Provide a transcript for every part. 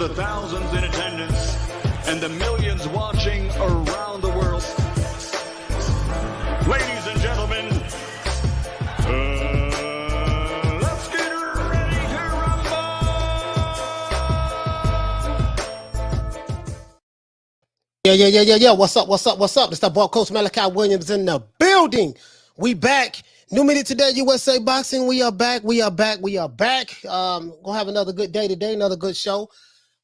the thousands in attendance and the millions watching around the world. Ladies and gentlemen, let's get ready to rumble! Yeah. What's up? It's the boy, Coach Malachi Williams in the building. We back. New minute today, USA Boxing. We are back. Gonna have another good day today, another good show.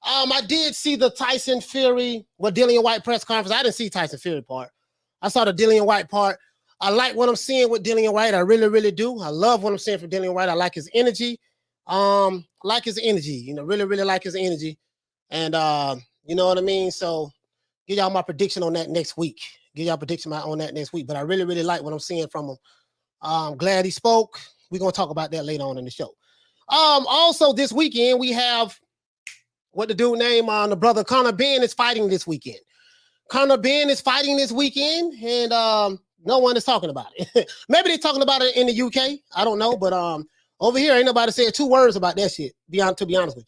I did see the Tyson Fury, Dillian Whyte press conference. I didn't see Tyson Fury part. I saw the Dillian Whyte part. I like what I'm seeing with Dillian Whyte. I really do. I love what I'm seeing from Dillian Whyte. I like his energy. Really like his energy. And you know what I mean? So give y'all my prediction on that next week. But I really like what I'm seeing from him. I'm glad he spoke. We're gonna talk about that later on in the show. Also this weekend we have what the dude name on the brother Conor Benn is fighting this weekend. And no one is talking about it. Maybe they're talking about it in the UK. I don't know, but over here ain't nobody said two words about that shit. To be honest with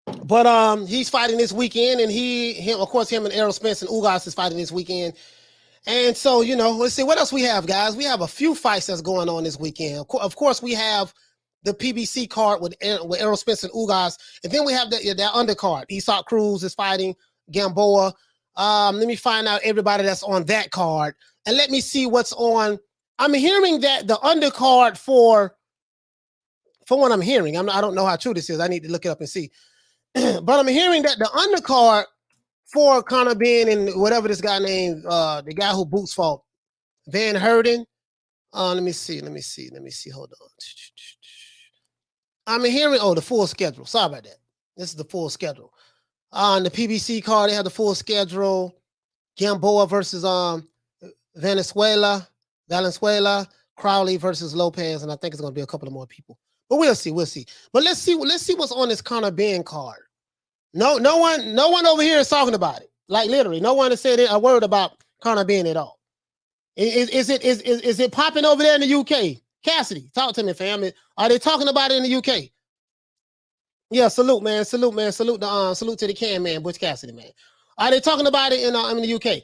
you. But he's fighting this weekend, and him and Errol Spence and Ugas is fighting this weekend. And so, you know, let's see what else we have, guys. We have a few fights that's going on this weekend. Of course, we have the PBC card with Errol Spence and Ugas, and then we have that undercard. Isaac Cruz is fighting Gamboa. Let me find out everybody that's on that card, and let me see what's on. I'm hearing that the undercard for what I'm hearing. I don't know how true this is. I need to look it up and see. But I'm hearing that the undercard for Conor Benn and whatever this guy named, the guy who boots fought, Van Heerden. Let me see. Hold on. I'm hearing, the full schedule. Sorry about that. This is the full schedule. On the PBC card, they have the full schedule. Gamboa versus Valenzuela, Crowley versus Lopez, and I think it's going to be a couple of more people. But we'll see. But let's see what's on this Conor Benn card. No one over here is talking about it. Like literally, no one has said a word about Conor Benn at all. Is it popping over there in the UK? Cassidy, talk to me, fam. Are they talking about it in the UK? Yeah, salute, man. Salute to the can man, Butch Cassidy, man. Are they talking about it in the UK?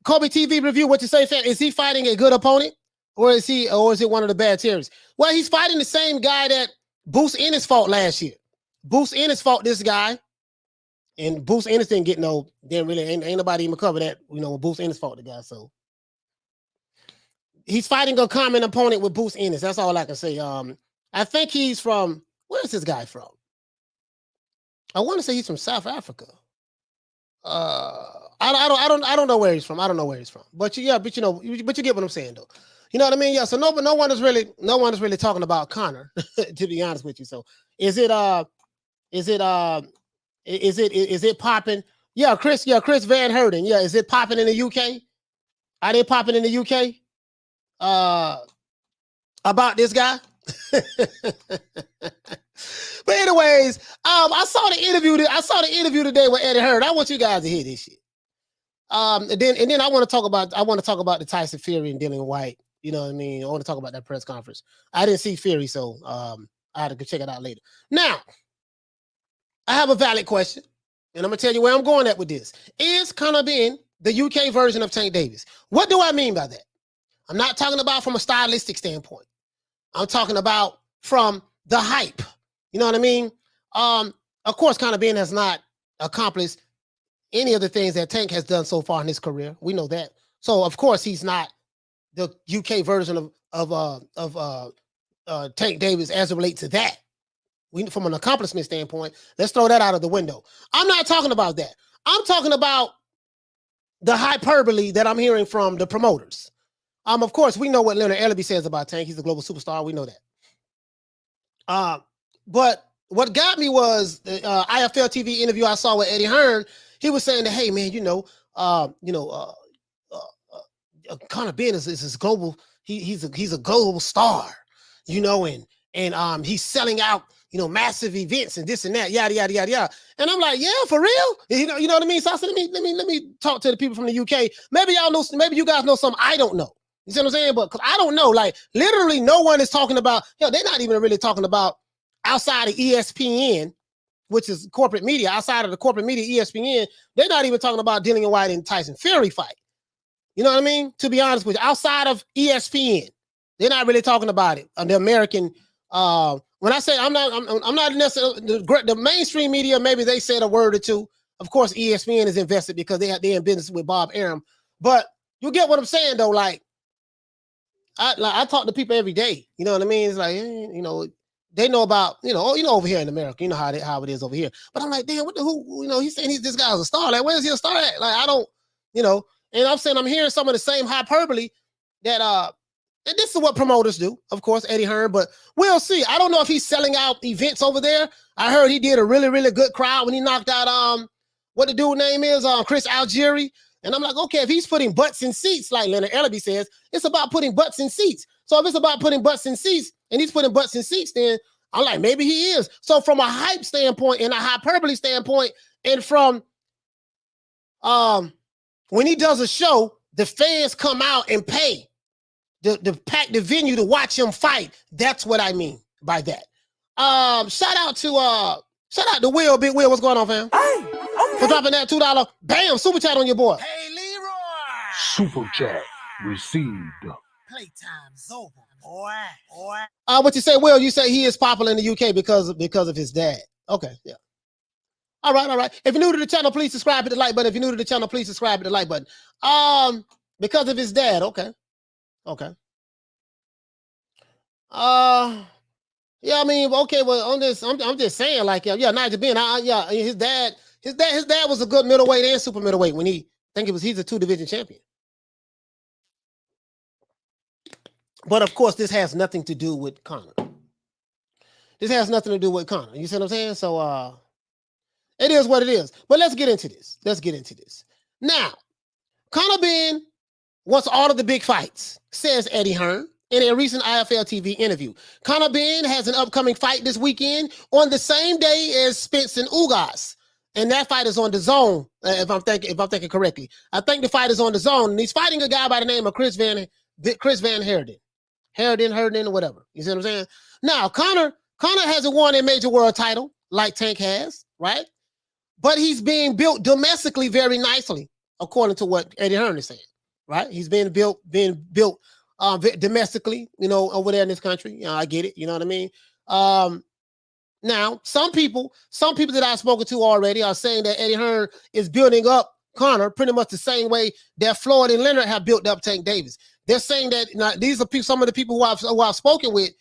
Kobe TV review. What you say, fam? Is he fighting a good opponent, or is it one of the bad series? Well, he's fighting the same guy that Bruce Ennis fought last year. Bruce Ennis fought this guy, and Bruce Ennis ain't nobody even cover that, you know, when Bruce Ennis fought the guy. So he's fighting a common opponent with Bruce Ennis. That's all I can say. I think he's from, where's this guy from? I want to say he's from South Africa. I don't know where he's from. But you get what I'm saying though. You know what I mean? Yeah. So no one is really talking about Conor, to be honest with you. So is it popping? Yeah, Chris Van Heerden. Yeah, is it popping in the UK? Are they popping in the UK? About this guy? But anyways, I saw the interview today with Eddie Hearn. I want you guys to hear this shit. And then I want to talk about the Tyson Fury and Dillian Whyte. You know what I mean? I want to talk about that press conference. I didn't see Fury, so I had to go check it out later. Now, I have a valid question, and I'm gonna tell you where I'm going at with this. Is Conor Benn the UK version of Tank Davis? What do I mean by that? I'm not talking about from a stylistic standpoint. I'm talking about from the hype. You know what I mean? Of course, Conor Benn has not accomplished any of the things that Tank has done so far in his career. We know that. So of course he's not the UK version of Tank Davis as it relates to that. From an accomplishment standpoint, let's throw that out of the window. I'm not talking about that. I'm talking about the hyperbole that I'm hearing from the promoters. Of course, we know what Leonard Ellerbe says about Tank. He's a global superstar. We know that. But what got me was the IFL TV interview I saw with Eddie Hearn. He was saying that, hey, man, Conor Benn is global. He's a global star, you know, and he's selling out, you know, massive events and this and that, yada yada yada yada. And I'm like, yeah, for real, you know what I mean. So I said, let me talk to the people from the UK. Maybe y'all know, maybe you guys know something I don't know. You see what I'm saying? But cause I don't know, like literally no one is talking about, hell, they're not even really talking about outside of ESPN, which is corporate media, outside of the corporate media, ESPN, they're not even talking about Dillian Whyte and Tyson Fury fight. You know what I mean? To be honest with you, outside of ESPN, they're not really talking about it. The American, when I say I'm not necessarily the mainstream media, maybe they said a word or two. Of course, ESPN is invested because they're in business with Bob Arum. But you get what I'm saying, though. Like I talk to people every day. You know what I mean? It's like, you know, they know about, you know, over here in America, you know how it is over here. But I'm like, damn, who, you know, he's saying this guy's a star. Like, where's he a star at? Like, I don't, you know, and I'm saying I'm hearing some of the same hyperbole that, and this is what promoters do, of course, Eddie Hearn, but we'll see. I don't know if he's selling out events over there. I heard he did a really, really good crowd when he knocked out, what the dude name is, Chris Algieri. And I'm like, okay, if he's putting butts in seats, like Leonard Ellerbe says, it's about putting butts in seats. So if it's about putting butts in seats and he's putting butts in seats, then I'm like, maybe he is. So from a hype standpoint and a hyperbole standpoint, and from when he does a show, the fans come out and pay to pack the venue to watch him fight. That's what I mean by that. Shout out to Will, Big Will. What's going on, fam? Hey, okay. For dropping that $2. Bam, super chat on your boy. Hey, Leroy. Super chat received. Playtime's over, boy. What you say, Will? You say he is popular in the UK because of his dad. Okay, yeah. All right. If you're new to the channel, please subscribe, hit the like button. If you're new to the channel, please subscribe, hit the like button. Because of his dad. Okay. Yeah, I mean, okay, well, on this, I'm just saying, like, yeah, Nigel Benn, his dad was a good middleweight and super middleweight when he's a 2-division champion. But of course, this has nothing to do with Conor. You see what I'm saying? So it is what it is. But let's get into this. Now, Conor Benn wants all of the big fights, says Eddie Hearn in a recent IFL TV interview. Conor Benn has an upcoming fight this weekend on the same day as Spence Ugas. And that fight is on DAZN, if I'm thinking correctly. I think the fight is on DAZN, and he's fighting a guy by the name of Chris van Heerden. Hearden, or whatever. You see what I'm saying? Now, Conor hasn't won a major world title like Tank has, right? But he's being built domestically very nicely, according to what Eddie Hearn is saying, right? He's being built domestically, you know, over there in this country. You know, I get it. You know what I mean? Now, some people that I've spoken to already are saying that Eddie Hearn is building up Conor pretty much the same way that Floyd and Leonard have built up Tank Davis. They're saying that these are some of the people who I've spoken with,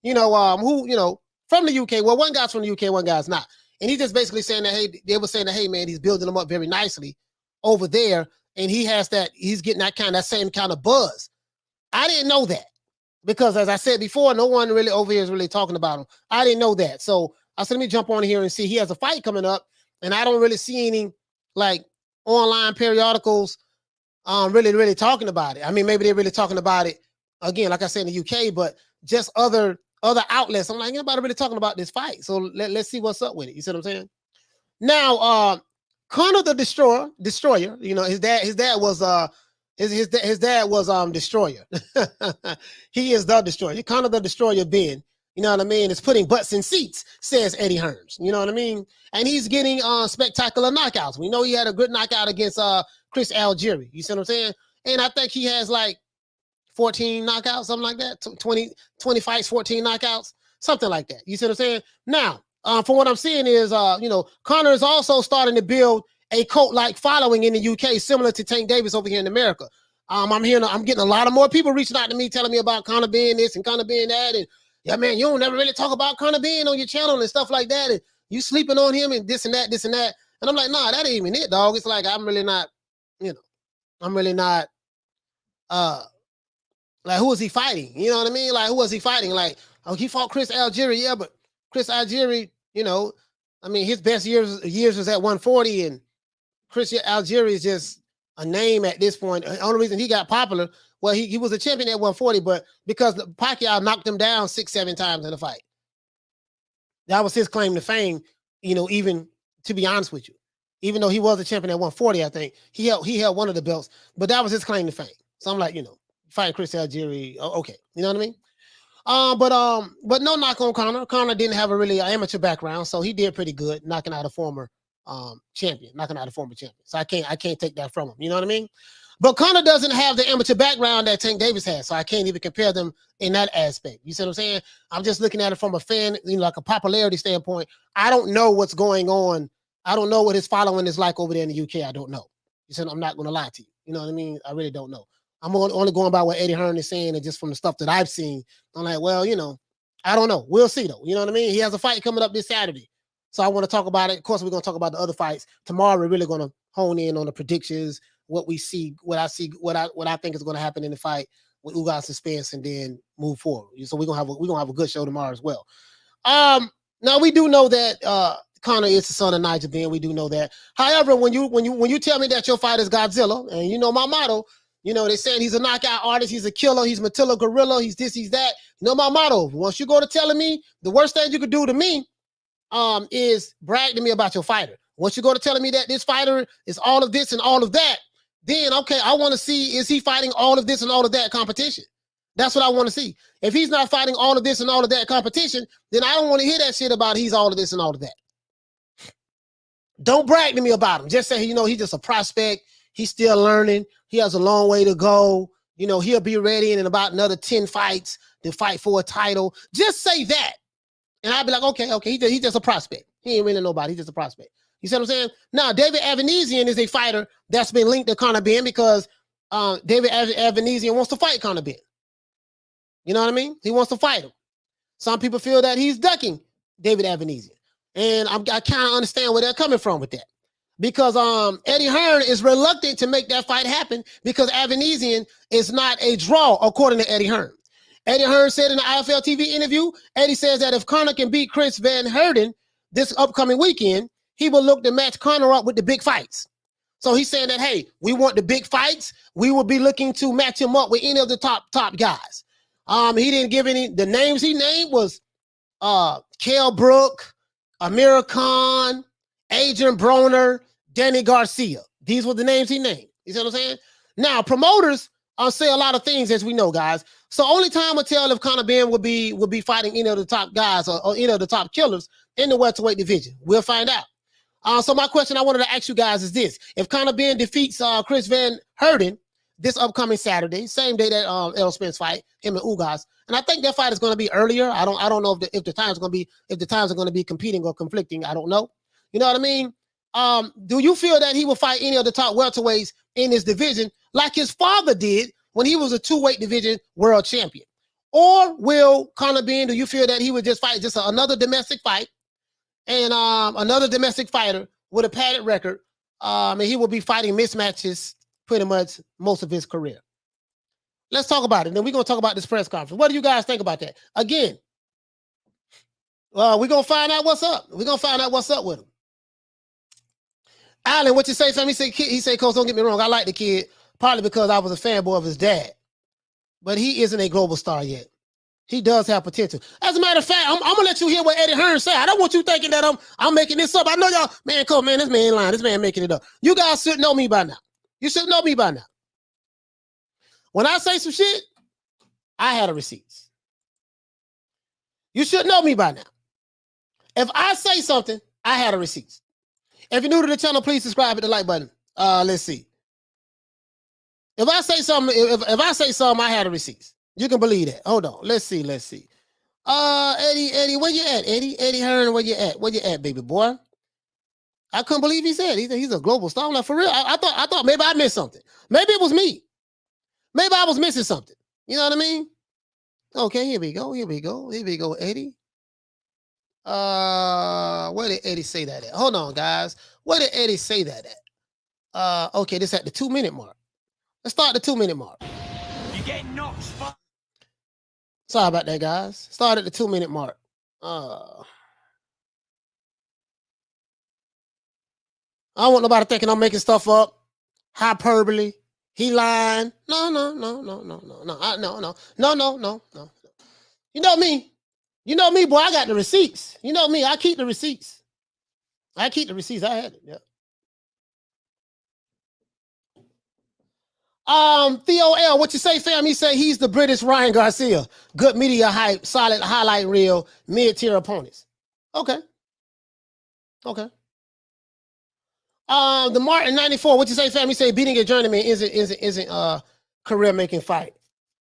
you know, who, you know, from the UK. Well, one guy's from the UK, one guy's not. And he's just basically saying that, hey, they were saying that, hey, man, he's building them up very nicely over there. And he's getting that same kind of buzz. I didn't know that because, as I said before, no one really over here is really talking about him. I didn't know that. So I said, let me jump on here and see. He has a fight coming up, and I don't really see any, like, online periodicals really talking about it. I mean, maybe they're really talking about it, again, like I said, in the UK, but just other outlets. I'm like, anybody really talking about this fight? So let's see what's up with it. You see what I'm saying? Now, Conor the Destroyer, you know, his dad was Destroyer. He is the Destroyer. Conor the Destroyer Benn, you know what I mean, is putting butts in seats, says Eddie Hearn. You know what I mean? And he's getting spectacular knockouts. We know he had a good knockout against Chris Algieri. You see what I'm saying? And I think he has like 14 knockouts, something like that. 20 fights, 14 knockouts, something like that. You see what I'm saying? Now, from what I'm seeing is, you know, Conor is also starting to build a cult-like following in the UK, similar to Tank Davis over here in America. I'm getting a lot of more people reaching out to me, telling me about Conor Benn this and Conor Benn that, and yeah, man, you don't never really talk about Conor Benn on your channel and stuff like that, and you sleeping on him and this and that, and I'm like, nah, that ain't even it, dog. It's like I'm really not, you know, like, who is he fighting? You know what I mean? Like, who was he fighting? Like, oh, he fought Chris Algieri, yeah, but Chris Algieri, you know, I mean, his best years was at 140, and Chris Algieri is just a name at this point. The only reason he got popular, well, he was a champion at 140, but because Pacquiao knocked him down 6-7 times in the fight. That was his claim to fame, you know, even to be honest with you. Even though he was a champion at 140, I think he held one of the belts, but that was his claim to fame. So I'm like, you know, fighting Chris Algieri. Oh, okay, you know what I mean? But no knock on Conor. Conor didn't have a really amateur background, so he did pretty good, knocking out a former champion. So I can't take that from him. You know what I mean? But Conor doesn't have the amateur background that Tank Davis has, so I can't even compare them in that aspect. You see what I'm saying? I'm just looking at it from a fan, like a popularity standpoint. I don't know what's going on. I don't know what his following is like over there in the UK. I don't know. You said I'm not going to lie to you. You know what I mean? I really don't know. I'm only going by what Eddie Hearn is saying, and just from the stuff that I've seen, I'm like, well, I don't know. We'll see though. You know what I mean? He has a fight coming up this Saturday, so I want to talk about it. Of course, we're going to talk about the other fights tomorrow. We're really going to hone in on the predictions, what we see, what I think is going to happen in the fight with Ugas and Spence, and then move forward. So we're gonna have a good show tomorrow as well. Now we do know that Conor is the son of Nigel Benn. We do know that. However, when you tell me that your fight is Godzilla, and you know my motto, they said he's a knockout artist, he's a killer, he's Matilda Gorilla, he's this, he's that. You know my motto. Once you go to telling me the worst thing you could do to me is brag to me about your fighter. Once you go to telling me that this fighter is all of this and all of that, then okay, I want to see, is he fighting all of this and all of that competition? That's what I want to see. If he's not fighting all of this and all of that competition, then I don't want to hear that shit about he's all of this and all of that. Don't brag to me about him. Just say, he's just a prospect. He's still learning. He has a long way to go. He'll be ready in about another 10 fights to fight for a title. Just say that. And I'll be like, okay, he's just a prospect. He ain't really nobody. He's just a prospect. You see what I'm saying? Now, David Avanesyan is a fighter that's been linked to Conor Benn because David Avanesyan wants to fight Conor Benn. You know what I mean? He wants to fight him. Some people feel that he's ducking David Avanesyan. And I kind of understand where they're coming from with that. Because Eddie Hearn is reluctant to make that fight happen because Avanesyan is not a draw, according to Eddie Hearn. Eddie Hearn said in the IFL TV interview, Eddie says that if Conor can beat Chris van Heerden this upcoming weekend, he will look to match Conor up with the big fights. So he's saying that, hey, we want the big fights. We will be looking to match him up with any of the top guys. He didn't give any. The names he named was Kell Brook, Amir Khan, Adrian Broner, Danny Garcia. These were the names he named. You see what I'm saying? Now, promoters say a lot of things, as we know, guys. So only time will tell if Conor Benn will be fighting any of the top guys or any of the top killers in the welterweight division. We'll find out. So my question I wanted to ask you guys is this. If Conor Benn defeats Chris van Heerden this upcoming Saturday, same day that Errol Spence fight, him and Ugas, and I think that fight is going to be earlier. I don't know if the times are going to be competing or conflicting. I don't know. You know what I mean? Do you feel that he will fight any of the top welterweights in this division like his father did when he was a two-weight division world champion? Or will Conor Benn, do you feel that he would just fight another domestic fight and another domestic fighter with a padded record, and he will be fighting mismatches pretty much most of his career? Let's talk about it. Then we're going to talk about this press conference. What do you guys think about that? Again, we're going to find out what's up. We're going to find out what's up with him. Alan, what you say, fam? He said, Coach, don't get me wrong. I like the kid, partly because I was a fanboy of his dad. But he isn't a global star yet. He does have potential. As a matter of fact, I'm going to let you hear what Eddie Hearn said. I don't want you thinking that I'm making this up. I know y'all, man, Coach, man, this man lying. This man making it up. You guys should know me by now. You should know me by now. When I say some shit, I had the receipts. You should know me by now. If I say something, I had the receipts. If you're new to the channel, please subscribe, hit the like button. Let's see. If I say something, if I say something, I had the receipts. You can believe that. Hold on. Let's see. Eddie, where you at? Eddie Hearn, where you at? Where you at, baby boy? I couldn't believe he said he's a global star. I'm like, for real? I thought maybe I missed something. Maybe it was me. Maybe I was missing something. You know what I mean? Okay, here we go, Eddie. Where did Eddie say that at? Hold on, guys. Where did Eddie say that at? Okay, this at the 2-minute mark. Let's start the 2-minute mark. You get knocked. Sorry about that, guys. Start at the 2-minute mark. I don't want nobody thinking I'm making stuff up. Hyperbole. He lying. No. You know me. You know me, boy. I got the receipts. You know me. I keep the receipts. I had it. Yeah. Theo L, what you say, fam? He say he's the British Ryan Garcia. Good media hype, solid highlight reel, mid-tier opponents. Okay. Okay. The Martin 94, what you say, fam? He say beating a journeyman isn't career-making fight.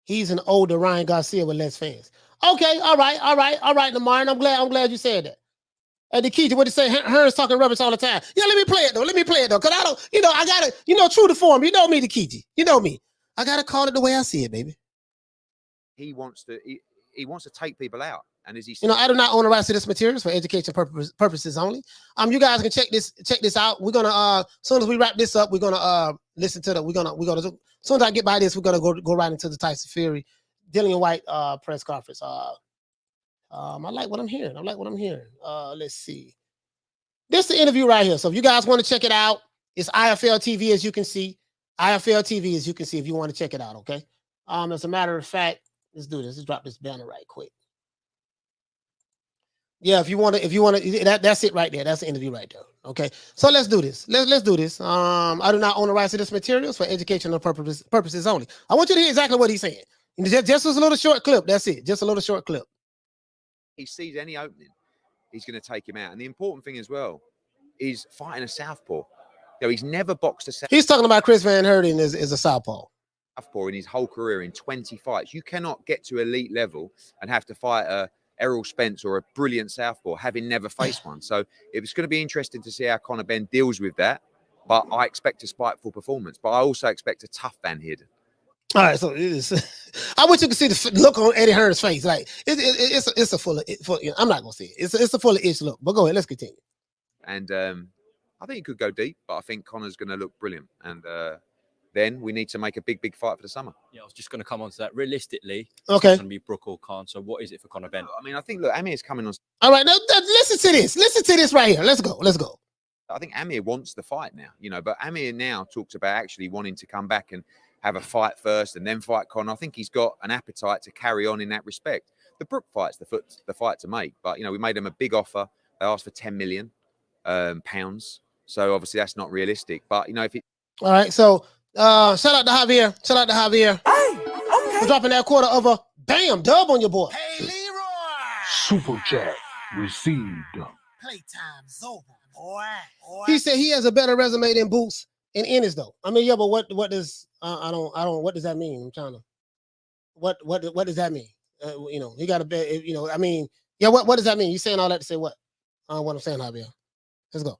He's an older Ryan Garcia with less fans. Okay, all right, the Martin. I'm glad you said that. The key to what you say, Hearn's talking rubbish all the time. Yeah, let me play it though. Cause I don't, I gotta, true to form. You know me, the Kiji. You know me. I gotta call it the way I see it, baby. He wants to take people out. And as he said, I do not own the rights to this materials for education purposes only. You guys can check this out. We're gonna as soon as we wrap this up, we're gonna listen to as soon as I get by this, we're gonna go right into the Tyson Fury, Dillian Whyte press conference. I like what I'm hearing. Let's see. This is the interview right here. So if you guys want to check it out, it's IFL TV as you can see. If you want to check it out, okay? As a matter of fact, let's do this. Let's drop this banner right quick. Yeah, if you want to, that's it right there. That's the interview right there. Okay. So let's do this. Let's do this. I do not own the rights to this materials for educational purposes only. I want you to hear exactly what he's saying. Just a little short clip. That's it. Just a little short clip. He sees any opening, he's going to take him out. And the important thing as well is fighting a southpaw. He's never boxed a southpaw. He's talking about Chris van Heerden is a southpaw. Southpaw in his whole career in 20 fights. You cannot get to elite level and have to fight a Errol Spence or a brilliant southpaw, having never faced one. So it's going to be interesting to see how Conor Benn deals with that. But I expect a spiteful performance. But I also expect a tough Van Heerden. All right, so I want you to see the look on Eddie Hearn's face. Like it's a full. I'm not gonna say it. It's a full of itch look. But go ahead, let's continue. And I think it could go deep, but I think Conor's going to look brilliant. And then we need to make a big fight for the summer. Yeah, I was just going to come on to that. Realistically, okay, it's going to be Brook or Khan. So what is it for Conor Benn? I mean, I think Amir's coming on. All right, now listen to this. Listen to this right here. Let's go. I think Amir wants the fight now, but Amir now talks about actually wanting to come back and have a fight first and then fight Conor. I think he's got an appetite to carry on in that respect. The Brook fight's the fight to make, but we made them a big offer. They asked for 10 million pounds, so obviously that's not realistic. But if it. All right, so shout out to Javier. Hey, okay. For dropping that quarter of a dub on your boy. Hey, Leroy. Super chat received. Playtime's over, boy. He said he has a better resume than Boots and Ennis, though. I mean, yeah, but what does I don't what does that mean? I'm trying to what does that mean? He got a bit. I mean, yeah. What does that mean? You saying all that to say what? What I'm saying, Javier. Let's go.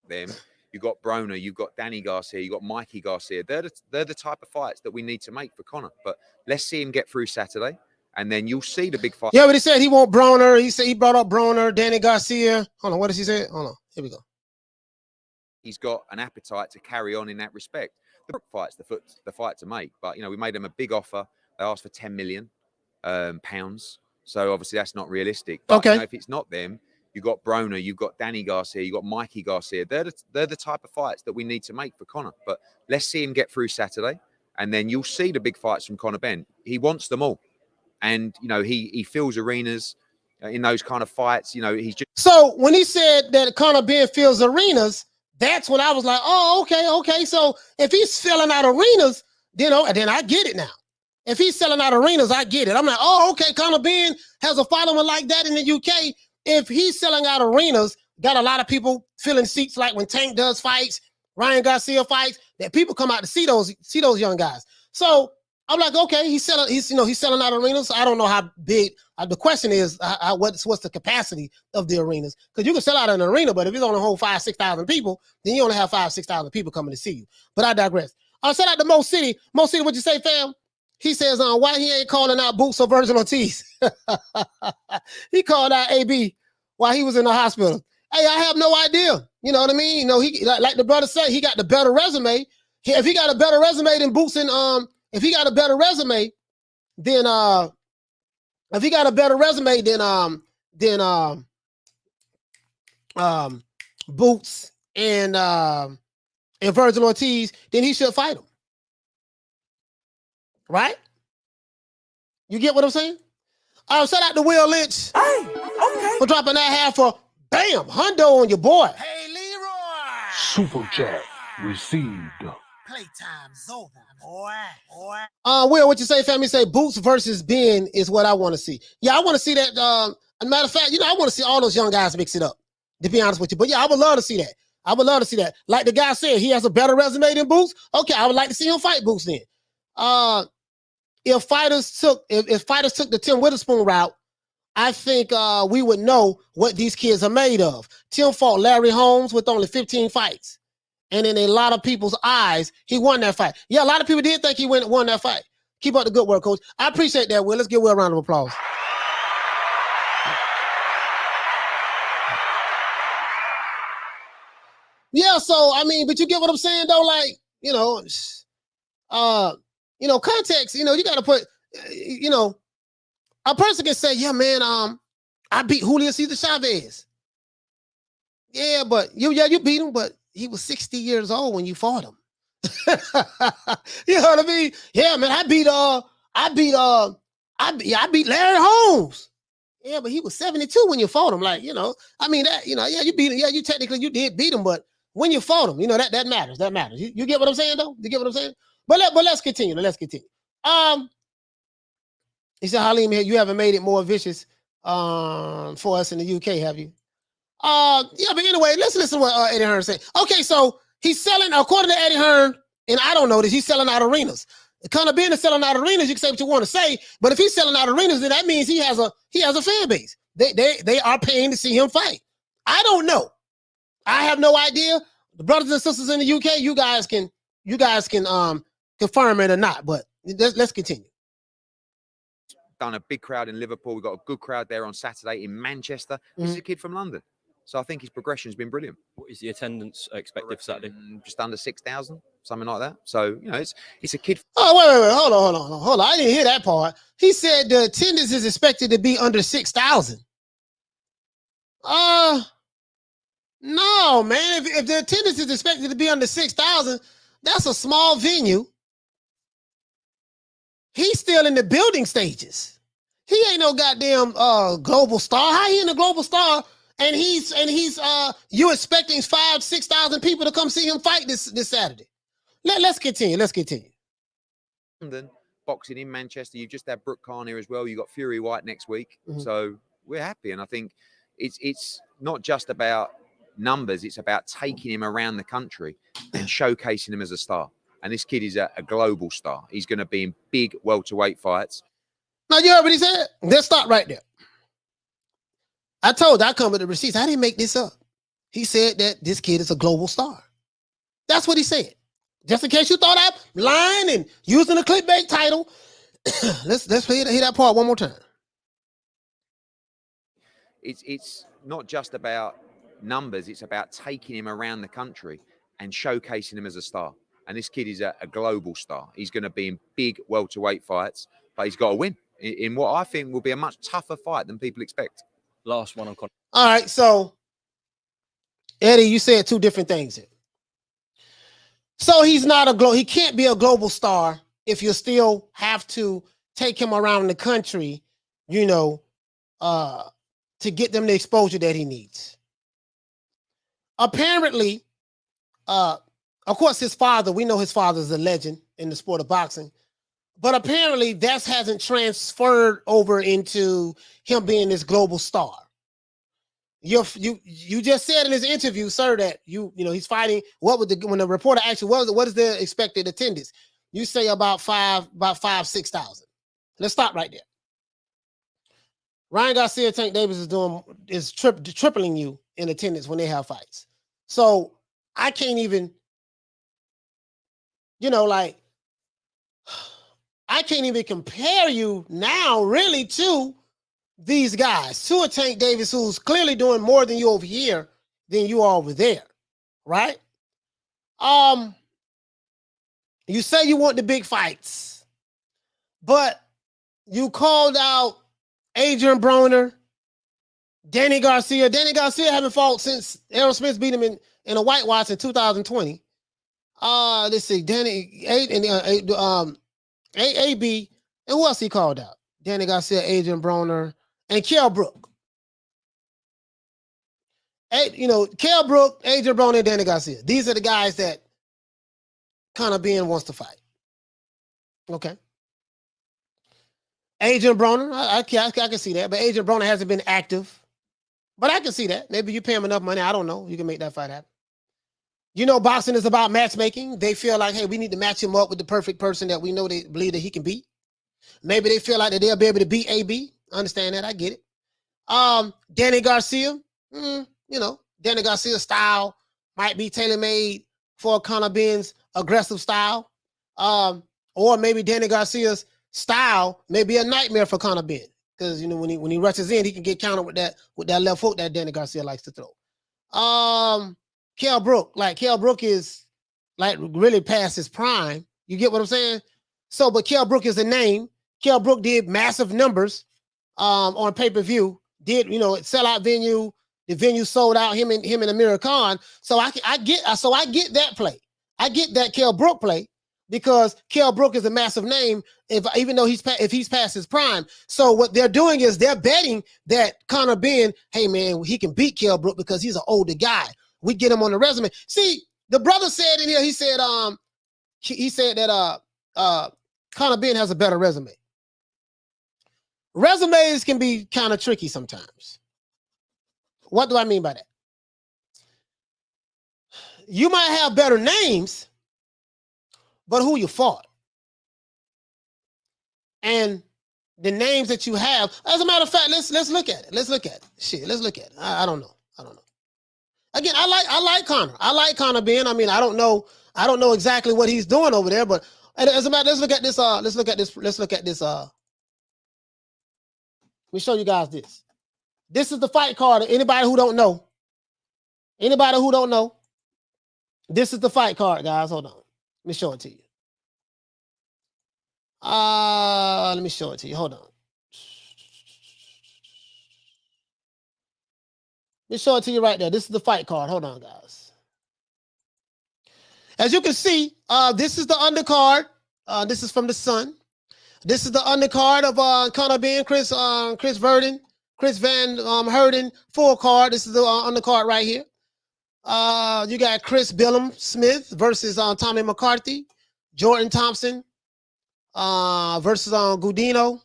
Them. You've got Broner, you've got Danny Garcia, you've got Mikey Garcia. They're the type of fights that we need to make for Conor. But let's see him get through Saturday, and then you'll see the big fight. Yeah, but he said he want Broner. He said he brought up Broner, Danny Garcia. Hold on, what does he say? Hold on, here we go. He's got an appetite to carry on in that respect. The Brook fight's the fight to make, but we made them a big offer. They asked for 10 million pounds, so obviously that's not realistic. But, okay, if it's not them. You've got Broner, you've got Danny Garcia, you've got Mikey Garcia. They're the type of fights that we need to make for Conor. But let's see him get through Saturday, and then you'll see the big fights from Conor Benn. He wants them all, and he fills arenas in those kind of fights. He's just. So when he said that Conor Benn fills arenas, that's when I was like, oh, okay. So if he's filling out arenas, then I get it now. If he's selling out arenas, I get it. I'm like, oh, okay. Conor Benn has a following like that in the UK. If he's selling out arenas, got a lot of people filling seats like when Tank does fights, Ryan Garcia fights, that people come out to see those young guys. So I'm like, okay, he's selling out arenas. I don't know how big. The question is, what's the capacity of the arenas? Because you can sell out an arena, but if it's only hold 5,000-6,000 people, then you only have 5,000-6,000 people coming to see you. But I digress. I'll shout out to Mo City. Mo City, what you say, fam? He says, why he ain't calling out Boots or Virgil Ortiz? He called out AB while he was in the hospital. Hey, I have no idea. You know what I mean? He like the brother said, he got the better resume. If he got a better resume than Boots and if he got a better resume, then Boots and Virgil Ortiz, then he should fight him. Right? You get what I'm saying? Shout out to Will Lynch. Hey, okay. For dropping that half for hundo on your boy. Hey, Leroy. Super chat received. Playtime's over, boy. Will, what you say, family? Say Boots versus Ben is what I want to see. Yeah, I want to see that. As a matter of fact, I want to see all those young guys mix it up, to be honest with you. But yeah, I would love to see that. I would love to see that. Like the guy said, he has a better resume than Boots. Okay, I would like to see him fight Boots then. If fighters took the Tim Witherspoon route, I think we would know what these kids are made of. Tim fought Larry Holmes with only 15 fights. And in a lot of people's eyes, he won that fight. Yeah, a lot of people did think he won that fight. Keep up the good work, Coach. I appreciate that, Will. Let's give Will a round of applause. Yeah, so, I mean, but you get what I'm saying, though? Like, context, you got to put, a person can say, yeah, man, I beat Julio Cesar Chavez. Yeah, but you beat him, but he was 60 years old when you fought him. You know what I mean? Yeah, man, I beat Larry Holmes. Yeah, but he was 72 when you fought him. Like, I mean that, yeah, you beat him. Yeah, you did beat him, but when you fought him, that matters. That matters. You get what I'm saying, though? You get what I'm saying? But let's continue. He said, Halim, you haven't made it more vicious for us in the UK, have you? Yeah, but anyway, let's listen to what Eddie Hearn said. Okay, so he's selling, according to Eddie Hearn, and I don't know this, he's selling out arenas. Conor Benn is selling out arenas, you can say what you want to say, but if he's selling out arenas, then that means he has a fan base. They are paying to see him fight. I don't know. I have no idea. The brothers and sisters in the UK, you guys can confirm it or not, but let's continue. Done a big crowd in Liverpool. We've got a good crowd there on Saturday in Manchester. This is a kid from London. So I think his progression has been brilliant. What is the attendance expected for Saturday? Just under 6,000, something like that. So, it's a kid. Oh, wait. Hold on. I didn't hear that part. He said the attendance is expected to be under 6,000. No, man. If the attendance is expected to be under 6,000, that's a small venue. He's still in the building stages. He ain't no goddamn global star. How he in a global star? And he's you expecting 5,000-6,000 people to come see him fight this Saturday. Let's continue. London, boxing in Manchester. You've just had Brooke Khan here as well. You've got Fury Whyte next week. So we're happy. And I think it's not just about numbers. It's about taking him around the country and showcasing him as a star. And this kid is a global star. He's going to be in big welterweight fights. Now, you heard what he said? Let's stop right there. I come with the receipts. I didn't make this up. He said that this kid is a global star. That's what he said. Just in case you thought I'm lying and using a clickbait title, let's hear that part one more time. It's not just about numbers. It's about taking him around the country and showcasing him as a star. And this kid is a global star. He's going to be in big welterweight fights, but he's got to win in what I think will be a much tougher fight than people expect. Last one on Conor. All right, so Eddie, you said two different things here. So he can't be a global star if you still have to take him around the country, to get them the exposure that he needs. Apparently, of course, his father, we know his father's a legend in the sport of boxing, but apparently that hasn't transferred over into him being this global star. You just said in his interview, sir, that he's fighting. When the reporter asked you what is the expected attendance, you say about 6,000. Let's stop right there. Ryan Garcia, Tank Davis is tripling you in attendance when they have fights. So I can't even. I can't even compare you now really to these guys, to a Tank Davis who's clearly doing more than you over here than you are over there, right? You say you want the big fights, but you called out Adrian Broner, Danny Garcia. Danny Garcia haven't fought since Errol Smith beat him in a whitewash in 2020. Let's see, Danny AB, and who else he called out? Danny Garcia, Adrian Broner, and Kell Brook. Kell Brook, Adrian Broner, and Danny Garcia. These are the guys that Conor Benn wants to fight. Okay. Adrian Broner, I can see that, but Adrian Broner hasn't been active. But I can see that. Maybe you pay him enough money. I don't know. You can make that fight happen. You know, boxing is about matchmaking. They feel like, hey, we need to match him up with the perfect person that we know they believe that he can beat. Maybe they feel like that they'll be able to beat AB. I understand that. I get it. Danny Garcia, you know, Danny Garcia's style might be tailor-made for Conor Benn's aggressive style. Or maybe Danny Garcia's style may be a nightmare for Conor Benn. Because, you know, when he rushes in, he can get countered with that left hook that Danny Garcia likes to throw. Kell Brook, Kell Brook is like really past his prime. You get what I'm saying? So, but Kell Brook is a name. Kell Brook did massive numbers on pay-per-view. Did, you know, sellout venue. The venue sold out, him and Amir Khan. So I get that play. I get that Kell Brook play because Kell Brook is a massive name. Even though if he's past his prime. So what they're doing is they're betting that Conor Benn, hey man, he can beat Kell Brook because he's an older guy. We get him on the resume. See, the brother said in here, he said that Conor Benn has a better resume. Resumes can be kind of tricky sometimes. What do I mean by that? You might have better names, but who you fought. And the names that you have, as a matter of fact, let's look at it. Let's look at it. Shit, let's look at it. I don't know. Again, I like Conor. I like Conor Benn. I mean, I don't know exactly what he's doing over there, but as a matter, let's look at this. Let me show you guys this. This is the fight card. Anybody who don't know, this is the fight card, guys. Hold on. Let me show it to you. Let me show it to you. Hold on. Let me show it to you right there. This is the fight card. Hold on, guys. As you can see, this is the undercard. This is from the Sun. This is the undercard of Conor Benn, Chris van Heerden full card. This is the undercard right here. You got Chris Billum Smith versus Tommy McCarthy, Jordan Thompson versus Gudino,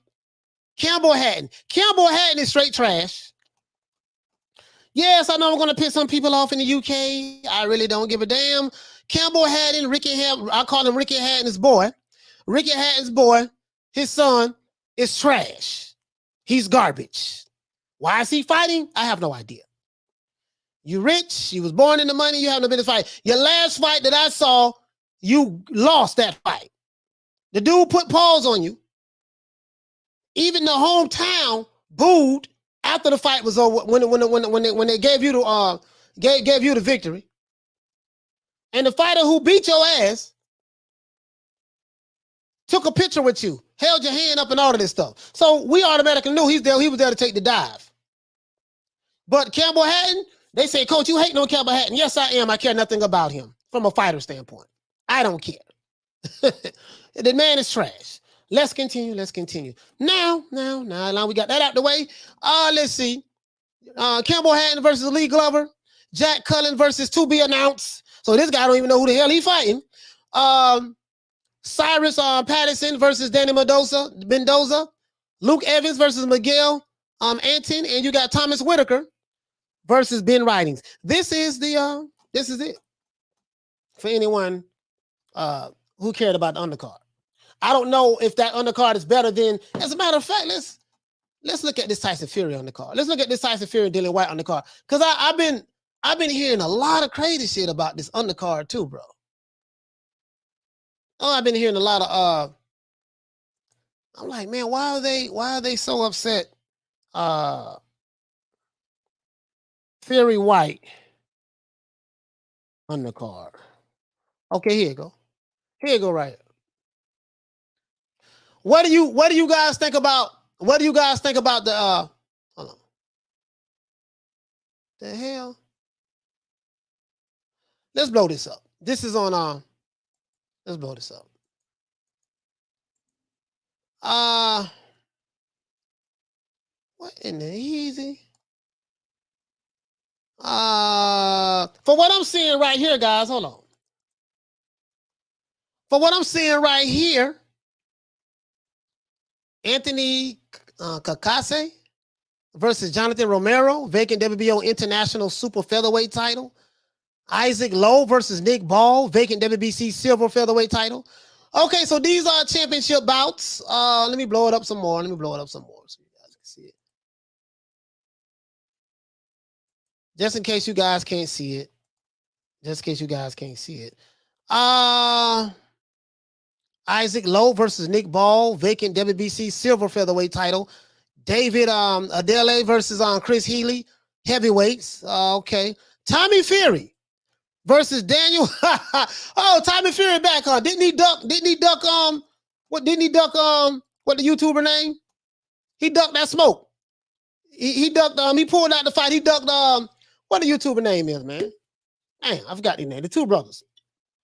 Campbell Hatton. Campbell Hatton is straight trash. Yes, I know I'm going to piss some people off in the UK. I really don't give a damn. Campbell Hatton, I call him Ricky Hatton's boy. Ricky Hatton's boy, his son, is trash. He's garbage. Why is he fighting? I have no idea. You rich, you was born in the money, you have no business fight. Your last fight that I saw, you lost that fight. The dude put paws on you. Even the hometown booed after the fight was over when they gave you the victory. And the fighter who beat your ass took a picture with you, held your hand up and all of this stuff. So we automatically knew he was there to take the dive. But Campbell Hatton, they say, Coach, you hating on Campbell Hatton. Yes, I am. I care nothing about him from a fighter standpoint. I don't care. The man is trash. Let's continue. Now we got that out the way. Let's see. Campbell Hatton versus Lee Glover. Jack Cullen versus to be announced. So this guy don't even know who the hell he fighting. Cyrus Patterson versus Danny Mendoza. Luke Evans versus Miguel Anton. And you got Thomas Whitaker versus Ben Ridings. This is it for anyone who cared about the undercard. I don't know if that undercard is better than. As a matter of fact, let's look at this Tyson Fury undercard. Let's look at this Tyson Fury and Dillian Whyte undercard because I've been hearing a lot of crazy shit about this undercard too, bro. Oh, I've been hearing a lot of. I'm like, man, why are they so upset? Fury Whyte undercard. Okay, here you go. Right here. What do you guys think about the hold on. The hell? Let's blow this up. This is on let's blow this up. What in the easy? For what I'm seeing right here, guys, hold on. For what I'm seeing right here, Anthony Kakase versus Jonathan Romero, vacant WBO International Super Featherweight title. Isaac Lowe versus Nick Ball, vacant WBC Silver Featherweight title. Okay, so these are championship bouts. Let me blow it up some more. So you guys can see it. Just in case you guys can't see it. Isaac Lowe versus Nick Ball, vacant WBC Silver Featherweight title. David Adele versus Chris Healy, heavyweights. Okay. Tommy Fury versus Daniel. Oh, Tommy Fury back, huh? Didn't he duck what the YouTuber name? He ducked that smoke. He ducked he pulled out the fight. He ducked what the YouTuber name is, man. Man, I forgot the name. The two brothers.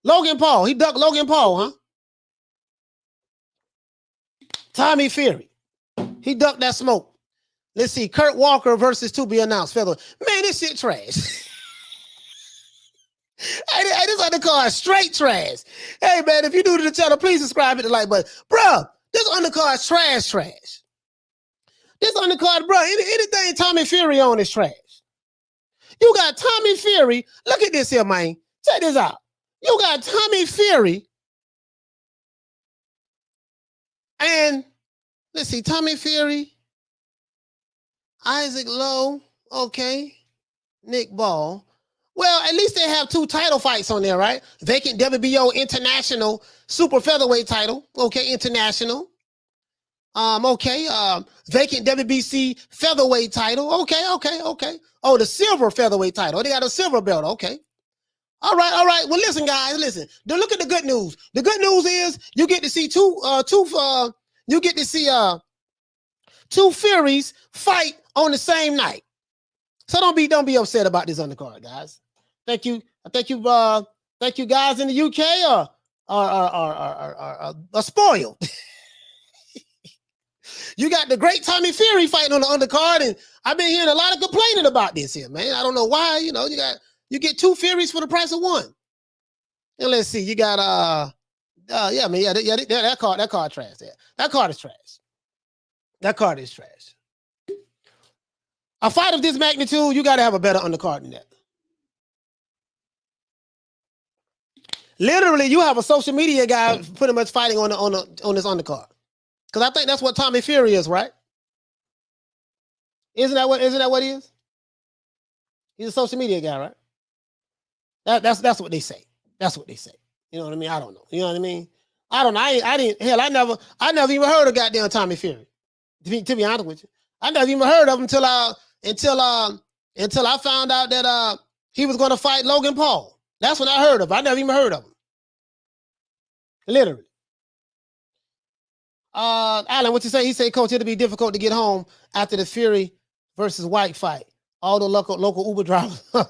Logan Paul. He ducked Logan Paul, huh? Tommy Fury. He ducked that smoke. Let's see. Kurt Walker versus to be announced featherweight. Man, this shit trash. Hey, this undercard straight trash. Hey, man, if you're new to the channel, please subscribe, hit the like button. Bruh, this undercard trash. This undercard, bro, anything Tommy Fury on is trash. You got Tommy Fury. Look at this here, man. Check this out. You got Tommy Fury. And let's see, Tommy Fury, Isaac Lowe, okay, Nick Ball. Well, at least they have two title fights on there, right? Vacant WBO International Super Featherweight title, okay, international. Vacant WBC Featherweight title, okay. Oh, the Silver Featherweight title. They got a silver belt, okay. All right. Well, listen, guys, listen. Look at the good news. The good news is you get to see two Furies fight on the same night. So don't be upset about this undercard, guys. Thank you guys in the UK are spoiled. You got the great Tommy Fury fighting on the undercard, and I've been hearing a lot of complaining about this here, man. I don't know why. You get two Furies for the price of one. And let's see, you got that card trash. Yeah. That card is trash. A fight of this magnitude, you got to have a better undercard than that. Literally, you have a social media guy pretty much fighting on this undercard. Because I think that's what Tommy Fury is, right? Isn't that what he is? He's a social media guy, right? That's what they say. That's what they say. You know what I mean? I don't know. You know what I mean? I don't know. I never even heard of goddamn Tommy Fury. To be honest with you, I never even heard of him until I found out that he was going to fight Logan Paul. That's when I heard of him. I never even heard of him. Literally. Alan, what you say? He said, Coach, it'll be difficult to get home after the Fury versus Whyte fight. All the local Uber drivers. Y'all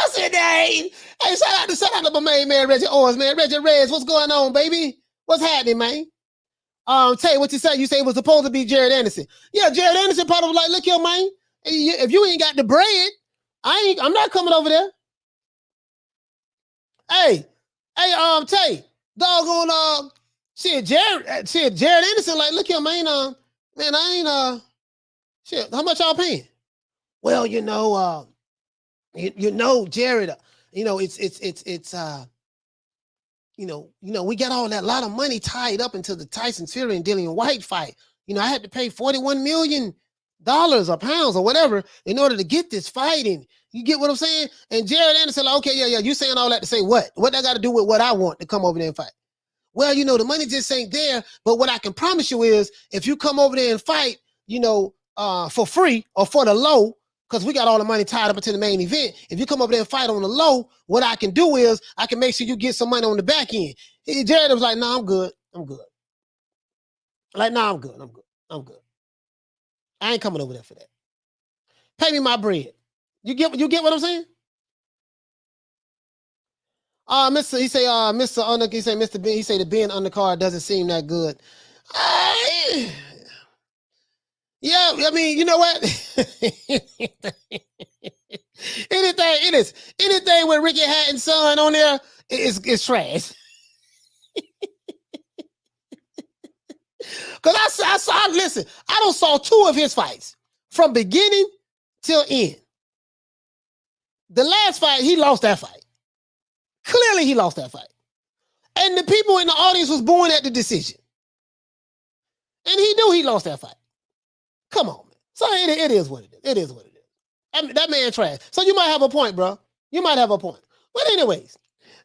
sit there. Hey, shout out to my main man, Reggie Owens, man. Reggie Reds, what's going on, baby? What's happening, man? Tay, what you say? You say it was supposed to be Jared Anderson. Yeah, Jared Anderson probably was like, look here, man. If you ain't got the bread, I'm not coming over there. Hey, Tay, doggone, Jared Anderson, like, look here, man, man, I ain't, shit, how much y'all paying? Well, Jared, we got all that lot of money tied up into the Tyson Fury and Dillian Whyte fight. I had to pay $41 million or pounds or whatever in order to get this fight. And you get what I'm saying? And Jared Anderson, like, okay, yeah, you saying all that to say what? What that got to do with what I want to come over there and fight? Well, the money just ain't there. But what I can promise you is if you come over there and fight, for free or for the low, because we got all the money tied up into the main event. If you come over there and fight on the low, what I can do is I can make sure you get some money on the back end. Jared was like, no, I'm good. Like, no, I'm good. I ain't coming over there for that. Pay me my bread. You get what I'm saying? Mr. Ben, he say the Ben undercard doesn't seem that good. Yeah, I mean, you know what? Anything with Ricky Hatton's son on there is trash. Because listen, I don't saw 2 of his fights from beginning till end. The last fight, he lost that fight. Clearly, he lost that fight. And the people in the audience was born at the decision. And he knew he lost that fight. Come on, man. So it is what it is. It is what it is. I mean, that man trash. So you might have a point, bro. You might have a point. But anyways,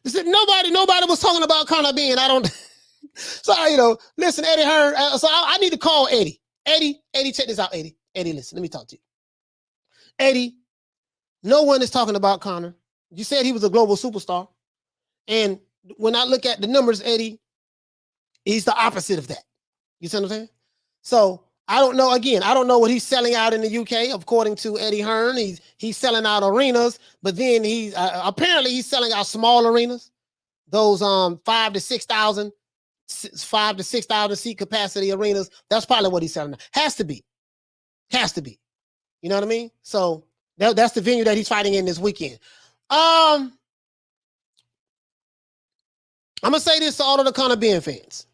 nobody was talking about Conor Benn. I don't... So, listen, Eddie Hearn. So I need to call Eddie. Eddie, check this out, Eddie. Eddie, listen, let me talk to you. Eddie, no one is talking about Conor. You said he was a global superstar. And when I look at the numbers, Eddie, he's the opposite of that. You see what I'm saying? So I don't know. Again, I don't know what he's selling out in the UK. According to Eddie Hearn, he's selling out arenas, but then apparently he's selling out small arenas, those 5,000 to 6,000 seat capacity arenas. That's probably what he's selling. Has to be. You know what I mean? So that's the venue that he's fighting in this weekend. I'm gonna say this to all of the Conor Benn fans.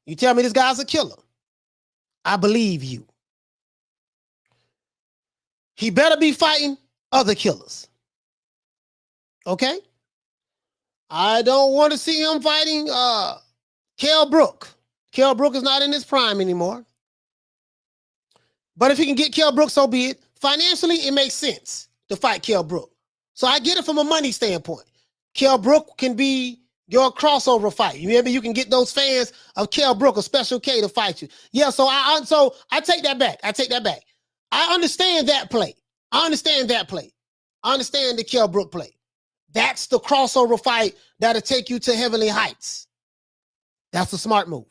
You tell me this guy's a killer, I believe you. He better be fighting other killers. Okay? I don't want to see him fighting Kell Brook. Kell Brook is not in his prime anymore. But if he can get Kell Brook, so be it. Financially, it makes sense to fight Kell Brook. So I get it from a money standpoint. Kell Brook can be your crossover fight. Maybe you can get those fans of Kell Brook, a Special K, to fight you. Yeah, so I take that back. I understand that play. I understand the Kell Brook play. That's the crossover fight that'll take you to heavenly heights. That's a smart move.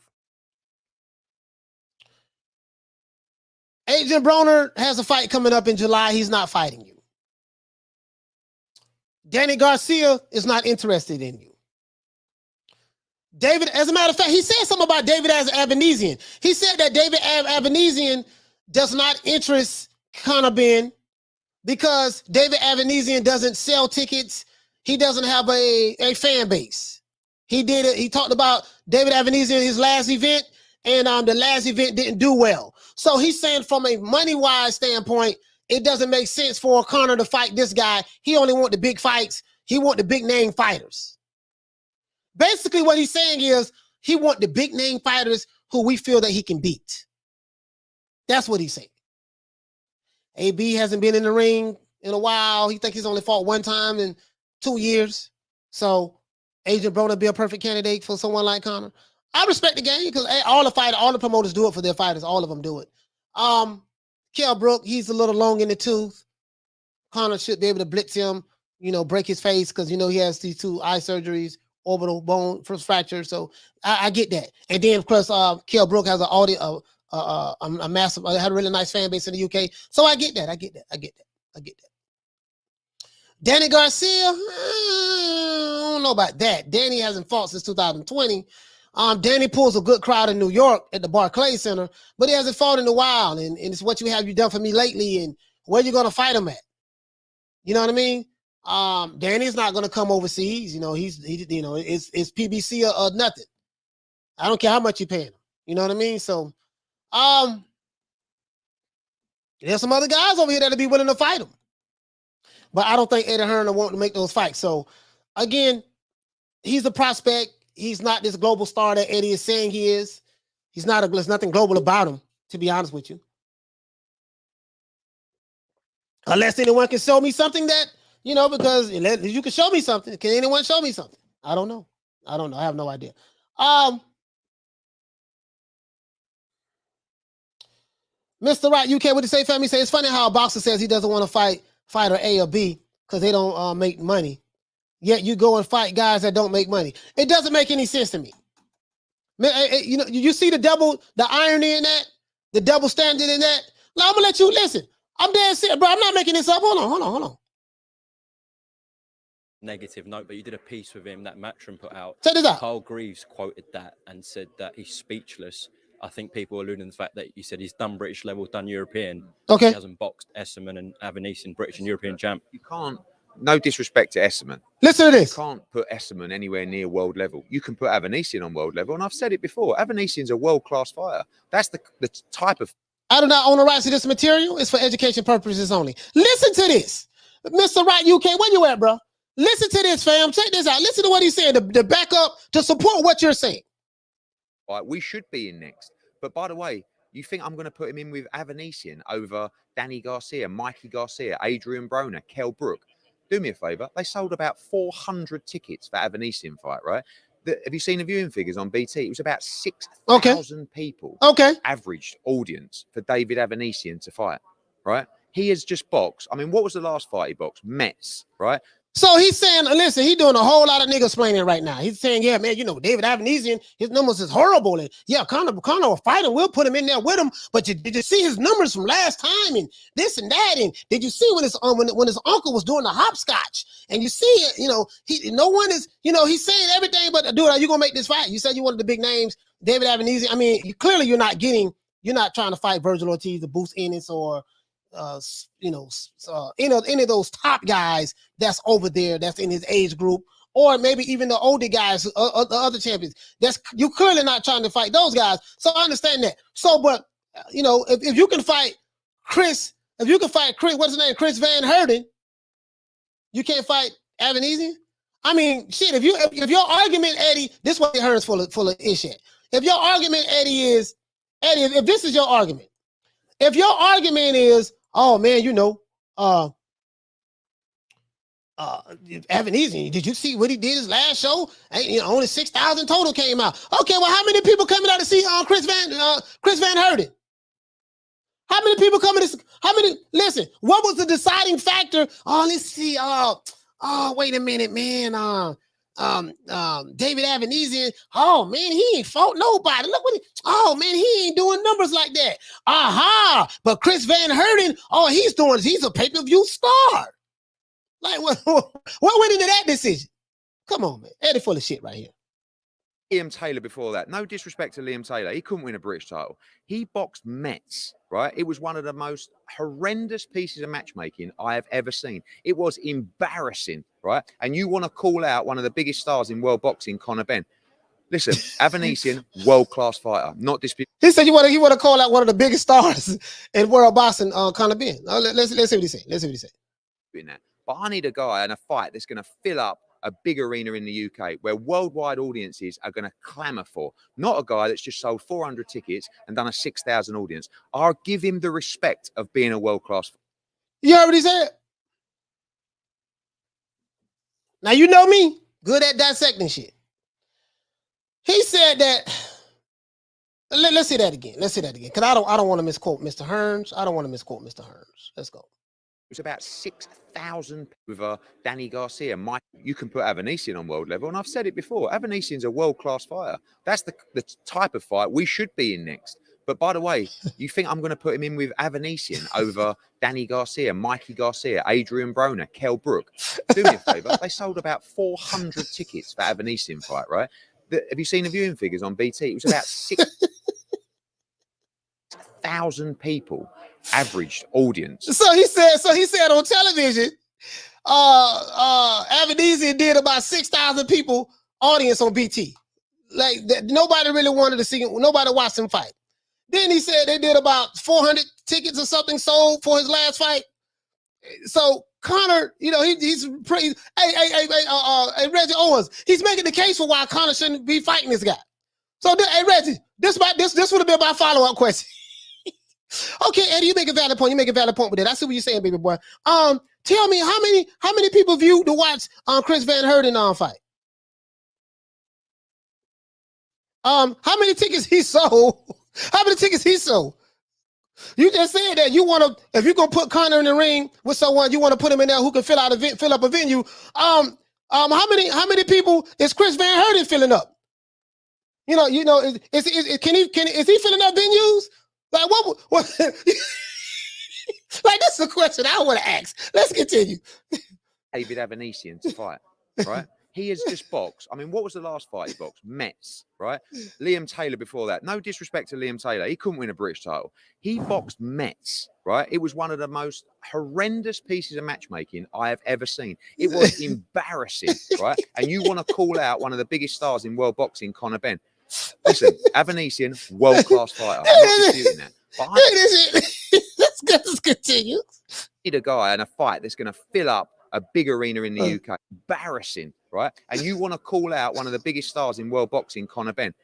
Adrian Broner has a fight coming up in July. He's not fighting you. Danny Garcia is not interested in you. David, as a matter of fact, he said something about David as Avanesyan. He said that David Avanesyan does not interest Conor Benn because David Avanesyan doesn't sell tickets. He doesn't have a fan base. He talked about David Avanesyan in his last event, and the last event didn't do well. So he's saying from a money-wise standpoint, it doesn't make sense for Conor to fight this guy. He only want the big fights. He want the big-name fighters. Basically, what he's saying is he want the big-name fighters who we feel that he can beat. That's what he's saying. AB hasn't been in the ring in a while. He thinks he's only fought one time in 2 years. So Adrian Broner be a perfect candidate for someone like Conor. I respect the game because all the promoters do it for their fighters. All of them do it. Kell Brook, he's a little long in the tooth. Conor should be able to blitz him, break his face because, he has these 2 eye surgeries, orbital bone fracture. So I get that. And then, of course, Kell Brook has a massive, had a really nice fan base in the UK. So I get that. Danny Garcia, I don't know about that. Danny hasn't fought since 2020. Danny pulls a good crowd in New York at the Barclays Center, but he hasn't fought in a while. And it's what you done for me lately, and where you going to fight him at? You know what I mean? Danny's not going to come overseas. It's PBC or nothing. I don't care how much you pay him. You know what I mean? So, there's some other guys over here that'll be willing to fight him. But I don't think Eddie Hearn will want to make those fights. So, again, he's a prospect. He's not this global star that Eddie is saying he is. There's nothing global about him, to be honest with you. Unless anyone can show me something that, because you can show me something. Can anyone show me something? I don't know. I have no idea. Mr. Right UK, what did he say, family? Say it's funny how a boxer says he doesn't want to fight fighter A or B because they don't make money. Yet you go and fight guys that don't make money. It doesn't make any sense to me. You see the irony in that, the double standard in that. Now, I'm gonna let you listen. I'm dead serious, bro. I'm not making this up. Hold on. Negative note, but you did a piece with him that Matchroom put out. Check this out. Carl Greaves quoted that and said that he's speechless I think people are alluding to the fact that you said he's done British level, done European. Okay. He hasn't boxed Esserman and Avanesyan, British and European champ. You can't. No disrespect to Esserman. Listen to You this. can't put Esserman anywhere near world level. You can put Avanesyan on world level, and I've said it before. Avanesyan's a world-class fighter. That's the type of. I do not own the rights to this material. It's for education purposes only. Listen to this. Mr. Wright UK, where you at, bro? Listen to this, fam. Check this out. Listen to what he's saying to back up, to support what you're saying. Right, we should be in next. But by the way, you think I'm going to put him in with Avanesyan over Danny Garcia, Mikey Garcia, Adrian Broner, Kell Brook? Do me a favor. They sold about 400 tickets for Avanesyan fight, right? Have you seen the viewing figures on BT? It was about 6,000 people. Okay. Averaged audience for David Avanesyan to fight, right? He has just boxed. I mean, what was the last fight he boxed? Metz, right? So he's saying, listen, he's doing a whole lot of nigga explaining right now. He's saying, yeah, man, you know, David Avanesyan, his numbers is horrible. And yeah, Conor will fight him. We'll put him in there with him. But did you see his numbers from last time and this and that? And did you see when his uncle was doing the hopscotch? And you see it, you know, no one is, you know, he's saying everything, but dude, are you gonna make this fight? You said you wanted the big names, David Avanesyan. I mean, clearly you're not trying to fight Virgil Ortiz, the Boost Ennis, or any of those top guys that's over there, that's in his age group, or maybe even the older guys, the other champions. You clearly not trying to fight those guys. So I understand that. So, but you know, if you can fight Chris, what's his name, Chris van Heerden, you can't fight Avanesyan. I mean, shit. If your argument, Eddie, this way Hearn's full of shit. If your argument, Eddie, if this is your argument, if your argument is, oh man, you know, Avanesyan, did you see what he did his last show? You know, only 6,000 total came out. Okay, well, how many people coming out to see Chris van Heerden? How many people coming to? Listen, what was the deciding factor? Oh, let's see. Oh, wait a minute, man. David Avanesyan. Oh man, he ain't fought nobody. Look what man, he ain't doing numbers like that. Aha! But Chris van Heerden, he's a pay-per-view star. Like what went into that decision? Come on, man. Eddie full of shit right here. Liam Taylor before that. No disrespect to Liam Taylor. He couldn't win a British title. He boxed Metz, right? It was one of the most horrendous pieces of matchmaking I have ever seen. It was embarrassing, right? And you want to call out one of the biggest stars in world boxing, Conor Benn. Listen, Avanesyan, world-class fighter. Not dispute. He said you want to call out one of the biggest stars in world boxing, Conor Benn. Let's see what he said. Let's see what he said. But I need a guy and a fight that's going to fill up a big arena in the UK where worldwide audiences are going to clamour for. Not a guy that's just sold 400 tickets and done a 6,000 audience. I'll give him the respect of being a world-class. You heard what he said? Now, you know me, good at dissecting shit. He said that, let's see that again. Let's see that again. Because I don't want to misquote Mr. Hearns. I don't want to misquote Mr. Hearns. Let's go. It was about 6,000 with Danny Garcia. You can put Avanesyan on world level, and I've said it before. Avanesyan's a world-class fighter. That's the type of fight we should be in next. But by the way, you think I'm going to put him in with Avanesyan over Danny Garcia, Mikey Garcia, Adrian Broner, Kell Brook? Do me a favor. They sold about 400 tickets for Avanesyan fight, right? Have you seen the viewing figures on BT? It was about 6,000 people. Averaged audience. So he said on television, Avanesyan did about 6,000 people audience on BT. Like nobody really wanted to see him. Nobody watched him fight. Then he said they did about 400 tickets or something sold for his last fight. So Conor, you know, he's pretty. Hey, Reggie Owens, he's making the case for why Conor shouldn't be fighting this guy. So hey, Reggie, this would have been my follow-up question. Okay, Eddie, you make a valid point. You make a valid point with that. I see what you're saying, baby boy. Tell me how many people viewed to watch Chris van Heerden fight? How many tickets he sold? How many tickets he sold? You just said that you want to, if you're gonna put Conor in the ring with someone, you want to put him in there who can fill up a venue. How many people is Chris van Heerden filling up? You know, is he filling up venues? Like what like this is a question I want to ask. Let's continue. David Avanesyan to fight, right? He has just boxed. I mean, what was the last fight he boxed? Metz, right? Liam Taylor before that. No disrespect to Liam Taylor. He couldn't win a British title. He boxed Metz, right? It was one of the most horrendous pieces of matchmaking I have ever seen. It was embarrassing, right? And you want to call out one of the biggest stars in world boxing, Conor Benn. Listen, Avanesyan, world-class fighter. I'm not disputing that. But Let's continue. need a guy and a fight that's going to fill up a big arena in the UK. Embarrassing, right? And you want to call out one of the biggest stars in world boxing, Conor Benn.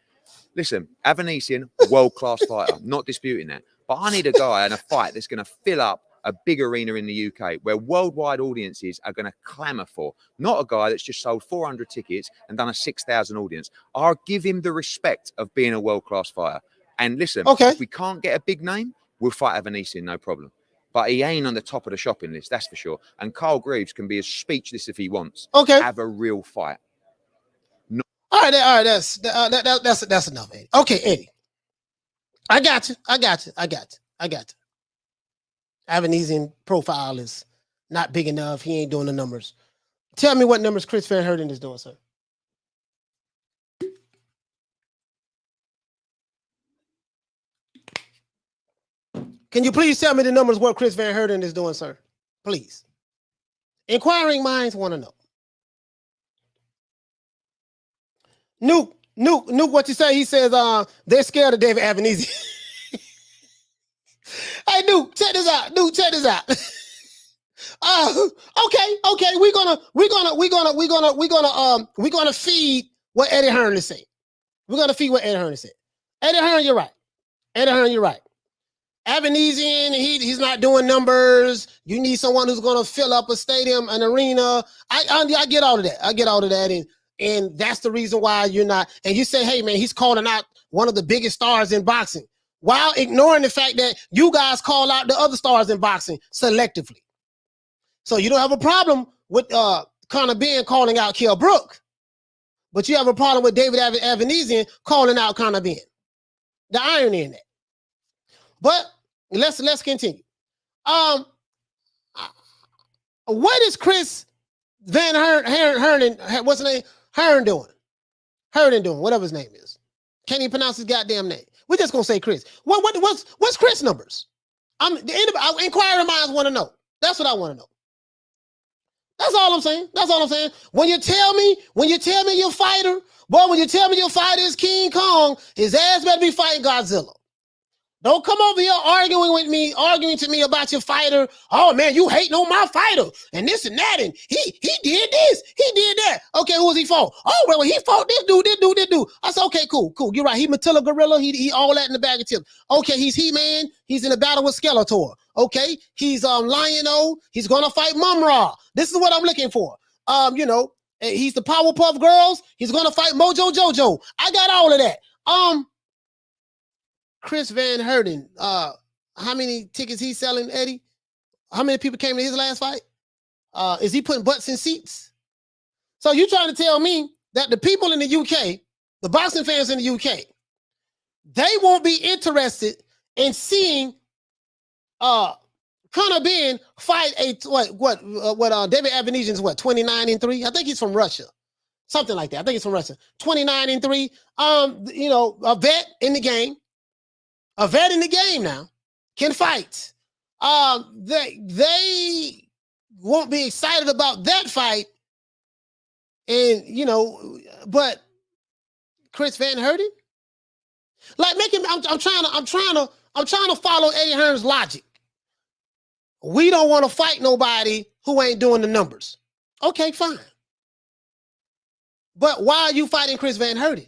Listen, Avanesyan, world-class fighter. Not disputing that. But I need a guy and a fight that's going to fill up a big arena in the UK where worldwide audiences are going to clamour for. Not a guy that's just sold 400 tickets and done a 6,000 audience. I'll give him the respect of being a world-class fighter. And listen, if we can't get a big name, we'll fight Avanesyan, no problem. But he ain't on the top of the shopping list, that's for sure. And Carl Greaves can be as speechless if he wants. Have a real fight. All right, that's enough, Eddie. Okay, Eddie. I got you. Avanesyan profile is not big enough. He ain't doing the numbers. Tell me what numbers Chris van Heerden is doing, sir. Can you please tell me the numbers what Chris van Heerden is doing, sir? Please. Inquiring minds want to know. Nuke, what you say? He says they're scared of David Avanesyan. Hey, Nuke, check this out. Okay, we're gonna feed what Eddie Hearn is saying. We're gonna feed what Eddie Hearn is saying. Eddie Hearn, you're right. Avanesyan, he's not doing numbers. You need someone who's gonna fill up a stadium, an arena. I get all of that. And that's the reason why you're not. And you say, hey man, he's calling out one of the biggest stars in boxing, while ignoring the fact that you guys call out the other stars in boxing selectively. So you don't have a problem with Conor Benn calling out Kell Brook, but you have a problem with David Avanesyan calling out Conor Benn. The irony in that. But let's continue. What is Chris van Heerden? What's his name? Hearn doing, whatever his name is. Can't even pronounce his goddamn name. We're just gonna say Chris. What's Chris' numbers? Inquiring minds want to know. That's what I want to know. That's all I'm saying. When you tell me your fighter, when you tell me your fighter is King Kong, his ass better be fighting Godzilla. Don't come over here arguing to me about your fighter. Oh man, you hating on my fighter and this and that, and he did this, he did that. Okay, who was he fought? Oh well, he fought this dude. I said, okay, cool. You're right. He Matilla Gorilla. He all that in the bag of chips. Okay, he's He-Man. He's in a battle with Skeletor. Okay, he's Lion-O. He's gonna fight Mum-Ra. This is what I'm looking for. He's the Powerpuff Girls. He's gonna fight Mojo Jojo. I got all of that. Chris van Heerden, how many tickets he's selling, Eddie? How many people came to his last fight? Is he putting butts in seats? So you trying to tell me that the people in the UK, the boxing fans in the UK, they won't be interested in seeing Conor Benn fight David Avanesyan's 29-3? I think he's from Russia. Something like that. I think he's from Russia. 29-3. A vet in the game. A vet in the game now can fight. They won't be excited about that fight. And but Chris van Heerden? Like I'm trying to follow Eddie Hearn's logic. We don't want to fight nobody who ain't doing the numbers. Okay, fine. But why are you fighting Chris van Heerden?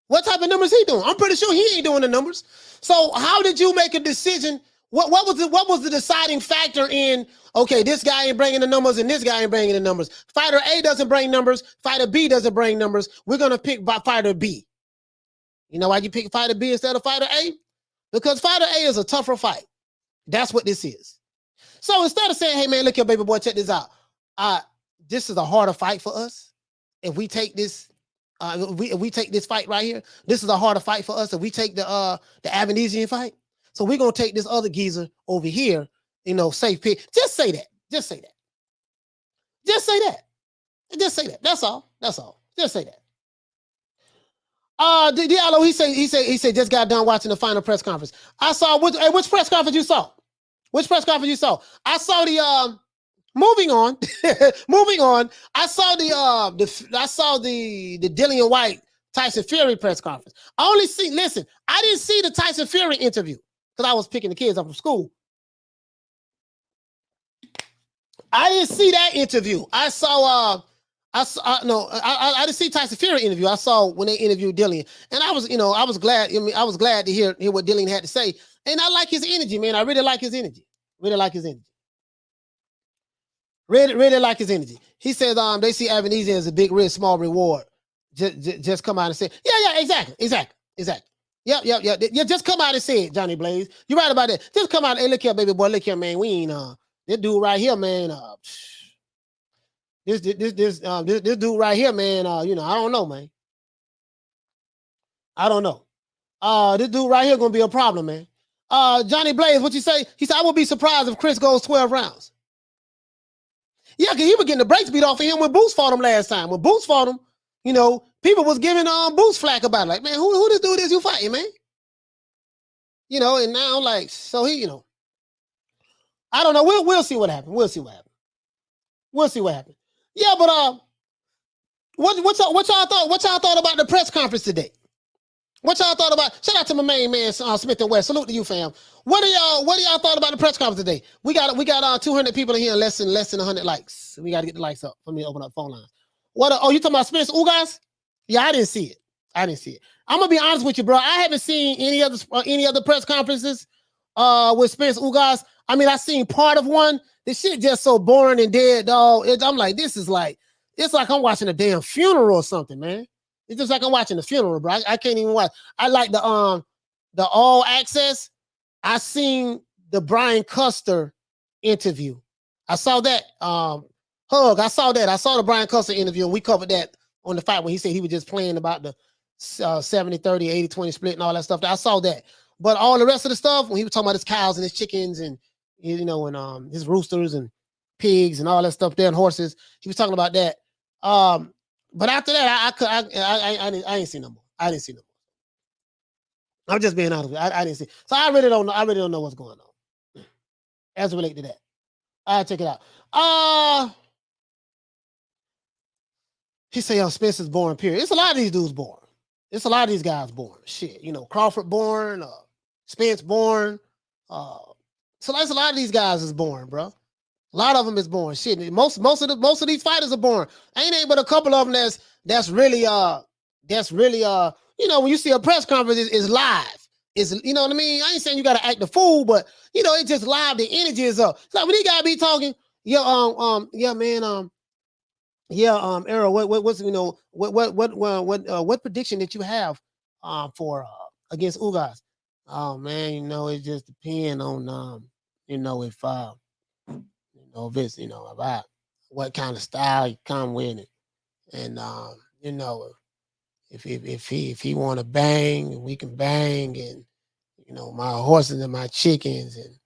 What type of numbers he doing? I'm pretty sure he ain't doing the numbers. So how did you make a decision? What was the deciding factor in, okay, this guy ain't bringing the numbers and this guy ain't bringing the numbers. Fighter A doesn't bring numbers. Fighter B doesn't bring numbers. We're going to pick by fighter B. You know why you pick fighter B instead of fighter A? Because fighter A is a tougher fight. That's what this is. So instead of saying, hey man, look here, baby boy, check this out. This is a harder fight for us. If we take this, if we take this fight right here, this is a harder fight for us. If we take the Avanesyan fight, so we're gonna take this other geezer over here, safe pick. Just say that. Just say that. That's all. That's all. Just say that. Diallo, he said just got done watching the final press conference. I saw which press conference you saw? Which press conference you saw? I saw the moving on. Moving on. I saw the Dillian Whyte Tyson Fury press conference. I didn't see the Tyson Fury interview because I was picking the kids up from school. I didn't see that interview. I didn't see Tyson Fury interview. I saw when they interviewed Dillian, and I was glad. I was glad to hear what Dillian had to say, and I like his energy, man. I really like his energy. Really like his energy. Really like his energy. He says, they see Avanesyan as a big risk, small reward. Just come out and say, yeah, exactly. Yep. Yeah, just come out and say it, Johnny Blaze. You're right about that. Just come out and look here, baby boy. Look here, man. We ain't this dude right here, man. This dude right here, man. I don't know, man. I don't know. This dude right here gonna be a problem, man. Johnny Blaze, what you say? He said, I would be surprised if Chris goes 12 rounds. Yeah, because he was getting the brakes beat off of him when Boots fought him last time. When Boots fought him, people was giving Boots flack about it. Like, man, who this dude is you fighting, man? And now, so he, I don't know. We'll see what happens. We'll see what happens. Yeah, but what y'all thought about the press conference today? What y'all thought about? Shout out to my main man, Smith and West. Salute to you, fam. What do y'all thought about the press conference today? We got 200 people in here, less than 100 likes. We got to get the likes up for me to open up phone lines. You talking about Spence Ugas? Yeah, I didn't see it. I'm gonna be honest with you, bro. I haven't seen any other press conferences with Spence Ugas. I mean, I seen part of one. This shit just so boring and dead, dog. I'm like, it's like I'm watching a damn funeral or something, man. It's just like I'm watching a funeral, bro. I can't even watch. I like the All Access. I seen the Brian Custer interview. I saw that. I saw that. I saw the Brian Custer interview, and we covered that on the fight when he said he was just playing about the 70-30, 80-20 split and all that stuff. I saw that. But all the rest of the stuff, when he was talking about his cows and his chickens and and his roosters and pigs and all that stuff there and horses, he was talking about that. But after that, I didn't see no more. I didn't see no more. I'm just being honest with you. I didn't see. So I really don't know. I really don't know what's going on as it relates to that. I'll check it out. He say, Spence is born, period. It's a lot of these dudes born. It's a lot of these guys born. Shit, Crawford born, Spence born. So that's a lot of these guys is born, bro. A lot of them is born. Shit, most of these fighters are born. Ain't but a couple of them that's really when you see a press conference is live. Is what I mean? I ain't saying you gotta act the fool, but it's just live. The energy is up. It's like when he gotta be talking, Errol, what prediction that you have for against Ugas? Oh man, it just depends on if about what kind of style you come with it, and if he want to bang, we can bang, and my horses and my chickens, and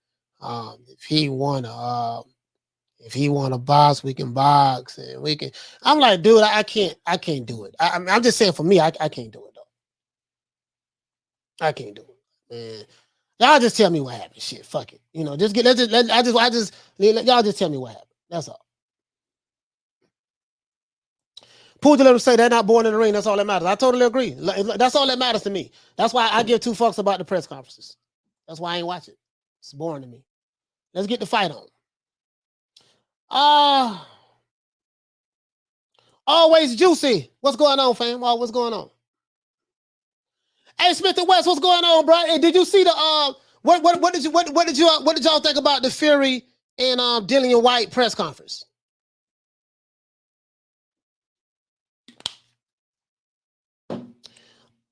if he want to box, we can box, and we can. I'm like, dude, I can't do it. I'm just saying for me, I can't do it though. I can't do it, man. Y'all just tell me what happened. Shit, fuck it. Y'all just tell me what happened. That's all. Pooja let him say they're not born in the ring. That's all that matters. I totally agree. That's all that matters to me. That's why I give 2 fucks about the press conferences. That's why I ain't watch it. It's boring to me. Let's get the fight on. Always juicy. What's going on, fam? What's going on? Hey, Smith and West, what's going on, bro? Hey, did you see the what did y'all think about the Fury and Dillian Whyte press conference?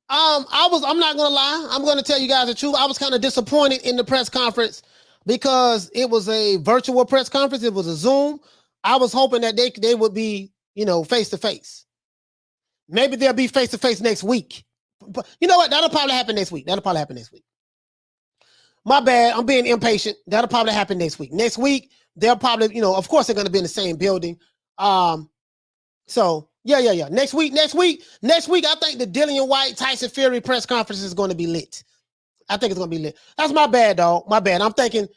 I'm not gonna lie. I'm gonna tell you guys the truth. I was kind of disappointed in the press conference because it was a virtual press conference. It was a Zoom. I was hoping that they would be, face to face. Maybe they'll be face to face next week. But you know what? That'll probably happen next week. My bad. I'm being impatient. That'll probably happen next week. Next week, they'll probably, of course, they're going to be in the same building. So yeah. Next week, I think the Dillian Whyte Tyson Fury press conference is going to be lit. I think it's going to be lit. That's my bad, dog. My bad. I'm thinking,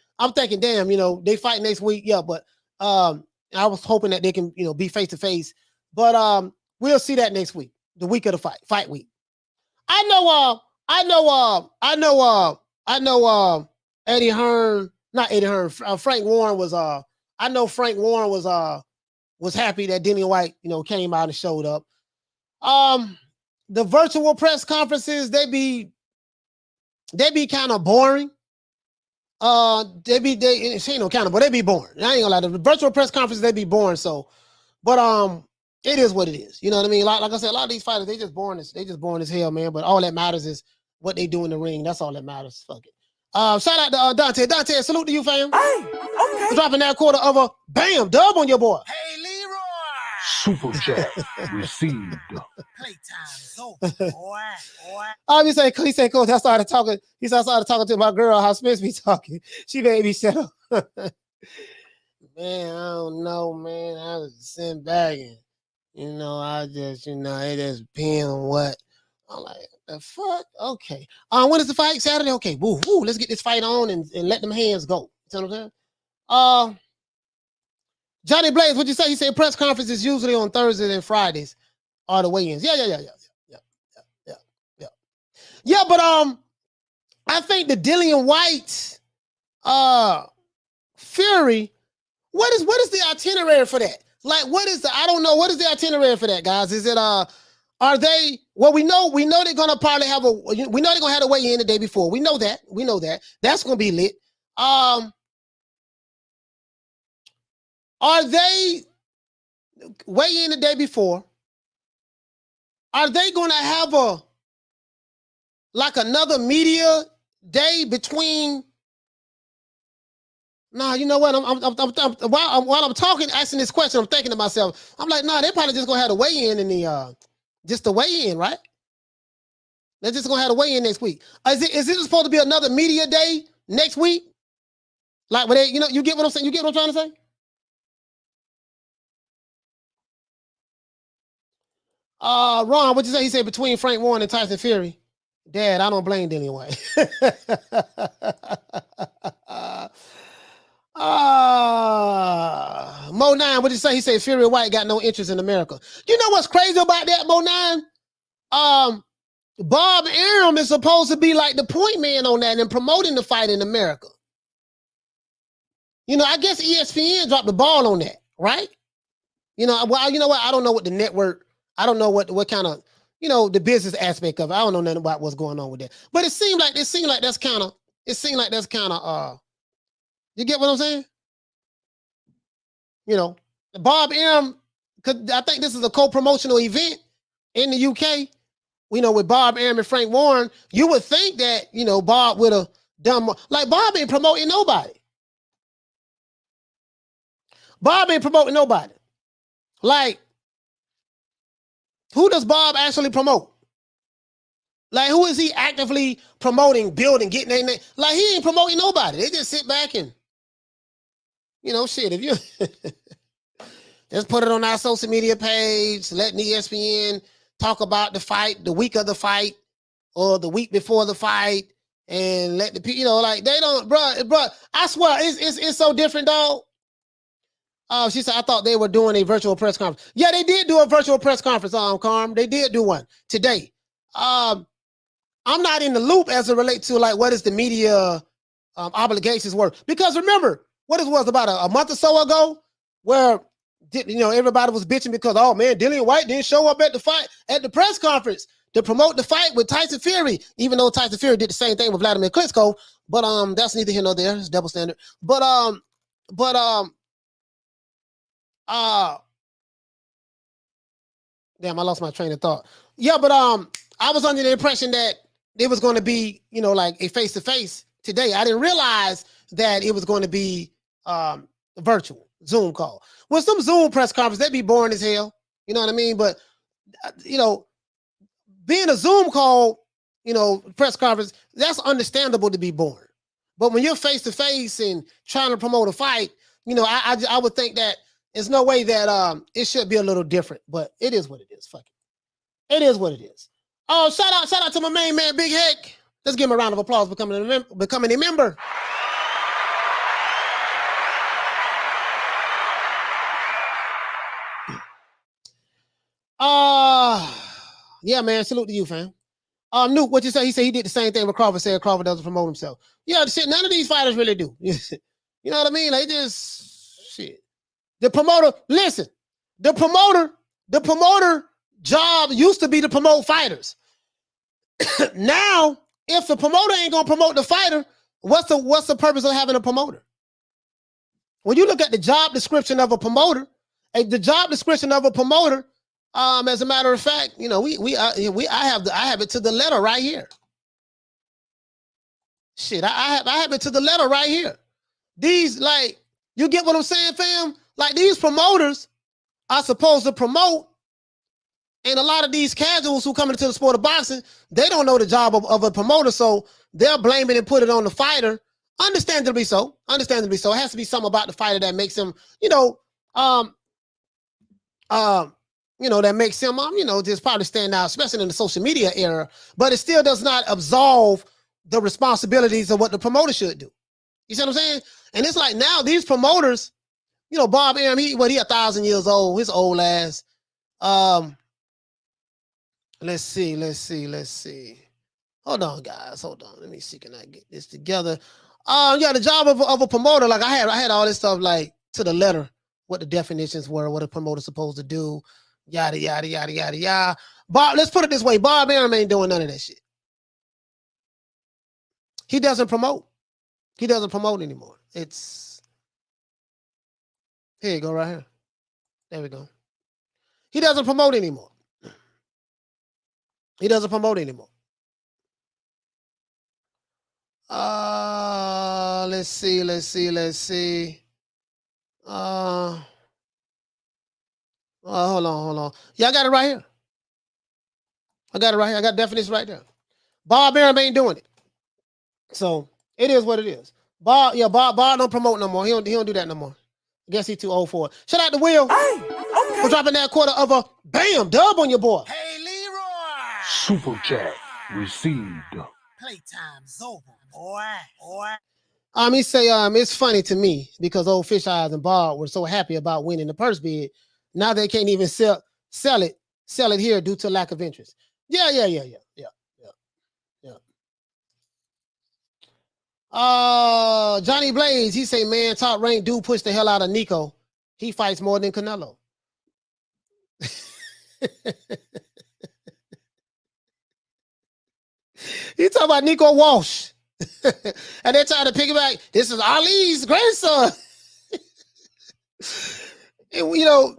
damn, they fight next week. Yeah, but I was hoping that they can, be face to face. But we'll see that next week, the week of the fight week. I know Eddie Hearn, not Eddie Hearn. Frank Warren was I know Frank Warren was happy that Dillian Whyte, came out and showed up. The virtual press conferences, they be kind of boring. They ain't no kind of, but they be boring. I ain't gonna lie. The virtual press conferences, they be boring. So, but it is what it is. You know what I mean? Like I said, a lot of these fighters, they just boring as hell, man. But all that matters is what they do in the ring. That's all that matters. Fuck it. Shout out to Dante. Dante, salute to you, fam. Hey, okay. Dropping that quarter of a bam dub on your boy. Hey, Leroy. Super chat received. Playtime's over, boy. He said, Coach, I started talking to my girl, how Spence be talking. She made me shut up. Man, I don't know, man. I was sitting back and, I just, it just depends on what. I'm like, the fuck? Okay. When is the fight? Saturday? Okay, woo, let's get this fight on and let them hands go. You know what I'm saying? Johnny Blaze, what'd you say? He said press conference is usually on Thursdays and Fridays are the weigh-ins. Yeah. Yeah, but I think the Dillian Whyte Fury, what is the itinerary for that? Like, I don't know, what is the itinerary for that, guys? Is it are they, well, we know they're gonna probably have they're gonna have a weigh-in the day before. We know that. That's gonna be lit. Are they weigh in the day before? Are they going to have another media day between? Nah, you know what? While I'm talking, asking this question, I'm thinking to myself. I'm like, nah, they probably just gonna have the weigh in just the weigh in, right? They're just gonna have the weigh in next week. Is it supposed to be another media day next week? Like, where they, you get what I'm saying? You get what I'm trying to say? Ron, what'd you say? He said between Frank Warren and Tyson Fury. Dad, I don't blame Dillian Whyte. Mo 9, what'd you say? He said Fury and Whyte got no interest in America. You know what's crazy about that, Mo 9? Bob Arum is supposed to be like the point man on that and promoting the fight in America. I guess ESPN dropped the ball on that, right? Well, you know what? I don't know what the network, I don't know what kind of, the business aspect of it. I don't know nothing about what's going on with that. But it seemed like that's kind of, you get what I'm saying? Bob Arum, I think this is a co-promotional event in the UK, with Bob Arum and Frank Warren. You would think that, Bob would have done more. Like, Bob ain't promoting nobody. Like, who does Bob actually promote? Like, who is he actively promoting, building, getting their name? Like, he ain't promoting nobody. They just sit back and, shit, if you just put it on our social media page, letting ESPN talk about the fight, the week of the fight, or the week before the fight, and let the people, they don't, bruh, I swear, it's so different, dog. She said, I thought they were doing a virtual press conference. Yeah, they did do a virtual press conference, Carm. They did do one today. I'm not in the loop as it relates to, like, what is the media obligations were. Because remember, what it was about a month or so ago, where, everybody was bitching because, oh, man, Dillian Whyte didn't show up at the press conference to promote the fight with Tyson Fury, even though Tyson Fury did the same thing with Vladimir Klitschko. But that's neither here nor there. It's double standard. But damn, I lost my train of thought. Yeah, but I was under the impression that it was going to be, like a face-to-face today. I didn't realize that it was going to be virtual Zoom call. Well, some Zoom press conference, they'd be boring as hell. You know what I mean? But being a Zoom call, press conference, that's understandable to be boring. But when you're face-to-face and trying to promote a fight, I would think that there's no way that it should be a little different, but it is what it is. Fuck it. It is what it is. Oh, shout out to my main man, Big Heck. Let's give him a round of applause for becoming a member. Yeah, man. Salute to you, fam. Nuke, what you say? He said he did the same thing with Crawford. Said Crawford doesn't promote himself. Yeah, shit. None of these fighters really do. You know what I mean? Like just shit. The promoter. Listen, the promoter job used to be to promote fighters. Now, if the promoter ain't gonna promote the fighter, what's the purpose of having a promoter? When you look at the job description of a promoter, the job description of a promoter. As a matter of fact, you know, I have it to the letter right here. Shit, I have it to the letter right here. These, like, you get what I'm saying, fam? Like, these promoters are supposed to promote, and a lot of these casuals who come into the sport of boxing, they don't know the job of a promoter, so they'll blame it and put it on the fighter. Understandably so. Understandably so. It has to be something about the fighter that makes him, that makes him, just probably stand out, especially in the social media era. But it still does not absolve the responsibilities of what the promoter should do. You see what I'm saying? And it's like now these promoters, Bob Arum, he 1,000 years old, his old ass. Let's see. Hold on, guys. Hold on. Let me see. Can I get this together? The job of a promoter, like I had all this stuff like to the letter, what the definitions were, what a promoter's supposed to do. Yada, yada, yada, yada, yada. Bob, let's put it this way. Bob Arum ain't doing none of that shit. He doesn't promote. He doesn't promote anymore. It's, here you go, right here. There we go. He doesn't promote anymore. He doesn't promote anymore. Let's see. Hold on. Yeah, I got it right here. I got definition right there. Bob Arum ain't doing it. So it is what it is. Bob don't promote no more. He don't do that no more. I guess he's too old for it. Shout out to Will. Hey, okay. For dropping that quarter of a bam dub on your boy. Hey, Leroy. Super chat received. Playtime's over, boy. He say, it's funny to me because old Fish Eyes and Bob were so happy about winning the purse bid. Now they can't even sell it here due to lack of interest. Yeah. Johnny Blaze, he say, man, Top Rank do push the hell out of Nico. He fights more than Canelo. He talking about Nico Walsh. And they're trying to pick it back. This is Ali's grandson. And,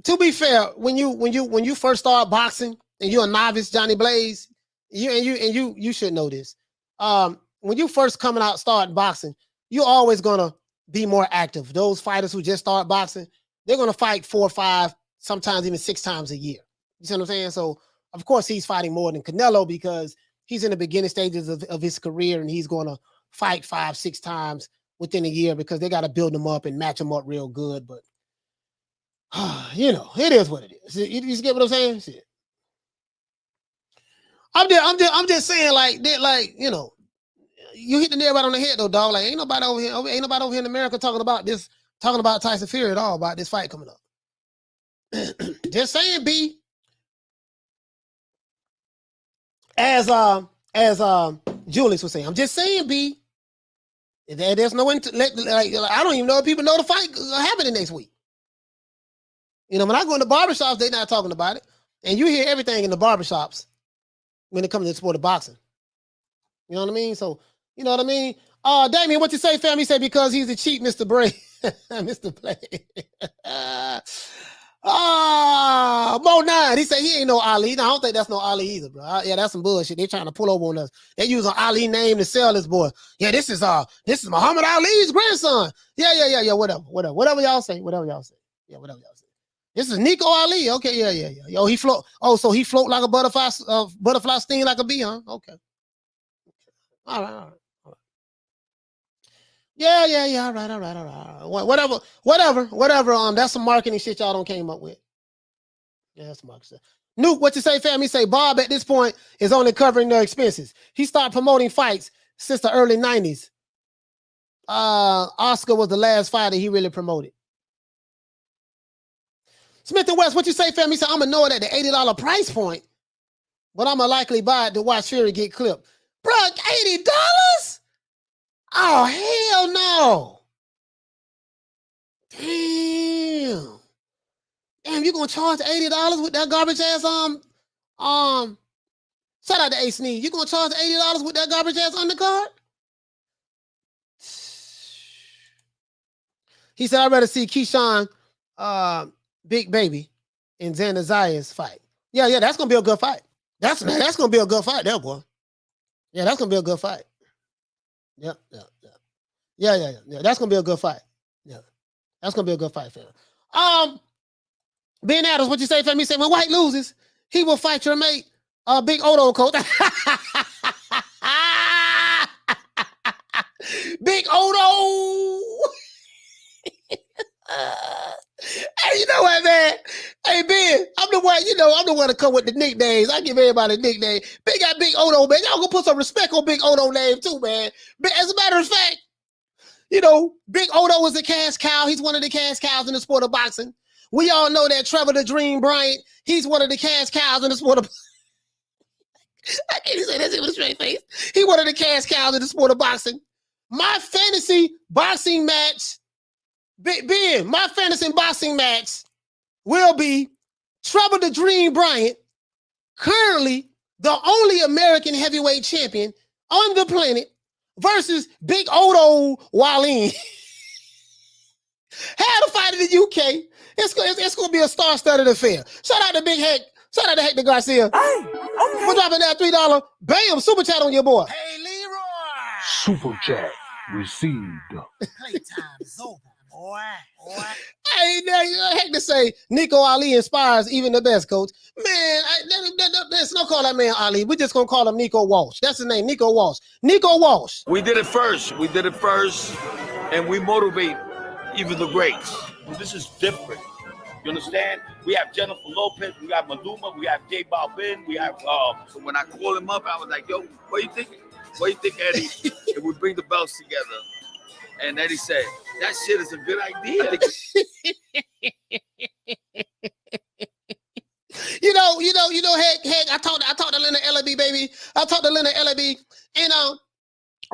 to be fair, when you first start boxing and you're a novice, Johnny Blaze, you should know this. When you first coming out starting boxing, you're always gonna be more active. Those fighters who just start boxing, they're gonna fight 4 or 5, sometimes even 6 times a year. You see what I'm saying? So of course he's fighting more than Canelo because he's in the beginning stages of his career and he's gonna fight 5, 6 times within a year because they gotta build him up and match him up real good. But it is what it is. You get what I'm saying? Shit. I'm just saying, you hit the nail right on the head though, dog. Like ain't nobody over here in America talking about Tyson Fury at all about this fight coming up. Just saying, B. As Julius was saying, I'm just saying, B. There's no I don't even know if people know the fight happening next week. When I go in the barbershops, they're not talking about it. And you hear everything in the barbershops when it comes to the sport of boxing. You know what I mean? So, you know what I mean? Damien, what you say, fam? He said because he's a cheat, Mr. Bray. Mr. Play. Mo 9. He said he ain't no Ali. No, I don't think that's no Ali either, bro. Yeah, that's some bullshit. They trying to pull over on us. They use an Ali name to sell this boy. Yeah, this is Muhammad Ali's grandson. Yeah. Whatever y'all say. Yeah, whatever y'all say. This is Nico Ali. Okay, yeah. Yo, he float. Oh, so he float like a butterfly sting like a bee, huh? Okay. All right. Yeah. All right. Whatever. That's some marketing shit y'all don't came up with. Yeah, that's marketing. Nuke, what you say, fam? He say Bob at this point is only covering their expenses. He started promoting fights since the early 90s. Oscar was the last fighter he really promoted. Smith and West, what you say, fam? He said, I'm gonna know it at the $80 price point, but I'm gonna likely buy it to watch Fury get clipped. Bro, $80? Oh, hell no. Damn, you gonna charge $80 with that garbage ass shout out to Ace Sneed. You gonna charge $80 with that garbage ass undercard? He said, I'd rather see Keyshawn Big Baby and Xander Zayas fight. Yeah, that's gonna be a good fight. That's gonna be a good fight there, boy. Yeah, that's gonna be a good fight. Yeah. That's gonna be a good fight. Yeah, that's gonna be a good fight, fam. Ben Adams, what you say, fam? He said, when Whyte loses, he will fight your mate, Big Odo, coach. Big Odo. Hey, you know what, man? Hey, Ben, I'm the one to come with the nicknames. I give everybody a nickname. Big got Big Odo, man. Y'all gonna put some respect on Big Odo name too, man. But as a matter of fact, Big Odo is a cash cow. He's one of the cash cows in the sport of boxing. We all know that Trevor the Dream Bryant, he's one of the cash cows in the sport of I can't even say that shit with a straight face. He's one of the cash cows in the sport of boxing. My fantasy boxing match, Ben, my fantasy boxing match will be Trevor the Dream Bryant, currently the only American heavyweight champion on the planet, versus Big Odo Wallin. Had a fight in the UK. It's going to be a star-studded affair. Shout out to Big Heck. Shout out to Hector Garcia. Hey, okay. We're dropping that $3. Bam, super chat on your boy. Hey, Leroy. Super chat received. Playtime's over, boy. Hey, now Hector say Nico Ali inspires even the best, coach. Man, let's not call that man Ali. We're just going to call him Nico Walsh. That's his name, Nico Walsh. Nico Walsh. We did it first, and we motivate even the greats. This is different. You understand? We have Jennifer Lopez, we have Maluma, we have J Balvin, we have. So when I called him up, I was like, "Yo, what do you think? What do you think, Eddie? If we bring the belts together?" And Eddie said, "That shit is a good idea." Heck. I talked to Leonard Ellerbe, baby. I talked to Leonard Ellerbe, and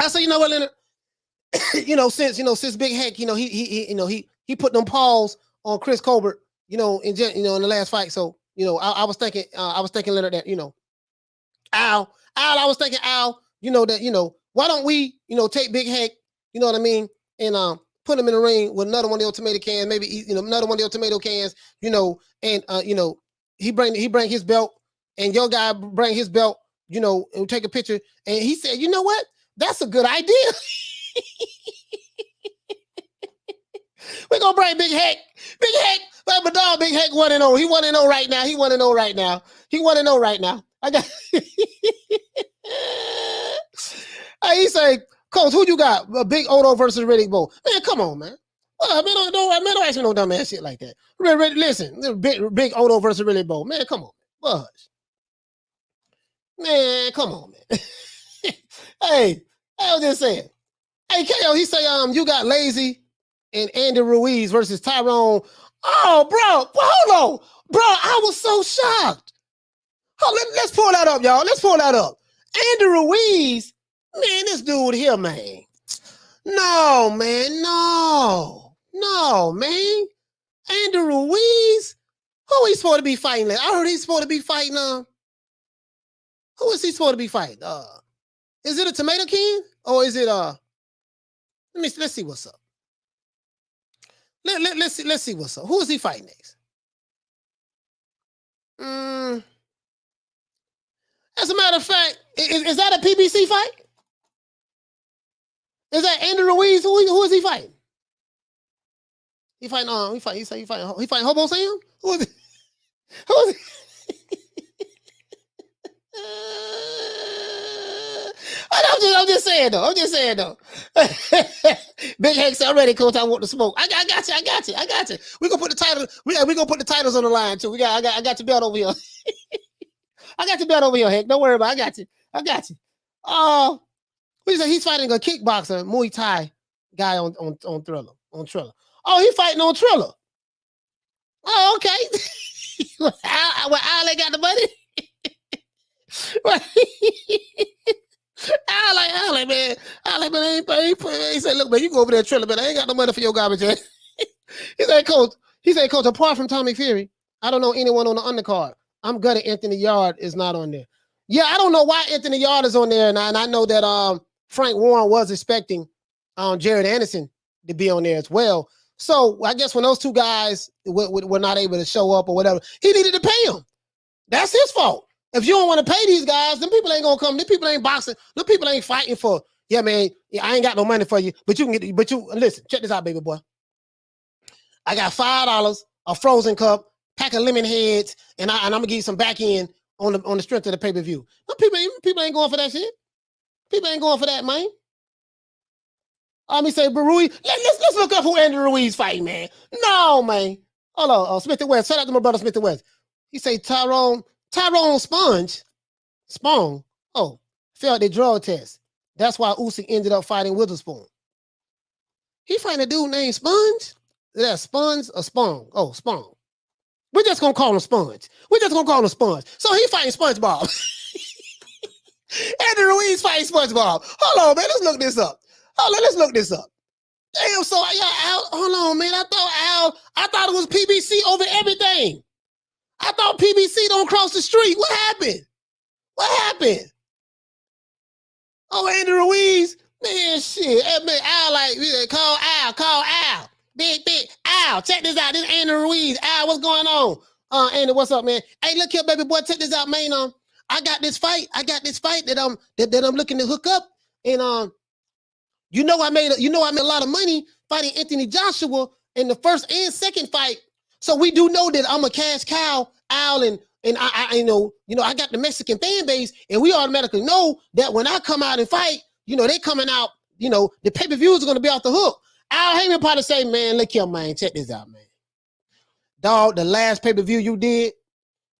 I said, you know what, Leonard? Since Big Heck, he put them paws on Chris Colbert, in the last fight. So, I was thinking Leonard that, Al, that, why don't we, take Big Heck, you know what I mean, and put him in the ring with another one of your tomato cans, maybe another one of your tomato cans, and he bring his belt, and your guy bring his belt, and take a picture. And he said, you know what? That's a good idea. We're gonna bring Big Heck. My dog Big Heck 1-0. He 1-0 right now. He 1-0 right now. I got he say, Coach, who you got? Big Odo versus Riddick Bowe. Man, come on, man. Well, man, don't ask me no dumb ass shit like that. Listen, Big Odo versus Riddick Bowe. Man, come on. Buzz. Man, come on, man. Hey, I was just saying. Hey, KO, he say, you got Lazy and Andy Ruiz versus Tyrone. Oh, bro, hold on. Bro, I was so shocked. Let's pull that up, y'all. Let's pull that up. Andy Ruiz, man, this dude here, man. No, man, no, man. Andy Ruiz, who he's supposed to be fighting? I heard he's supposed to be fighting. Who is he supposed to be fighting? Is it a tomato can or is it let's see what's up. Let's see what's up. Who is he fighting next? As a matter of fact, is that a PBC fight? Is that Andy Ruiz? Who is he fighting? He fighting Hobo Sam? Who is it? I'm just saying though. Big Hank said, "Already, coach. I want to smoke. I got you. We gonna put the title. We gonna put the titles on the line too. I got your belt over here. I got your belt over here, Hank. Don't worry about it. I got you. What you say? He's fighting a kickboxer, Muay Thai guy on Thriller. On Triller. Oh, he's fighting on Triller. Oh, okay. Well, Al got the money. Alec, man. Alec, man, he said, look, man, you go over there, Triller, man. I ain't got no money for your garbage, man. He said, coach, apart from Tommy Fury, I don't know anyone on the undercard. I'm gutted Anthony Yard is not on there. Yeah, I don't know why Anthony Yard is on there, and I know that Frank Warren was expecting Jared Anderson to be on there as well. So I guess when those two guys were not able to show up or whatever, he needed to pay them. That's his fault. If you don't want to pay these guys, them people ain't gonna come. Them people ain't boxing. Them people ain't fighting for. Yeah, man. Yeah, I ain't got no money for you, but you can get. But you listen. Check this out, baby boy. I got $5, a frozen cup, pack of lemon heads, and I'm gonna give you some back end on the strength of the pay per view. People ain't going for that shit. People ain't going for that, man. Let me say, but Ruiz. Let's look up who Andrew Ruiz fighting, man. No, man. Hold on, Smith and West. Shout out to my brother Smith and West. He say Tyrone Spung. Oh, failed the drug test. That's why Usyk ended up fighting Witherspoon. He fighting a dude named Sponge. That's Sponge or Spung. Oh, Spung. We're just gonna call him Sponge. So he fighting SpongeBob. Andrew Ruiz fighting SpongeBob. Hold on, man. Let's look this up. Damn, so Al, hold on, man. I thought it was PBC over everything. I thought PBC don't cross the street. What happened? Oh, Andrew Ruiz. Man, shit. Hey, man, Al, call Al. Big Al. Check this out. This is Andrew Ruiz. Al, what's going on? Andy, what's up, man? Hey, look here, baby boy. Check this out, man. I got this fight that I'm looking to hook up. And you know I made a lot of money fighting Anthony Joshua in the first and second fight. So we do know that I'm a cash cow, Al, and I know, I got the Mexican fan base, and we automatically know that when I come out and fight, they coming out, the pay-per-views are gonna be off the hook. Al Haymon probably say, man, look here, man, check this out, man. Dog, the last pay-per-view you did,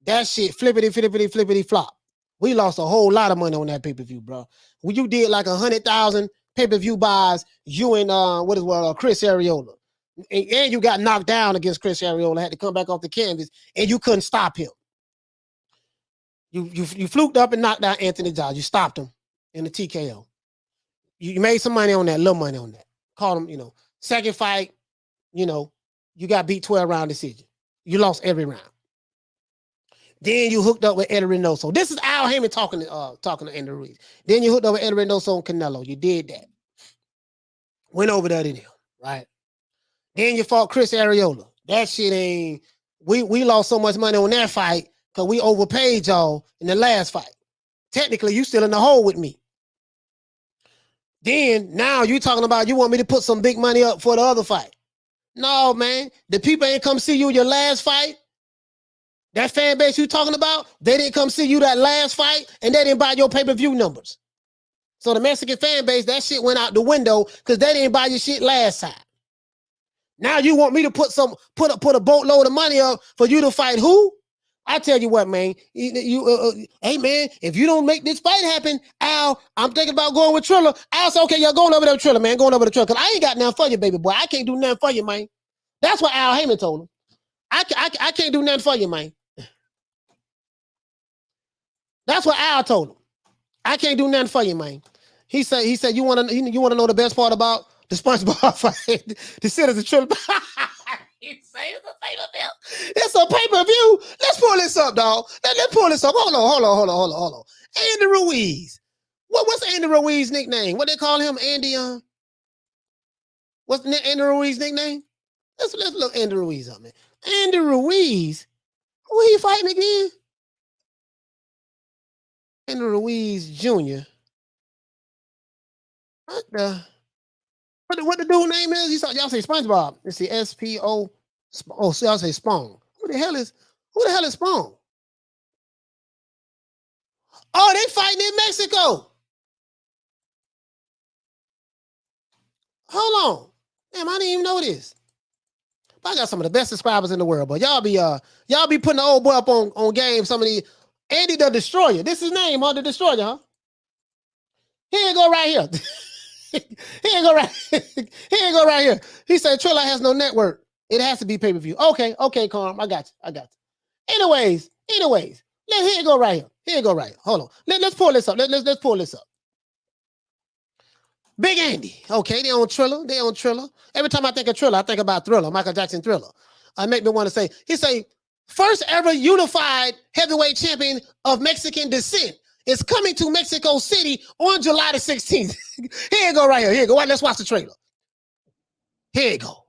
that shit flippity flop. We lost a whole lot of money on that pay-per-view, bro. When you did like 100,000 pay-per-view buys, you and Chris Arreola. And you got knocked down against Chris Arreola, had to come back off the canvas, and you couldn't stop him. You fluked up and knocked down Anthony Joshua. You stopped him in the TKO. You made some money on that, little money on that. Called him, second fight, you got beat 12-round decision. You lost every round. Then you hooked up with Eddie Reynoso. This is Al Haymon talking to Andrew Ruiz. Then you hooked up with Eddie Reynoso and Canelo. You did that. Went over there to them, right? Then you fought Chris Arreola. That shit ain't. We lost so much money on that fight because we overpaid y'all in the last fight. Technically, you still in the hole with me. Then now you talking about you want me to put some big money up for the other fight. No, man. The people ain't come see you your last fight. That fan base you talking about, they didn't come see you that last fight, and they didn't buy your pay-per-view numbers. So the Mexican fan base, that shit went out the window because they didn't buy your shit last time. Now you want me to put a boatload of money up for you to fight who? I tell you what, man. Hey, man, if you don't make this fight happen, Al, I'm thinking about going with Triller. Al said, okay, you're going over there with Triller, man. Going over to Triller. Because I ain't got nothing for you, baby boy. I can't do nothing for you, man. That's what Al Haymon told him. I can't do nothing for you, man. That's what Al told him. I can't do nothing for you, man. He said, you want to know the best part about the SpongeBob fight? The Citizen Triller. It's a pay-per-view. Let's pull this up, dog. Let's pull this up. Hold on. Andy Ruiz. What's Andy Ruiz's nickname? What they call him? Andy, what's Andy Ruiz's nickname? Let's look Andy Ruiz up, man. Andy Ruiz. Who he fighting again? Andy Ruiz Jr. What the dude name is? Y'all say SpongeBob. It's the S-P-O. Oh, so y'all say Spung. Who the hell is Spung? Oh, they fighting in Mexico. Hold on. Damn, I didn't even know this. But I got some of the best subscribers in the world, but y'all be putting the old boy up on game. Some of the Andy the Destroyer. This is his name, huh? The Destroyer, huh? Here you go right here. Here you go right here. He said Triller has no network. It has to be pay-per-view. Okay, Carm. I got you. Anyways. Here you go right here. Hold on. Let's pull this up. Let's pull this up. Big Andy. Okay, they on Triller. Every time I think of Triller, I think about Thriller, Michael Jackson Thriller. Make me want to say, he say, first ever unified heavyweight champion of Mexican descent is coming to Mexico City on July the 16th. Here you go right here. Here you go. Let's watch the trailer. Here you go.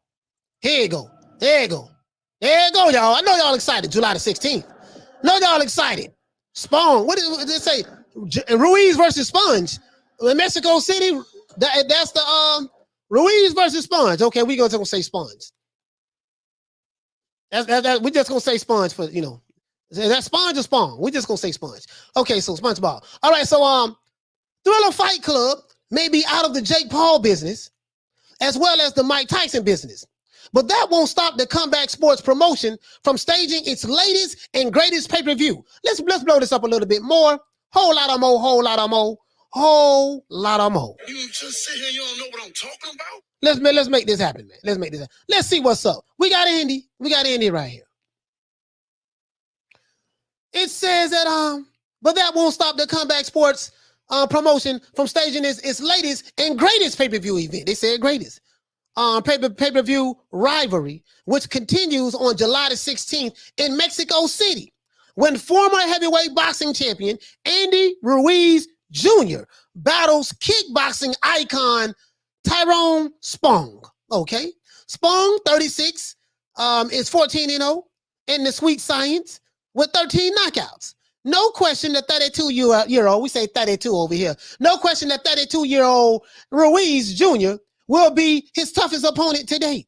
There you go, y'all. I know y'all excited. July the 16th. Know y'all excited. Spung. What did they say? Ruiz versus Sponge. In Mexico City, that's the Ruiz versus Sponge. Okay, we gonna say Sponge. That's we just gonna say Sponge for, you know. Is that Sponge or Spawn? We just gonna say Sponge. Okay, so SpongeBob. All right, so Thriller Fight Club may be out of the Jake Paul business as well as the Mike Tyson business. But that won't stop the Comeback Sports promotion from staging its latest and greatest pay-per-view. Let's blow this up a little bit more. Whole lot of more. You just sit here, you don't know what I'm talking about? Let's make this happen, man. Let's see what's up. We got Andy right here. It says that but that won't stop the Comeback Sports promotion from staging its latest and greatest pay-per-view event. They said greatest. Pay-per-view rivalry, which continues on July the 16th in Mexico City, when former heavyweight boxing champion Andy Ruiz Jr. battles kickboxing icon Tyrone Spung. Okay, Spung, 36, is 14-0 in the Sweet Science with 13 knockouts. No question that 32-year-old, we say 32 over here. No question that 32-year-old Ruiz Jr. will be his toughest opponent to date.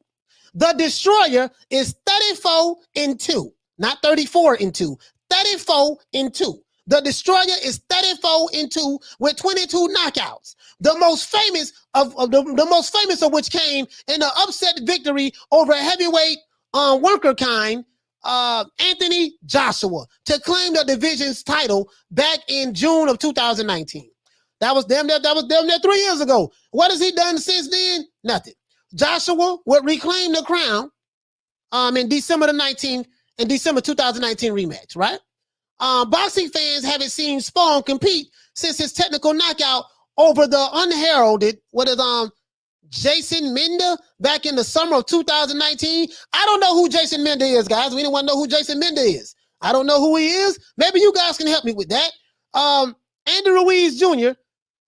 The Destroyer is 34-2, not 34-2, 34-2. The Destroyer is 34-2 with 22 knockouts. The most famous of which came in an upset victory over a heavyweight worker kind, Anthony Joshua, to claim the division's title back in June of 2019. That was damn near 3 years ago. What has he done since then? Nothing. Joshua would reclaim the crown in December 2019 rematch, right? Boxing fans haven't seen Spawn compete since his technical knockout over the unheralded, Jason Menda back in the summer of 2019. I don't know who Jason Menda is, guys. We don't want to know who Jason Menda is. I don't know who he is. Maybe you guys can help me with that. Andy Ruiz Jr.,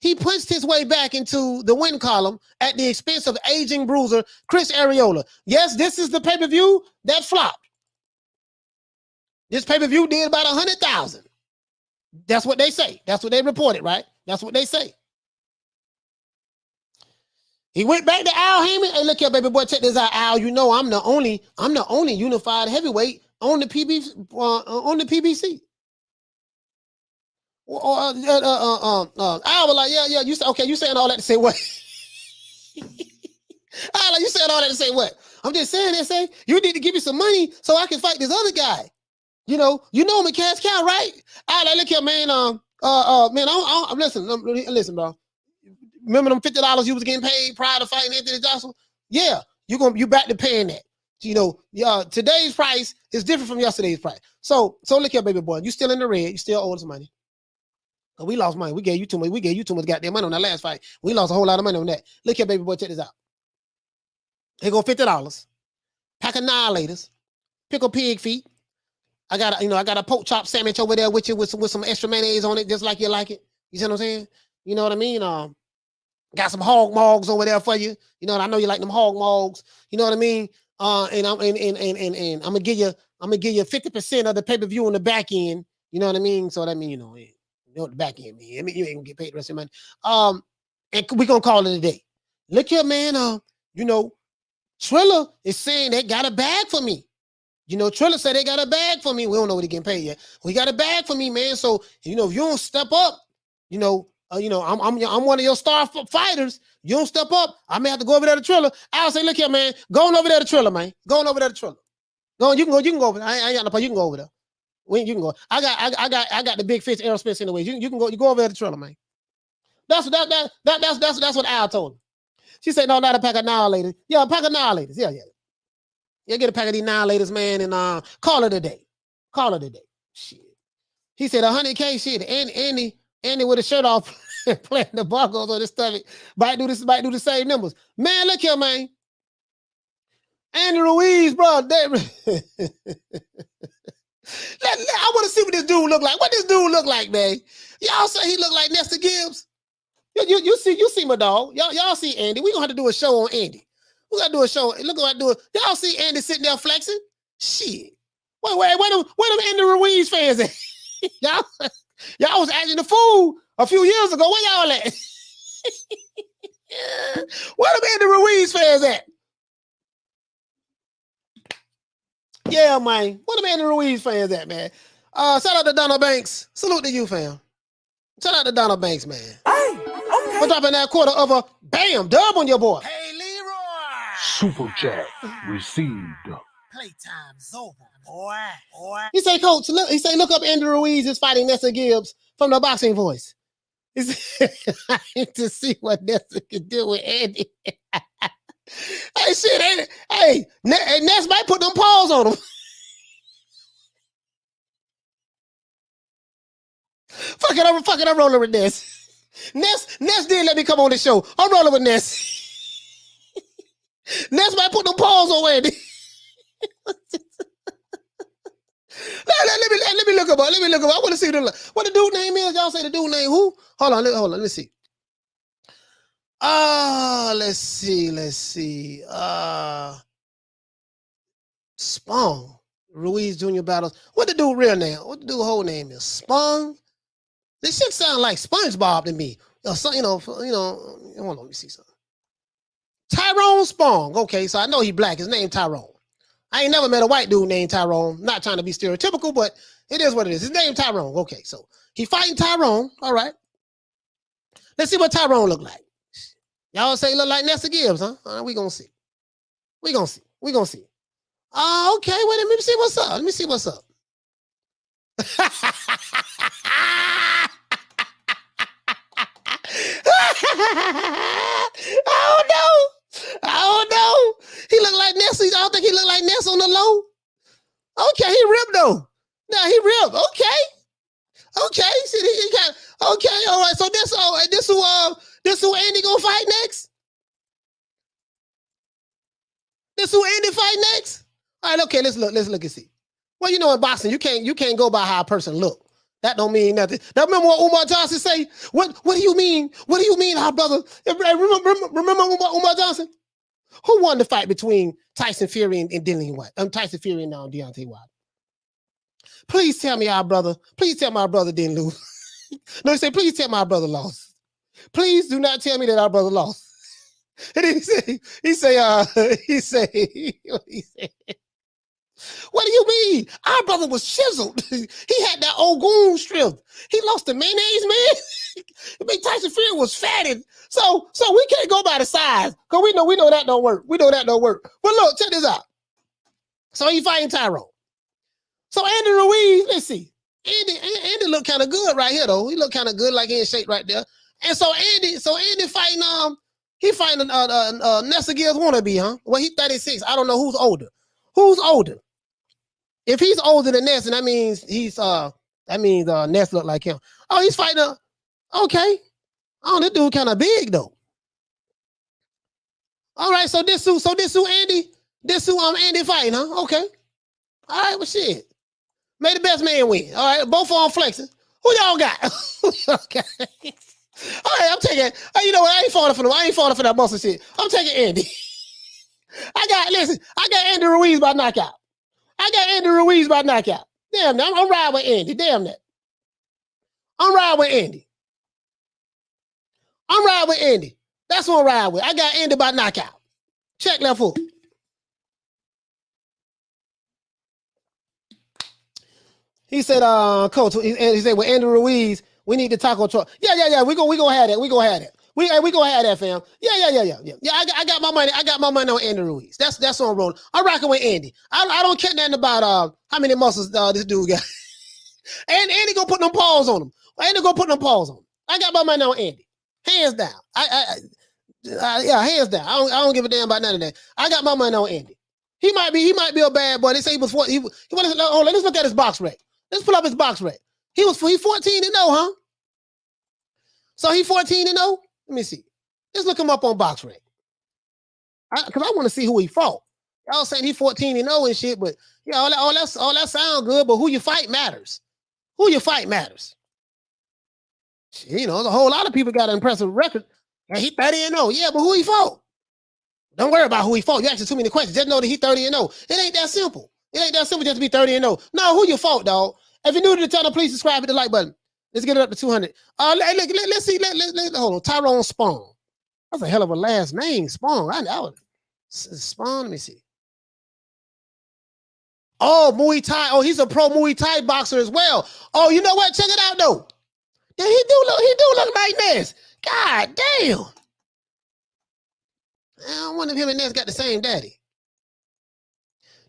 he punched his way back into the win column at the expense of aging bruiser Chris Arreola. Yes, this is the pay-per-view that flopped. This pay-per-view did about 100,000. That's what they say. That's what they reported, right? That's what they say. He went back to Al Haymon. Hey, look here, baby boy, check this out, Al. You know I'm the only unified heavyweight on the PBC. Al was like, yeah. You say, okay, you saying all that to say what? Al, like, you saying all that to say what? I'm just saying that, say you need to give me some money so I can fight this other guy. You know him in cash cow, right? Al, like, look here, man. Man, I'm listen, bro. Remember them $50 you was getting paid prior to fighting Anthony Joshua? Yeah, you back to paying that. Today's price is different from yesterday's price. So look here, baby boy. You still in the red. You still owe us money. We lost money. We gave you too much. We gave you too much goddamn money on that last fight. We lost a whole lot of money on that. Look here, baby boy. Check this out. Here go $50. Pack of annihilators. Pickle pig feet. I got a pork chop sandwich over there with you with some extra mayonnaise on it, just like you like it. You see what I'm saying? You know what I mean? Got some hog mogs over there for you. You know, I know you like them hog mogs. You know what I mean? And I'm gonna give you 50% of the pay-per-view on the back end. You know what I mean? So that means you know what the back end mean. I mean, you ain't gonna get paid the rest of your money. And we're gonna call it a day. Look here, man. Triller is saying they got a bag for me. Triller said they got a bag for me. We don't know what he getting paid yet. We got a bag for me, man. So if you don't step up, I'm one of your star fighters. You don't step up, I may have to go over there to Triller. I'll say, look here, man, go on over there to Triller, man. Go on over there to Triller. Go on, you can go over there. I ain't got no problem. You can go over there. You can go. I got the big fish aerospace anyway. You go over there to Triller, man. That's what Al told him. She said, no, not a pack of annihilators. Yeah, a pack of annihilators. Yeah. Yeah, get a pack of these annihilators, man, and call it a day. Call it a day. Shit. He said 100K shit. Andy with a shirt off playing the barcodes on his stomach might do the same numbers. Man, look here, man. Andy Ruiz, bro. I want to see what this dude look like. What this dude look like, man? Y'all say he look like Nestor Gibbs? You see my dog. Y'all see Andy. We gonna have to do a show on Andy. We gotta do a show. Look what I do. Y'all see Andy sitting there flexing? Shit. Where them Andy Ruiz fans at? y'all was acting the fool a few years ago. Where y'all at? Where them Andy Ruiz fans at? Yeah, man. Where them Andy Ruiz fans at, man? Shout out to Donald Banks. Salute to you, fam. Shout out to Donald Banks, man. Hey, okay. We're dropping that quarter of a bam dub on your boy. Hey, Leroy. Super chat received. Playtime's over, boy. He say, Coach, look up Andy Ruiz is fighting Nestor Gibbs from the Boxing Voice. He said, I need to see what Nestor can do with Andy. Hey, shit, ain't it? Hey, Ness might put them paws on him. Fuck it, I'm rolling with Ness. Ness did let me come on the show. I'm rolling with Ness. Ness might put them paws on Andy. Let me look up. Let me look up. I want to see what the dude name is. Y'all say the dude name who? Hold on. Let me see. Let's see. Spung. Ruiz Jr. battles. What the dude real name? What the dude whole name is? Spung. This shit sound like SpongeBob to me. Hold on, let me see something. Tyrone Spung. Okay, so I know he black. His name Tyrone. I ain't never met a white dude named Tyrone. Not trying to be stereotypical, but it is what it is. His name Tyrone. Okay, so he fighting Tyrone. All right. Let's see what Tyrone look like. Y'all say he look like Nestor Gibbs, huh? We gonna see. We gonna see. Okay, wait, let me see what's up. I don't know. He look like Ness. I don't think he look like Ness on the low. Okay, he ripped though. Nah, he ripped. Okay. See, he got okay. All right. So this who Andy gonna fight next? This who Andy fight next? All right. Okay. Let's look and see. Well, you know, in boxing, you can't go by how a person look. That don't mean nothing. Now remember what Umar Johnson say? What do you mean? What do you mean, our brother? Remember Umar Johnson? Who won the fight between Tyson Fury and Dillian Whyte? Tyson Fury and Deontay Wilder. Please tell me our brother. Please tell my brother didn't lose. No, he said, please tell my brother lost. Please do not tell me that our brother lost. And then he say, what do you mean? Our brother was chiseled. He had that old goon strength. He lost the mayonnaise, man. Big Tyson Fury was fatted. So we can't go by the size. Because we know that don't work. But look, check this out. So he fighting Tyrone. So Andy Ruiz, let's see. Andy look kind of good right here, though. He look kind of good, like he in shape right there. And so Andy fighting Nestor Gibbs wannabe, huh? Well, he's 36. I don't know who's older. Who's older? If he's older than Ness, then that means Ness look like him. Oh, he's fighting okay. Oh, this dude kind of big though. All right, so this who Andy fighting, huh? Okay. All right, well shit. May the best man win. All right, both of them flexing. Who y'all got? Okay. All right, I'm taking. You know what? I ain't falling for them. I ain't falling for that muscle shit. I'm taking Andy. I got Andy Ruiz by knockout. Damn, I'm riding with Andy. Damn that. I'm riding with Andy. That's what I'm riding with. I got Andy by knockout. Check left hook. He said, Coach, he said, with Andy Ruiz, we need the taco truck. Yeah. We gonna have that. We gonna have that, fam. Yeah. I got my money. I got my money on Andy Ruiz. That's on roll. I'm rocking with Andy. I don't care nothing about how many muscles this dude got. And Andy gonna put them paws on him. Andy gonna put them paws on him. I got my money on Andy. Hands down. Yeah, hands down. I don't give a damn about none of that. I got my money on Andy. He might be a bad boy. They say he was let's look at his box rate. Let's pull up his box rate. He 14-0, huh? So he 14-0? Let me see. Let's look him up on box rate. Because I want to see who he fought. Y'all saying he 14-0 and shit, but yeah, all that sound good, but who you fight matters. Who you fight matters. You know, a whole lot of people got an impressive record. And he 30-0. Yeah, but who he fought? Don't worry about who he fought. You asking too many questions. Just know that he 30-0. It ain't that simple. It ain't that simple just to be 30-0. No, who you fought, dog? If you're new to the channel, please subscribe, hit the like button. Let's get it up to 200. Let's see. Hold on. Tyrone Spung. That's a hell of a last name, Spung. Spung. Let me see. Oh, Muay Thai. Oh, he's a pro Muay Thai boxer as well. Oh, you know what? Check it out though. Yeah, he do look like Ness. God damn. I wonder if him and Ness got the same daddy.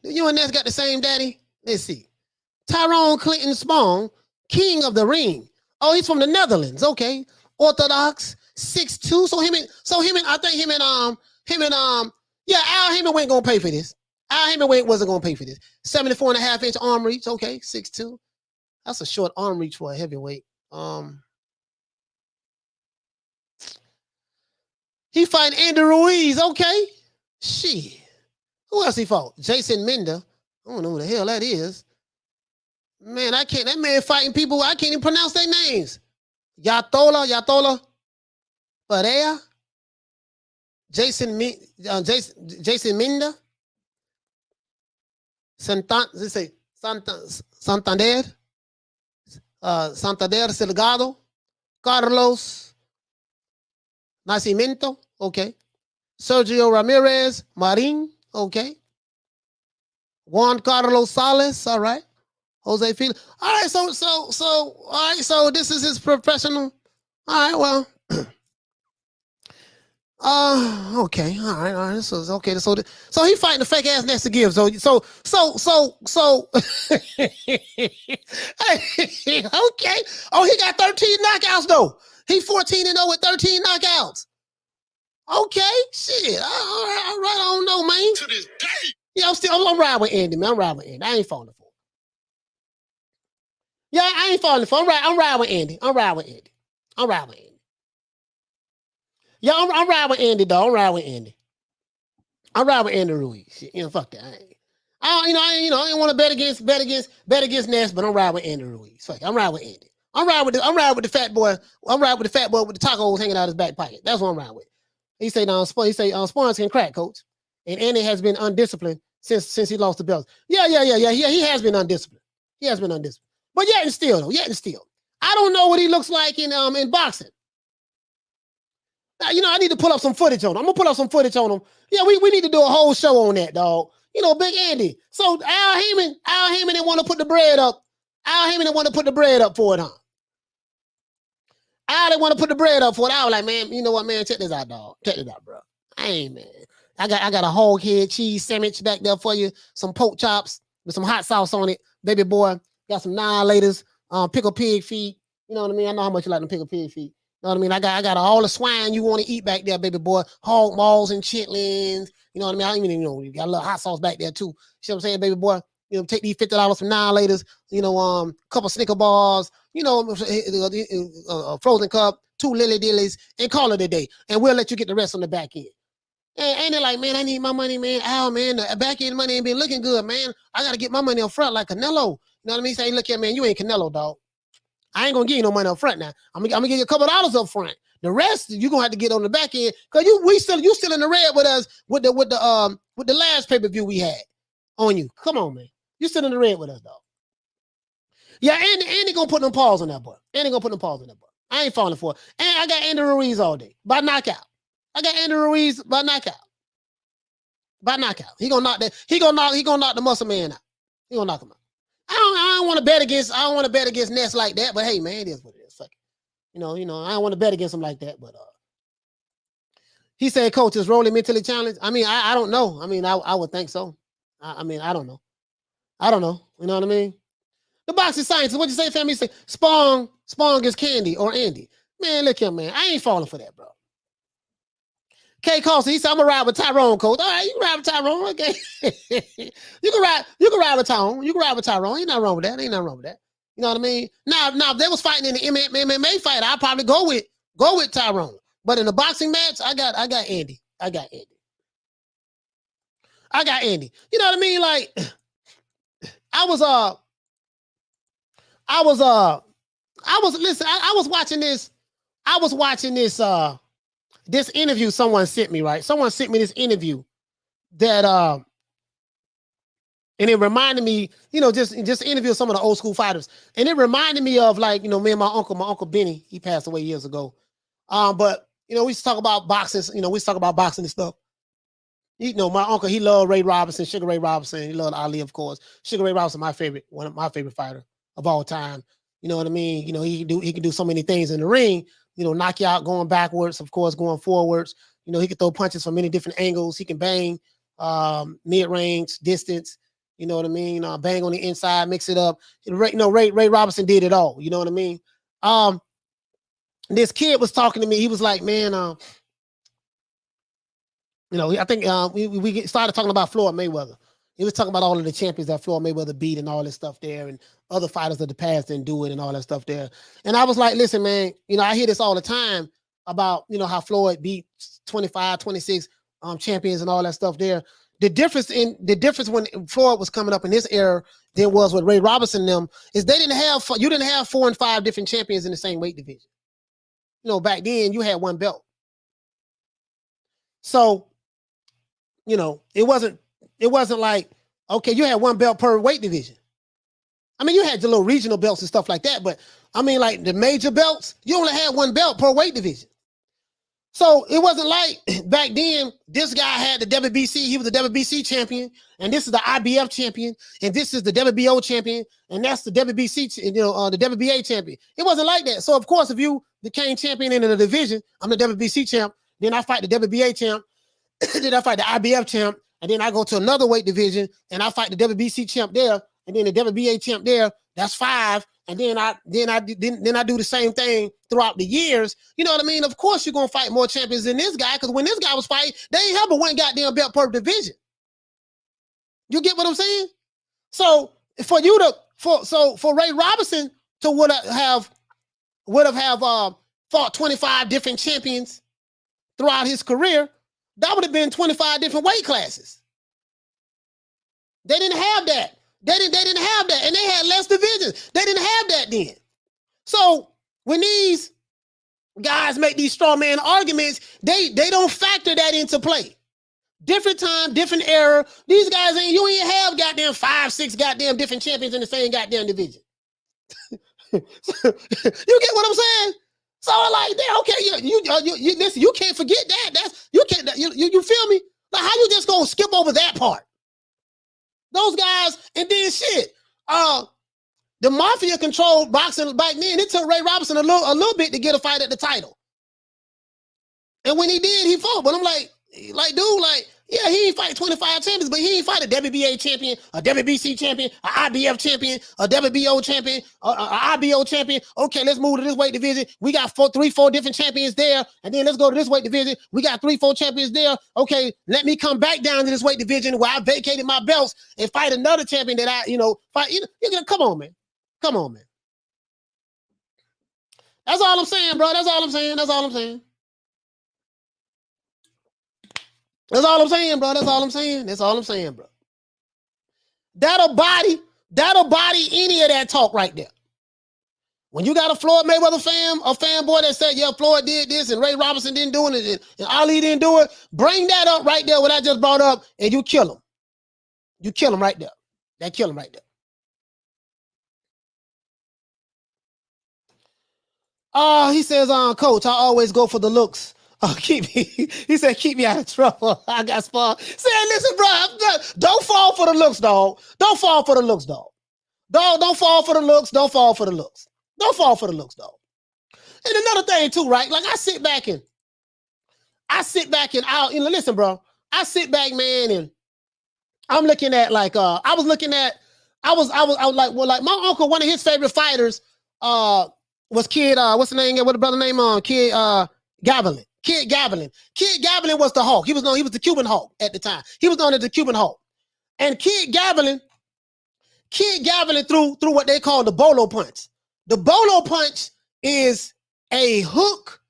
Do you and Ness got the same daddy? Let's see. Tyrone Clinton Spung, king of the ring. Oh, he's from the Netherlands. Okay. Orthodox, 6'2". So I think him and Al Haymon ain't gonna pay for this. Al Haymon wasn't gonna pay for this. 74.5-inch arm reach. Okay, 6'2". That's a short arm reach for a heavyweight. He fighting Andy Ruiz. Okay. Shit. Who else he fought? Jason Minda. I don't know who the hell that is. Man, that man fighting people, I can't even pronounce their names. Yatola, Perea, Jason Minda, Santander, Santander Salgado, Carlos Nascimento, okay. Sergio Ramirez, Marin, okay. Juan Carlos Salas, all right. Jose Felix. All right, so this is his professional. All right, well. Okay, all right. So okay, so he fighting the fake ass Ness to give. So okay. Oh, he got 13 knockouts though. He 14-0 with 13 knockouts. Okay, shit. All right, I don't know, man. To this day. Yeah, I'm riding with Andy, man. I'm riding with Andy. I ain't falling for it. Yeah, I ain't falling for it. I'm riding with Andy. Yeah, I'm riding with Andy, dog. I'm riding with Andy Ruiz. Shit, you know, fuck that. I ain't want to bet against Ness, but I'm riding with Andy Ruiz. Fuck it. I'm riding with Andy. I'm riding with the fat boy. I'm riding with the fat boy with the tacos hanging out his back pocket. That's what I'm riding with. He say Spawns can crack, coach. And Andy has been undisciplined since he lost the belt. Yeah. He has been undisciplined. But yet and still. I don't know what he looks like in boxing. Now, I need to pull up some footage on him. I'm gonna pull up some footage on him. Yeah, we need to do a whole show on that, dog. Big Andy. So Al Haymon didn't want to put the bread up. Al Haymon didn't want to put the bread up for it, huh? Al didn't want to put the bread up for it. I was like, man, you know what, man? Check this out, dog. Check this out, bro. Hey, man. I got a hog head cheese sandwich back there for you. Some pork chops with some hot sauce on it. Baby boy, got some annihilators, pickled pig feet. You know what I mean? I know how much you like them pickled pig feet. You know what I mean? I got all the swine you want to eat back there, baby boy. Hog maws and chitlins. You know what I mean? I don't even know. You got a little hot sauce back there too. You see what I'm saying, baby boy? Take these $50 from annihilators. Couple Snicker bars. A frozen cup, 2 Lily Dillies, and call it a day. And we'll let you get the rest on the back end. And they're like, man, I need my money, man. Al, man, the back end money ain't been looking good, man. I got to get my money up front like Canelo. You know what I mean? Say, look here, man, you ain't Canelo, dog. I ain't going to give you no money up front now. I'm going to give you a couple dollars up front. The rest, you're going to have to get on the back end because you still in the red with us with the last pay-per-view we had on you. Come on, man. You still in the red with us, dog. Yeah, Andy going to put them paws on that boy. I ain't falling for it. And I got Andy Ruiz all day by knockout. I got Andy Ruiz by knockout. He gonna knock the muscle man out. He gonna knock him out. I don't want to bet against Ness like that, but hey, man, it is what it is. Fuck it. I don't want to bet against him like that, but He said, Coach, is Rolly mentally challenged? I mean, I don't know. I mean, I would think so. I mean, I don't know. I don't know. You know what I mean? The boxing science. What you say, family? Say Spung is Candy or Andy. Man, look here, man. I ain't falling for that, bro. K. Costa, he said, I'm gonna ride with Tyrone, Coach. All right, you can ride with Tyrone. Okay. you can ride with Tyrone. You can ride with Tyrone. Ain't nothing wrong with that. Ain't nothing wrong with that. You know what I mean? Now, if they was fighting in the MMA fight, I'd probably go with Tyrone. But in the boxing match, I got Andy. I got Andy. You know what I mean? Like, I was watching this interview someone sent me, right? Someone sent me this interview that and it reminded me, you know, just interview some of the old school fighters. And it reminded me of, like, you know, me and my uncle Benny, he passed away years ago. But you know, we used to talk about boxing, you know, we used to talk about boxing and stuff. You know, my uncle, he loved Ray Robinson, Sugar Ray Robinson. He loved Ali, of course. Sugar Ray Robinson, one of my favorite fighter of all time. You know what I mean? You know, he can do so many things in the ring. You know, knock you out going backwards, of course, going forwards. You know, he can throw punches from many different angles. He can bang mid-range, distance. You know what I mean? Bang on the inside, mix it up. You know, Ray Robinson did it all. You know what I mean? This kid was talking to me. He was like, man, you know, I think we started talking about Floyd Mayweather. He was talking about all of the champions that Floyd Mayweather beat and all this stuff there, and other fighters of the past didn't do it and all that stuff there. And I was like, listen, man, you know, I hear this all the time about, you know, how Floyd beat 25, 26 champions and all that stuff there. The difference when Floyd was coming up in his era than was with Ray Robinson and them is you didn't have 4 and 5 different champions in the same weight division. You know, back then you had one belt. So, you know, it wasn't like, okay, you had one belt per weight division. I mean, you had your little regional belts and stuff like that, but I mean, like the major belts, you only had one belt per weight division. So it wasn't like back then, this guy had the WBC, he was the WBC champion, and this is the IBF champion, and this is the WBO champion, and that's the WBC, you know, the WBA champion. It wasn't like that. So of course, if you became champion in the division, I'm the WBC champ, then I fight the WBA champ, then I fight the IBF champ, and then I go to another weight division and I fight the WBC champ there, and then the WBA champ there. That's 5, and then I do the same thing throughout the years. You know what I mean? Of course, you're gonna fight more champions than this guy, because when this guy was fighting, they ain't have but one goddamn belt per division. You get what I'm saying? So for Ray Robinson to would have fought 25 different champions throughout his career, that would have been 25 different weight classes. They didn't have that. They didn't have that, and they had less divisions. They didn't have that then. So when these guys make these straw man arguments, they don't factor that into play. Different time, different era. These guys you ain't have goddamn 5, 6 goddamn different champions in the same goddamn division. You get what I'm saying? So like, okay, you listen. You can't forget that. You feel me? Like, how you just gonna skip over that part? Those guys, and then shit. The mafia controlled boxing back then. It took Ray Robinson a little bit to get a fight at the title. And when he did, he fought. But I'm like, dude, like, yeah, he ain't fight 25 champions, but he ain't fight a WBA champion, a WBC champion, a IBF champion, a WBO champion, a IBO champion. Okay, let's move to this weight division. We got 3, 4 different champions there, and then let's go to this weight division. We got 3, 4 champions there. Okay, let me come back down to this weight division where I vacated my belts and fight another champion that I, fight. Come on, man. Come on, man. That's all I'm saying, bro. That's all I'm saying, bro. That's all I'm saying, bro. That'll body any of that talk right there. When you got a Floyd Mayweather a fanboy that said, yeah, Floyd did this and Ray Robinson didn't do it and Ali didn't do it, bring that up right there, what I just brought up, and you kill him. You kill him right there. That kill him right there. He says, Coach, I always go for the looks. He said, keep me out of trouble. I got spawned. Said, listen, bro, don't fall for the looks, dog. Don't fall for the looks, dog. Don't fall for the looks. Don't fall for the looks. Don't fall for the looks, dog. And another thing too, right? Like, I sit back and I sit back and listen, bro. I sit back, man, and I'm looking at like I was like, well, like my uncle, one of his favorite fighters was Kid, what's the name? What the brother name on? Kid Gavilan. Kid Gavilan. Kid Gavilan was the Hulk. He was the Cuban Hulk at the time. He was known as the Cuban Hulk. And Kid Gavilan threw what they call the Bolo punch. The Bolo punch is a hook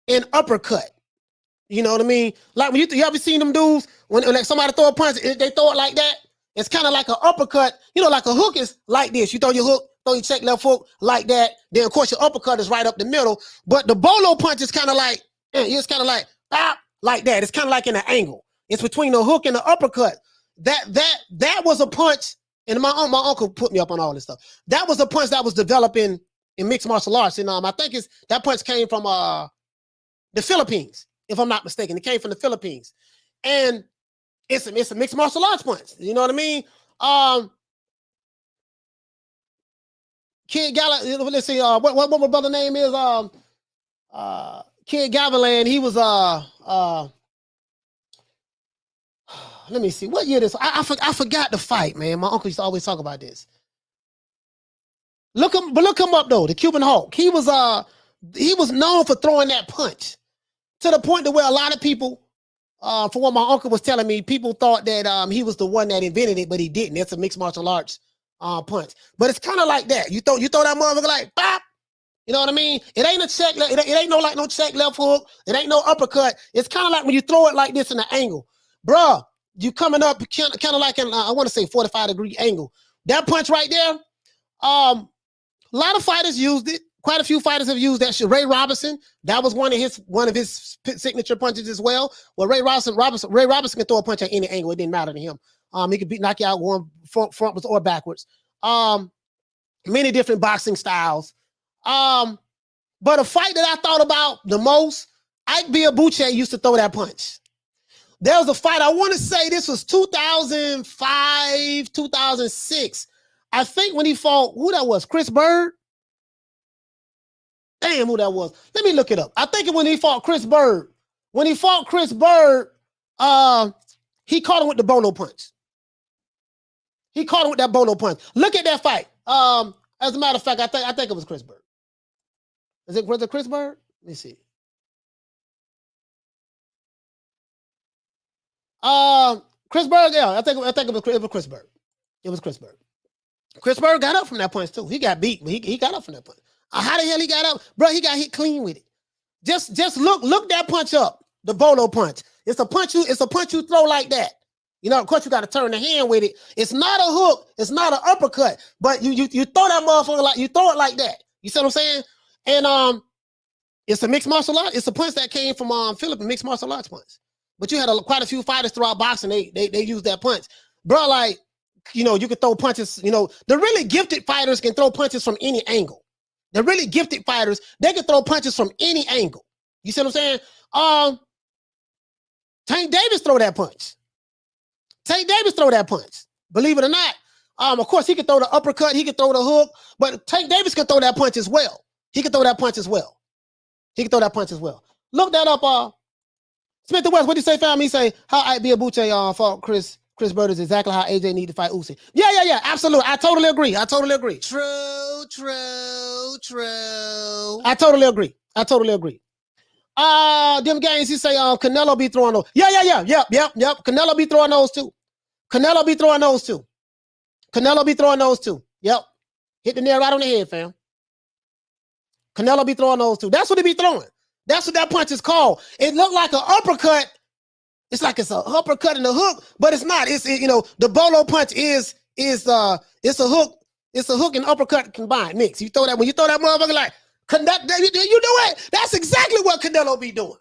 and uppercut. You know what I mean? Like when you ever seen them dudes when like somebody throw a punch, they throw it like that. It's kind of like an uppercut. You know, like a hook is like this. You throw your hook, throw your check left hook like that. Then of course your uppercut is right up the middle. But the Bolo punch is kind of like, it's kind of like like that. It's kind of like in an angle. It's between the hook and the uppercut. That was a punch. And my uncle put me up on all this stuff. That was a punch that was developing in mixed martial arts. And I think that punch came from the Philippines, if I'm not mistaken. It came from the Philippines. And it's a mixed martial arts punch. You know what I mean? Kid Gavilan, let's see, what my brother name is? Kid Gavilan, he was let me see, what year this? I forgot the fight, man. My uncle used to always talk about this. Look him up though, the Cuban Hulk. He was known for throwing that punch to the point to where a lot of people, from what my uncle was telling me, people thought that he was the one that invented it, but he didn't. It's a mixed martial arts punch. But it's kind of like that. You throw that motherfucker like bop. You know what I mean? It ain't a check. It ain't no check left hook. It ain't no uppercut. It's kind of like when you throw it like this in an angle, bruh. You coming up kind of like an I want to say 45-degree angle. That punch right there. A lot of fighters used it. Quite a few fighters have used that shit. Ray Robinson, that was one of his signature punches as well. Well, Ray Robinson can throw a punch at any angle. It didn't matter to him. He could knock you out going frontwards or backwards. Many different boxing styles. But a fight that I thought about the most, Ike Biabuche used to throw that punch. There was a fight, I want to say this was 2005, 2006. I think when he fought, who that was? Chris Bird? Damn, who that was. Let me look it up. I think when he fought Chris Bird. When he fought Chris Bird, he caught him with the Bolo punch. He caught him with that Bolo punch. Look at that fight. As a matter of fact, I think it was Chris Bird. Was it Chris Bird? Let me see. Chris Bird, yeah, I think it was Chris Bird. It was Chris Bird. Chris Bird got up from that punch too. He got beat, but he got up from that punch. How the hell he got up? Bro, he got hit clean with it. Just look that punch up, the Bolo punch. It's a punch you throw like that. You know, of course you got to turn the hand with it. It's not a hook, it's not an uppercut, but you throw that motherfucker like you throw it like that. You see what I'm saying? And it's a mixed martial art. It's a punch that came from Philippines, mixed martial arts punch. But you had quite a few fighters throughout boxing. They use that punch, bro. Like, you know, you could throw punches. You know, the really gifted fighters can throw punches from any angle. The really gifted fighters, they can throw punches from any angle. You see what I'm saying? Tank Davis throw that punch. Tank Davis throw that punch. Believe it or not. Of course, he could throw the uppercut. He could throw the hook. But Tank Davis could throw that punch as well. He could throw that punch as well. He could throw that punch as well. Look that up. Smith the West, what did he say, fam? He say, how Ike Biabuche fought Chris Bird is exactly how AJ need to fight Usyk. Yeah, absolutely. I totally agree. True. I totally agree. Them games, he say, Canelo be throwing those. Yep. Canelo be throwing those too. Yep. Hit the nail right on the head, fam. Canelo be throwing those too. That's what he be throwing. That's what that punch is called. It looked like an uppercut. It's like it's an uppercut and a hook, but it's not. The Bolo punch is it's a hook. It's a hook and uppercut combined mix. When you throw that motherfucker like, you know it. That's exactly what Canelo be doing.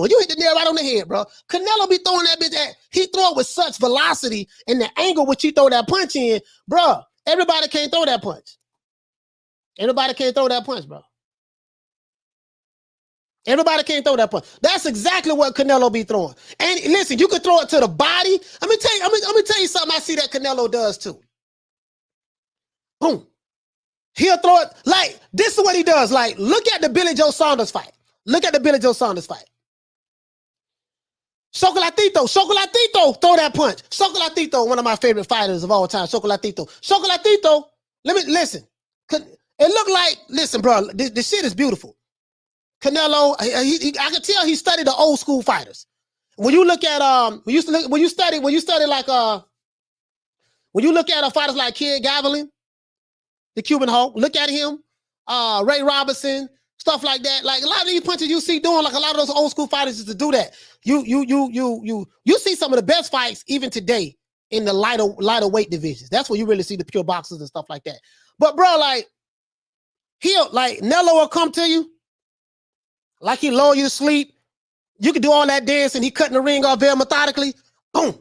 You hit the nail right on the head, bro. Canelo be throwing that bitch he throw it with such velocity and the angle which he throw that punch in, bro. Everybody can't throw that punch. Everybody can't throw that punch, bro. Everybody can't throw that punch. That's exactly what Canelo be throwing. And listen, you can throw it to the body. I'm gonna tell you something I see that Canelo does too. Boom. He'll throw it like this is what he does. Like, look at the Billy Joe Saunders fight. Look at the Billy Joe Saunders fight. Chocolatito, throw that punch. Chocolatito, one of my favorite fighters of all time. Chocolatito, let me listen. It looked like, listen, bro, the shit is beautiful. Canelo, I can tell he studied the old school fighters. When you look at when you study fighters like Kid Gavilan, the Cuban Hulk, look at him, Ray Robinson, stuff like that. Like a lot of these punches you see doing, like a lot of those old school fighters is to do that. You see some of the best fights even today in the lighter weight divisions. That's where you really see the pure boxers and stuff like that. But bro, like Nello will come to you, like he lull you to sleep. You can do all that dance and he cutting the ring off very methodically. Boom.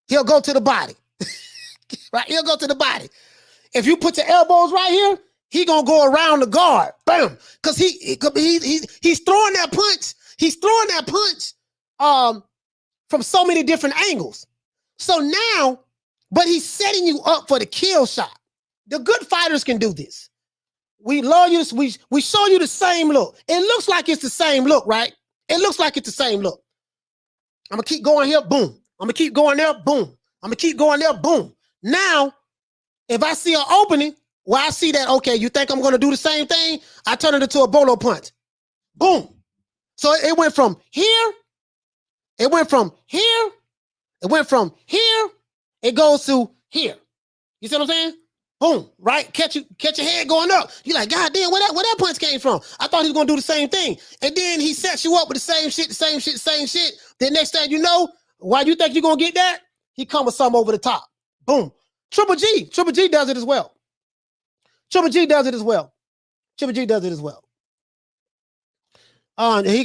He'll go to the body. Right? He'll go to the body. If you put your elbows right here, he gonna go around the guard. Boom. Because he's throwing that punch. He's throwing that punch from so many different angles. So now, but he's setting you up for the kill shot. The good fighters can do this. We love you. We show you the same look. It looks like it's the same look, right? It looks like it's the same look. I'm going to keep going here, boom. I'm going to keep going there, boom. I'm going to keep going there, boom. Now, if I see an opening, where I see that, okay, you think I'm going to do the same thing? I turn it into a bolo punch. Boom. So it went from here. It went from here. It went from here. It goes to here. You see what I'm saying? Boom, right? Catch your head going up. You're like, God damn, where that punch came from? I thought he was going to do the same thing. And then he sets you up with the same shit. Then next thing you know, why you think you're going to get that? He come with something over the top. Boom. Triple G does it as well. He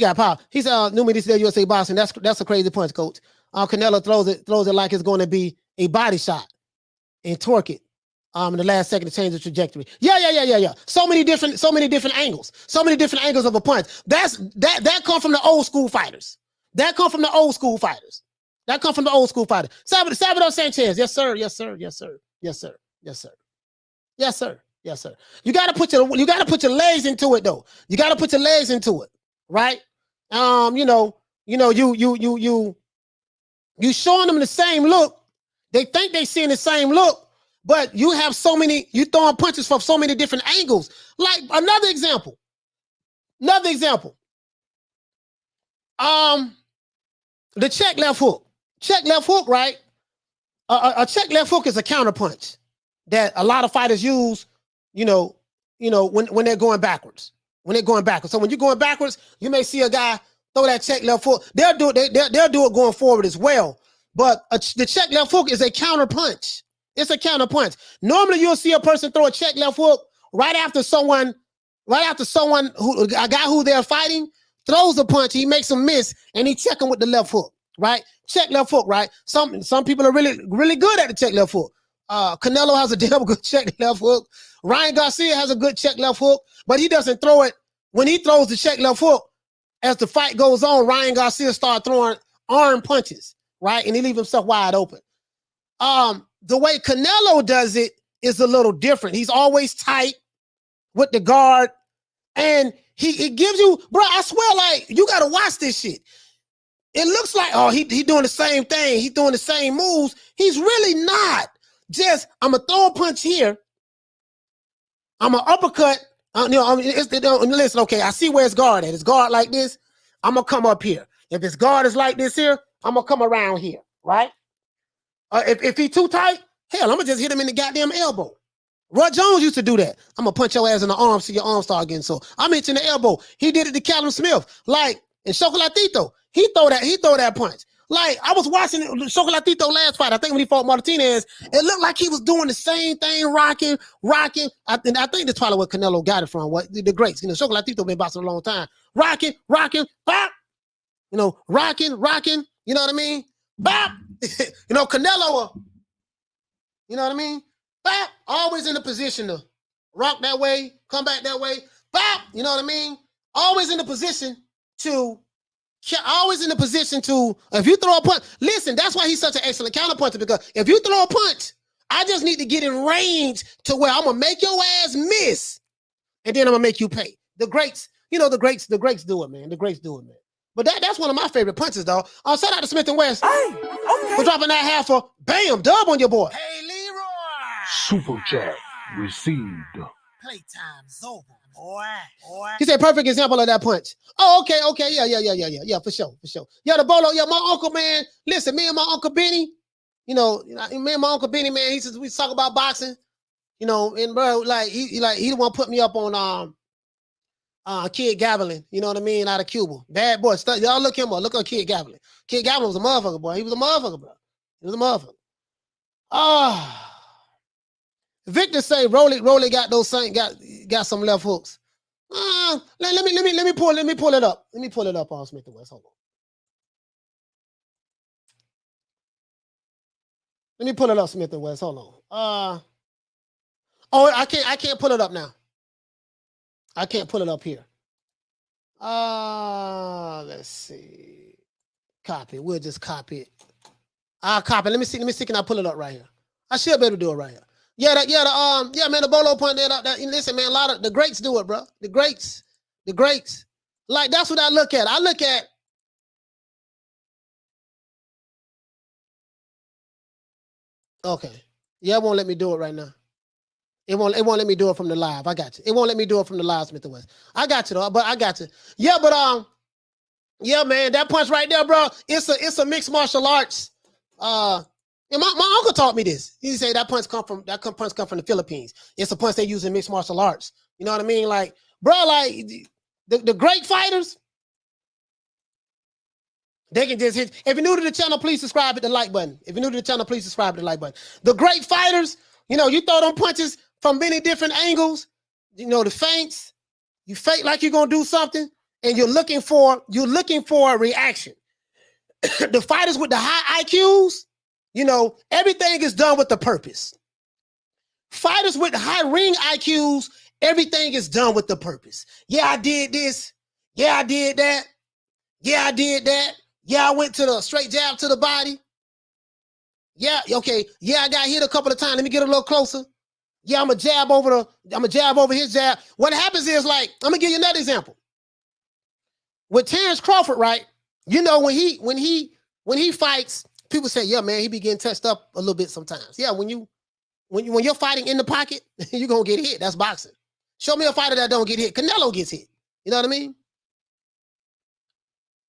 got power. He said, new me this day USA boxing. That's a crazy punch, coach. Canelo throws it like it's going to be a body shot and torque it. In the last second to change the trajectory. Yeah. So many different angles. So many different angles of a punch. That come from the old school fighters. Salvador Sanchez. Yes, sir. You gotta put your legs into it though. You gotta put your legs into it, right? You showing them the same look. They think they seeing the same look. But you throwing punches from so many different angles. Like another example. The check left hook. Right? A check left hook is a counter punch that a lot of fighters use, when they're going backwards. So when you're going backwards, you may see a guy throw that check left hook. They'll do it going forward as well. But the check left hook is a counter punch. It's a counter punch. Normally, you'll see a person throw a check left hook right after a guy who they're fighting throws a punch. He makes a miss and he check him with the left hook, right? Check left hook, right? Some people are really, really good at the check left hook. Canelo has a damn good check left hook. Ryan Garcia has a good check left hook, but he doesn't throw it. When he throws the check left hook, as the fight goes on, Ryan Garcia starts throwing arm punches, right? And he leaves himself wide open. The way Canelo does it is a little different. He's always tight with the guard. And he gives you, bro, I swear, like, you got to watch this shit. It looks like, oh, he doing the same thing. He's doing the same moves. He's really not. Just, I'm going to throw a punch here. I'm going to uppercut. Listen, okay, I see where his guard at. His guard like this. I'm going to come up here. If his guard is like this here, I'm going to come around here, right? If he too tight, hell, I'm going to just hit him in the goddamn elbow. Roy Jones used to do that. I'm going to punch your ass in the arm so your arm start getting sore. I'm hitting the elbow. He did it to Callum Smith. Like, in Chocolatito, he throw that punch. Like, I was watching Chocolatito last fight. I think when he fought Martinez, it looked like he was doing the same thing, rocking. I think that's probably where Canelo got it from. What the greats. Chocolatito been boxing a long time. Rocking, pop. Rocking. You know what I mean? Bop. Canelo, you know what I mean? Bop. Always in the position to rock that way, come back that way. Bop. You know what I mean? Always in the position to, if you throw a punch, listen, that's why he's such an excellent counterpuncher, because if you throw a punch, I just need to get in range to where I'm going to make your ass miss, and then I'm going to make you pay. The greats you know, the greats do it, man. The greats do it, man. But that's one of my favorite punches, though. Shout out to Smith and West for dropping that half for bam, dub on your boy. Hey, Leroy. Super chat received. Playtime's over, boy. He said, perfect example of that punch. Oh, okay, yeah, for sure. Yeah, the Bolo, yeah, my uncle, man. Listen, me and my Uncle Benny, me and my Uncle Benny, man, he says we talk about boxing, and bro, like he the one put me up on Kid Gavilan, you know what I mean, out of Cuba. Bad boy. Y'all look him up. Look at Kid Gavilan. Kid Gavilan was a motherfucker, boy. He was a motherfucker, bro. He was a motherfucker. Victor say Rolly got those same got some left hooks. Let me pull it up. Let me pull it up on Smith and West. Hold on. Let me pull it up, Smith and West. Hold on. I can't pull it up now. I can't pull it up here. Let's see. Copy. We'll just copy it. I'll copy it. Let me see. Can I pull it up right here? I should be able to do it right here. Yeah, man, the Bolo point that. Listen, man, a lot of the greats do it, bro. The greats. Like, that's what I look at. Okay. Yeah, it won't let me do it right now. It won't let me do it from the live. I got you. It won't let me do it from the live, Smith and West. I got you though, but I got you. Yeah, but yeah, man, that punch right there, bro. It's a mixed martial arts. And my uncle taught me this. He said that punch come from the Philippines. It's a punch they use in mixed martial arts. You know what I mean? Like, bro, like the great fighters, they can just hit. If you're new to the channel, please subscribe at the like button. The great fighters, you throw them punches from many different angles. The feints. You fake like you're gonna do something, and you're looking for a reaction. The fighters with the high IQs, everything is done with a purpose. Fighters with high ring IQs, everything is done with the purpose. Yeah, I did this. Yeah, I did that. Yeah, I did that. Yeah, I went to the straight jab to the body. Yeah, okay. Yeah, I got hit a couple of times. Let me get a little closer. Yeah, I'm gonna jab over his jab. What happens is, like, I'm gonna give you another example. With Terrence Crawford, right? When he fights, people say, yeah, man, he be getting touched up a little bit sometimes. Yeah, when you're fighting in the pocket, you're gonna get hit. That's boxing. Show me a fighter that don't get hit. Canelo gets hit. You know what I mean?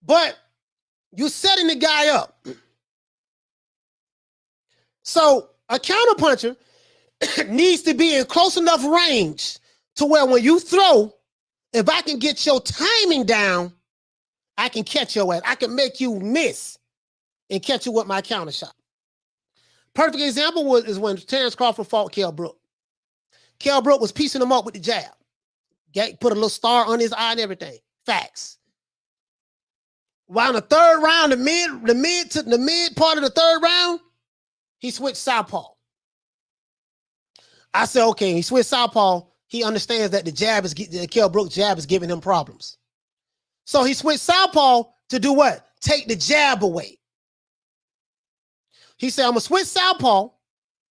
But you're setting the guy up. So a counterpuncher needs to be in close enough range to where when you throw, if I can get your timing down, I can catch your ass. I can make you miss and catch you with my counter shot. Perfect example is when Terrence Crawford fought Kell Brook. Kell Brook was piecing him up with the jab. Put a little star on his eye and everything. Facts. While in the third round, the mid part of the third round, he switched southpaw. I said, okay, he switched southpaw. He understands that the Kell Brook jab is giving him problems. So he switched southpaw to do what? Take the jab away. He said, I'm going to switch southpaw,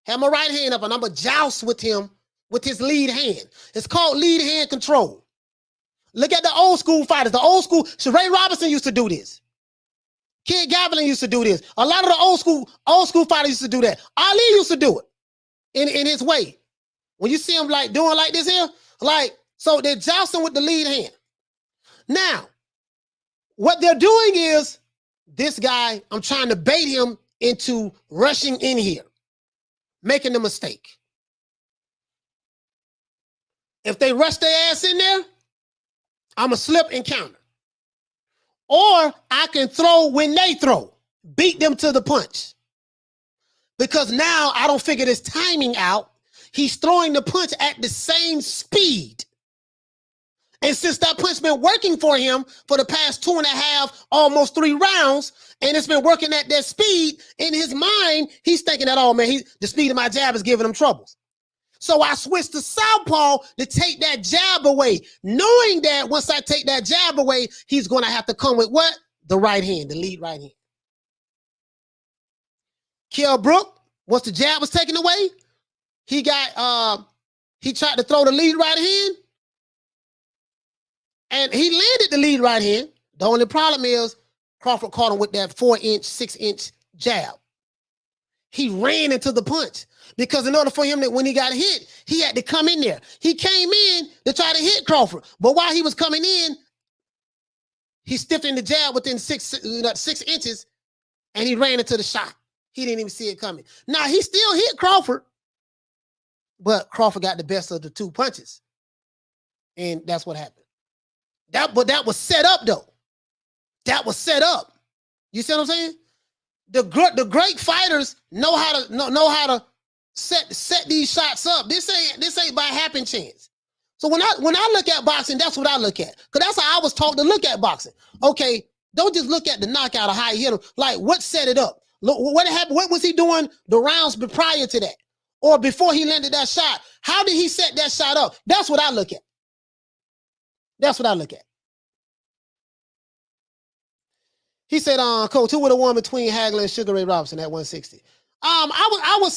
have my right hand up, and I'm going to joust with him with his lead hand. It's called lead hand control. Look at the old school fighters. The old school, Sheree Robinson used to do this. Kid Gavilan used to do this. A lot of the old school fighters used to do that. Ali used to do it in his way. When you see him like doing like this here, like, so they're jousting with the lead hand. Now, what they're doing is, this guy, I'm trying to bait him into rushing in here, making a mistake. If they rush their ass in there, I'm going to slip and counter. Or I can throw when they throw, beat them to the punch. Because now I don't figure this timing out. He's throwing the punch at the same speed. And since that punch been working for him for the past 2.5, almost 3 rounds, and it's been working at that speed, in his mind, he's thinking that, oh man, the speed of my jab is giving him troubles. So I switched to southpaw to take that jab away, knowing that once I take that jab away, he's going to have to come with what? The right hand, the lead right hand. Kell Brook, once the jab was taken away, he tried to throw the lead right hand. And he landed the lead right hand. The only problem is Crawford caught him with that 4-inch, 6-inch jab. He ran into the punch because in order for him that when he got hit, he had to come in there. He came in to try to hit Crawford. But while he was coming in, he stiffened the jab within 6 inches and he ran into the shot. He didn't even see it coming. Now, he still hit Crawford, but Crawford got the best of the 2 punches. And that's what happened. But that was set up, though. That was set up. You see what I'm saying? The great fighters know how to set these shots up. This ain't by happen chance. So when I look at boxing, that's what I look at. Because that's how I was taught to look at boxing. Okay, don't just look at the knockout or how he hit him. Like, what set it up? Look, what happened? What was he doing the rounds prior to that? Or before he landed that shot? How did he set that shot up? That's what I look at. That's what I look at. He said, Coach, who would have won between Hagler and Sugar Ray Robinson at 160? I would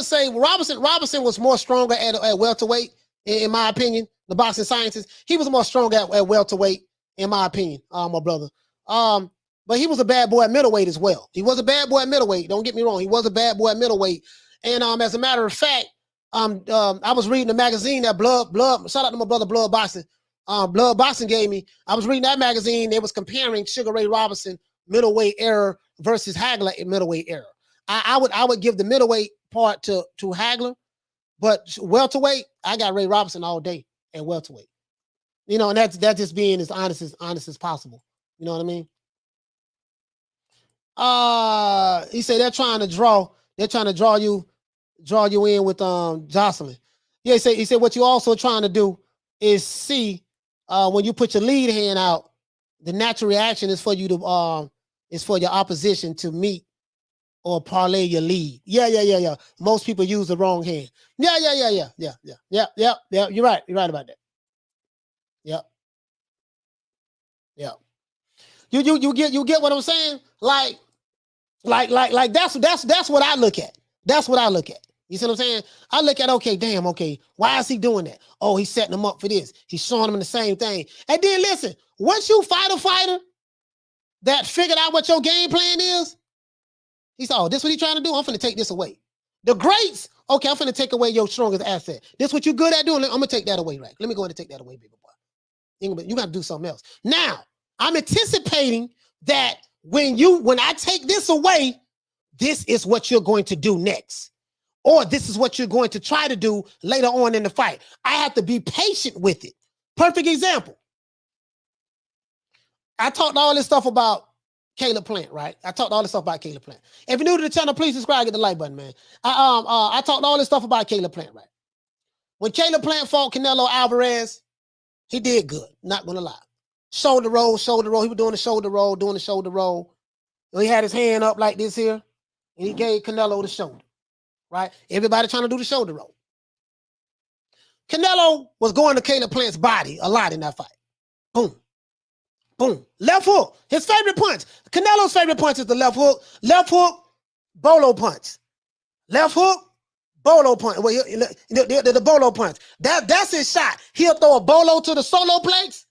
say Robinson was more stronger at welterweight, in my opinion. The boxing sciences, he was more stronger at welterweight, in my opinion, my brother. But he was a bad boy at middleweight as well. He was a bad boy at middleweight. Don't get me wrong. He was a bad boy at middleweight. And as a matter of fact, I was reading a magazine that Blood, shout out to my brother Blood Boxing. Blood Boxing gave me. I was reading that magazine. They was comparing Sugar Ray Robinson middleweight era versus Hagler in middleweight era. I would give the middleweight part to Hagler, but welterweight, I got Ray Robinson all day at welterweight. You know, and that's just being as honest as possible. You know what I mean? He said they're trying to draw you in with Jocelyn. Yeah, he said what you also trying to do is see when you put your lead hand out, the natural reaction is for you to is for your opposition to meet or parlay your lead. Yeah. Most people use the wrong hand. Yeah. You're right about that. Yep. You get what I'm saying? Like that's what I look at. That's what I look at. You see what I'm saying? I look at, okay, why is he doing that? Oh, he's setting him up for this. He's showing him the same thing. And then listen, once you fight a fighter that figured out what your game plan is, he said, oh, this what he trying to do? I'm finna take this away. The greats, okay, I'm finna take away your strongest asset. This what you good at doing? I'm gonna take that away, right? Let me go ahead and take that away, baby boy. You gotta do something else. Now, I'm anticipating that when I take this away, this is what you're going to do next. Or this is what you're going to try to do later on in the fight. I have to be patient with it. Perfect example. I talked all this stuff about Caleb Plant, right? If you're new to the channel, please subscribe, get the like button, man. I talked all this stuff about Caleb Plant, right? When Caleb Plant fought Canelo Alvarez, he did good, not gonna lie. Shoulder roll. He was doing the shoulder roll. He had his hand up like this here, and he gave Canelo the shoulder. Right? Everybody trying to do the shoulder roll. Canelo was going to Caleb Plant's body a lot in that fight. Boom. Boom. Left hook. His favorite punch. Canelo's favorite punch is the left hook. Left hook, Bolo punch. Left hook, Bolo punch. Well, the Bolo punch. That's his shot. He'll throw a Bolo to the solo plex.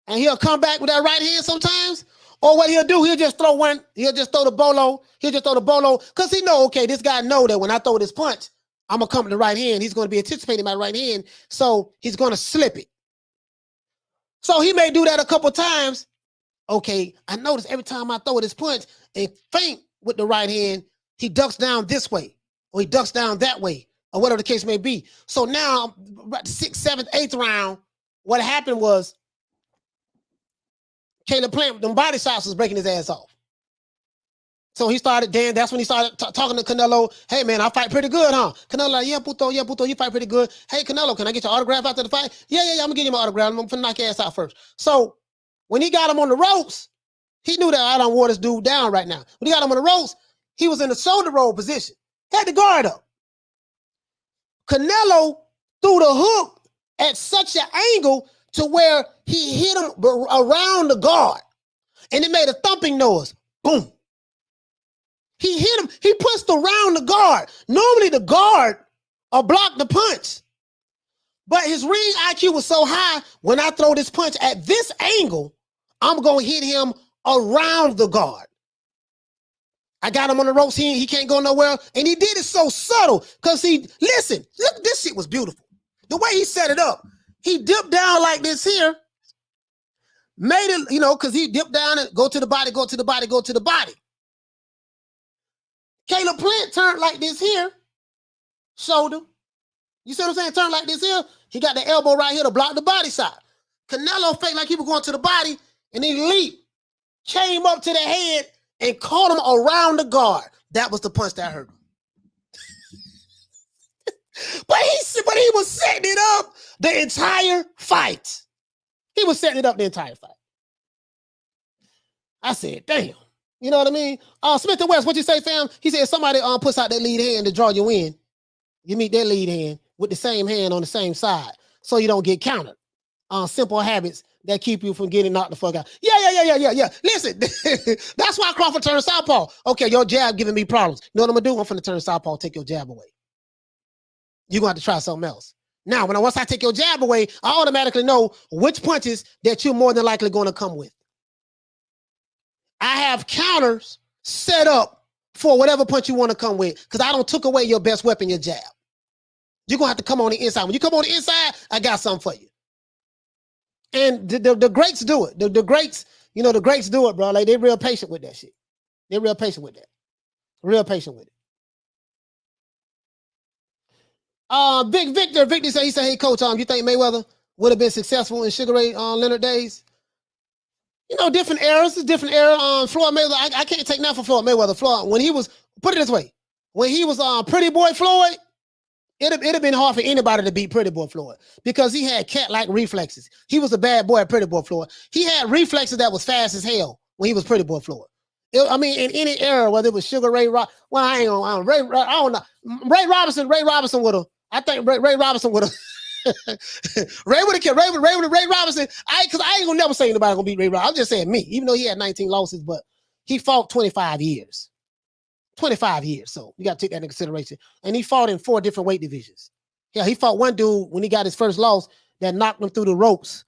And he'll come back with that right hand sometimes. Or what he'll do, he'll just throw the Bolo, because he know, okay, this guy know that when I throw this punch, I'm going to come to the right hand. He's going to be anticipating my right hand, so he's going to slip it. So he may do that a couple times. Okay, I notice every time I throw this punch and feint with the right hand, he ducks down this way, or he ducks down that way, or whatever the case may be. So now, about the 6th, 7th, 8th round, what happened was, Caleb Plant, them body shots was breaking his ass off. So that's when he started talking to Canelo. Hey, man, I fight pretty good, huh? Canelo like, yeah, puto, you fight pretty good. Hey, Canelo, can I get your autograph after the fight? Yeah, I'm going to give you my autograph. I'm going to knock your ass out first. So when he got him on the ropes, he knew that I don't want this dude down right now. When he got him on the ropes, he was in the shoulder roll position. Had the guard up. Canelo threw the hook at such an angle to where he hit him around the guard. And it made a thumping noise. Boom. He hit him. He pushed around the guard. Normally the guard will block the punch. But his ring IQ was so high, when I throw this punch at this angle, I'm going to hit him around the guard. I got him on the ropes. He can't go nowhere. And he did it so subtle because listen, look, this shit was beautiful. The way he set it up, he dipped down like this here, made it, because he dipped down and go to the body, go to the body, go to the body. Caleb Plant turned like this here, shoulder. You see what I'm saying? Turn like this here. He got the elbow right here to block the body side. Canelo faked like he was going to the body, and he leaped, came up to the head, and caught him around the guard. That was the punch that hurt him. but he was setting it up the entire fight. He was setting it up the entire fight. I said, damn. You know what I mean? Smith and West, what you say, fam? He said, if somebody puts out that lead hand to draw you in, you meet that lead hand with the same hand on the same side so you don't get countered. Simple habits that keep you from getting knocked the fuck out. Yeah. Listen, that's why Crawford turned southpaw. Okay, your jab giving me problems. You know what I'm going to do? I'm going to turn southpaw, take your jab away. You're going to have to try something else. Now, once I take your jab away, I automatically know which punches that you're more than likely going to come with. I have counters set up for whatever punch you want to come with because I don't took away your best weapon, your jab. You're going to have to come on the inside. When you come on the inside, I got something for you. And the greats do it. The greats, the greats do it, bro. Like, they're real patient with that shit. They're real patient with that. Real patient with it. Big Victor said, hey, Coach, you think Mayweather would have been successful in Sugar Ray Leonard days? Different eras. Different era. Floyd Mayweather, I can't take nothing for Floyd Mayweather. Floyd, when he was, put it this way, when he was Pretty Boy Floyd, it'd have been hard for anybody to beat Pretty Boy Floyd because he had cat-like reflexes. He was a bad boy at Pretty Boy Floyd. He had reflexes that was fast as hell when he was Pretty Boy Floyd. In any era, whether it was Sugar Ray, I don't know. Ray Robinson would have. I think Ray Robinson would have. Ray would have killed Ray Robinson. Because I ain't gonna never say anybody gonna beat Ray Robinson. I'm just saying me, even though he had 19 losses, but he fought 25 years. 25 years. So you got to take that into consideration. And he fought in 4 different weight divisions. Yeah, he fought one dude when he got his first loss that knocked him through the ropes.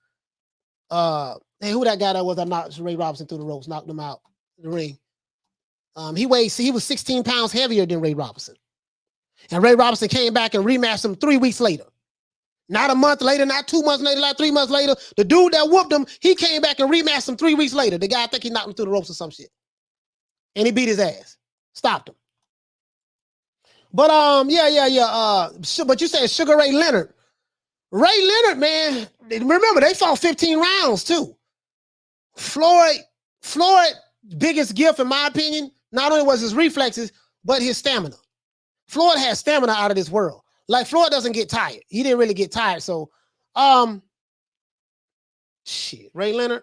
Hey, who that guy that was that knocked Ray Robinson through the ropes, knocked him out the ring. He was 16 pounds heavier than Ray Robinson. And Ray Robinson came back and rematched him 3 weeks later. Not a month later, not 2 months later, not 3 months later. The dude that whooped him, he came back and rematched him 3 weeks later. The guy, I think he knocked him through the ropes or some shit. And he beat his ass. Stopped him. But but you said Sugar Ray Leonard. Ray Leonard, man, remember they fought 15 rounds too. Floyd, biggest gift in my opinion, not only was his reflexes, but his stamina. Floyd has stamina out of this world. Like, Floyd doesn't get tired. He didn't really get tired. So, Ray Leonard,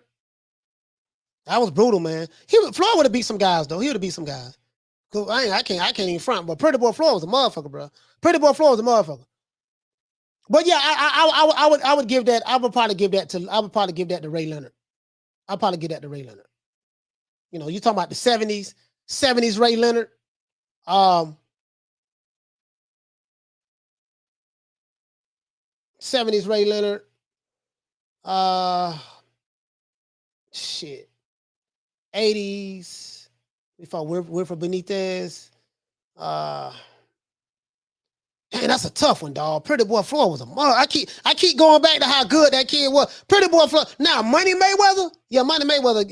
that was brutal, man. Floyd would have beat some guys though. He would have beat some guys. I can't even front. But Pretty Boy Floyd was a motherfucker, bro. Pretty Boy Floyd was a motherfucker. But yeah, I would give that. I would probably give that to Ray Leonard. I'll probably give that to Ray Leonard. You talking about the 70s Ray Leonard. 70s Ray Leonard. 80s. We fought Wilfred Benitez. Man, that's a tough one, dog. Pretty Boy Floyd was a mother. I keep going back to how good that kid was. Pretty Boy Floyd. Now, Money Mayweather. Yeah, Money Mayweather.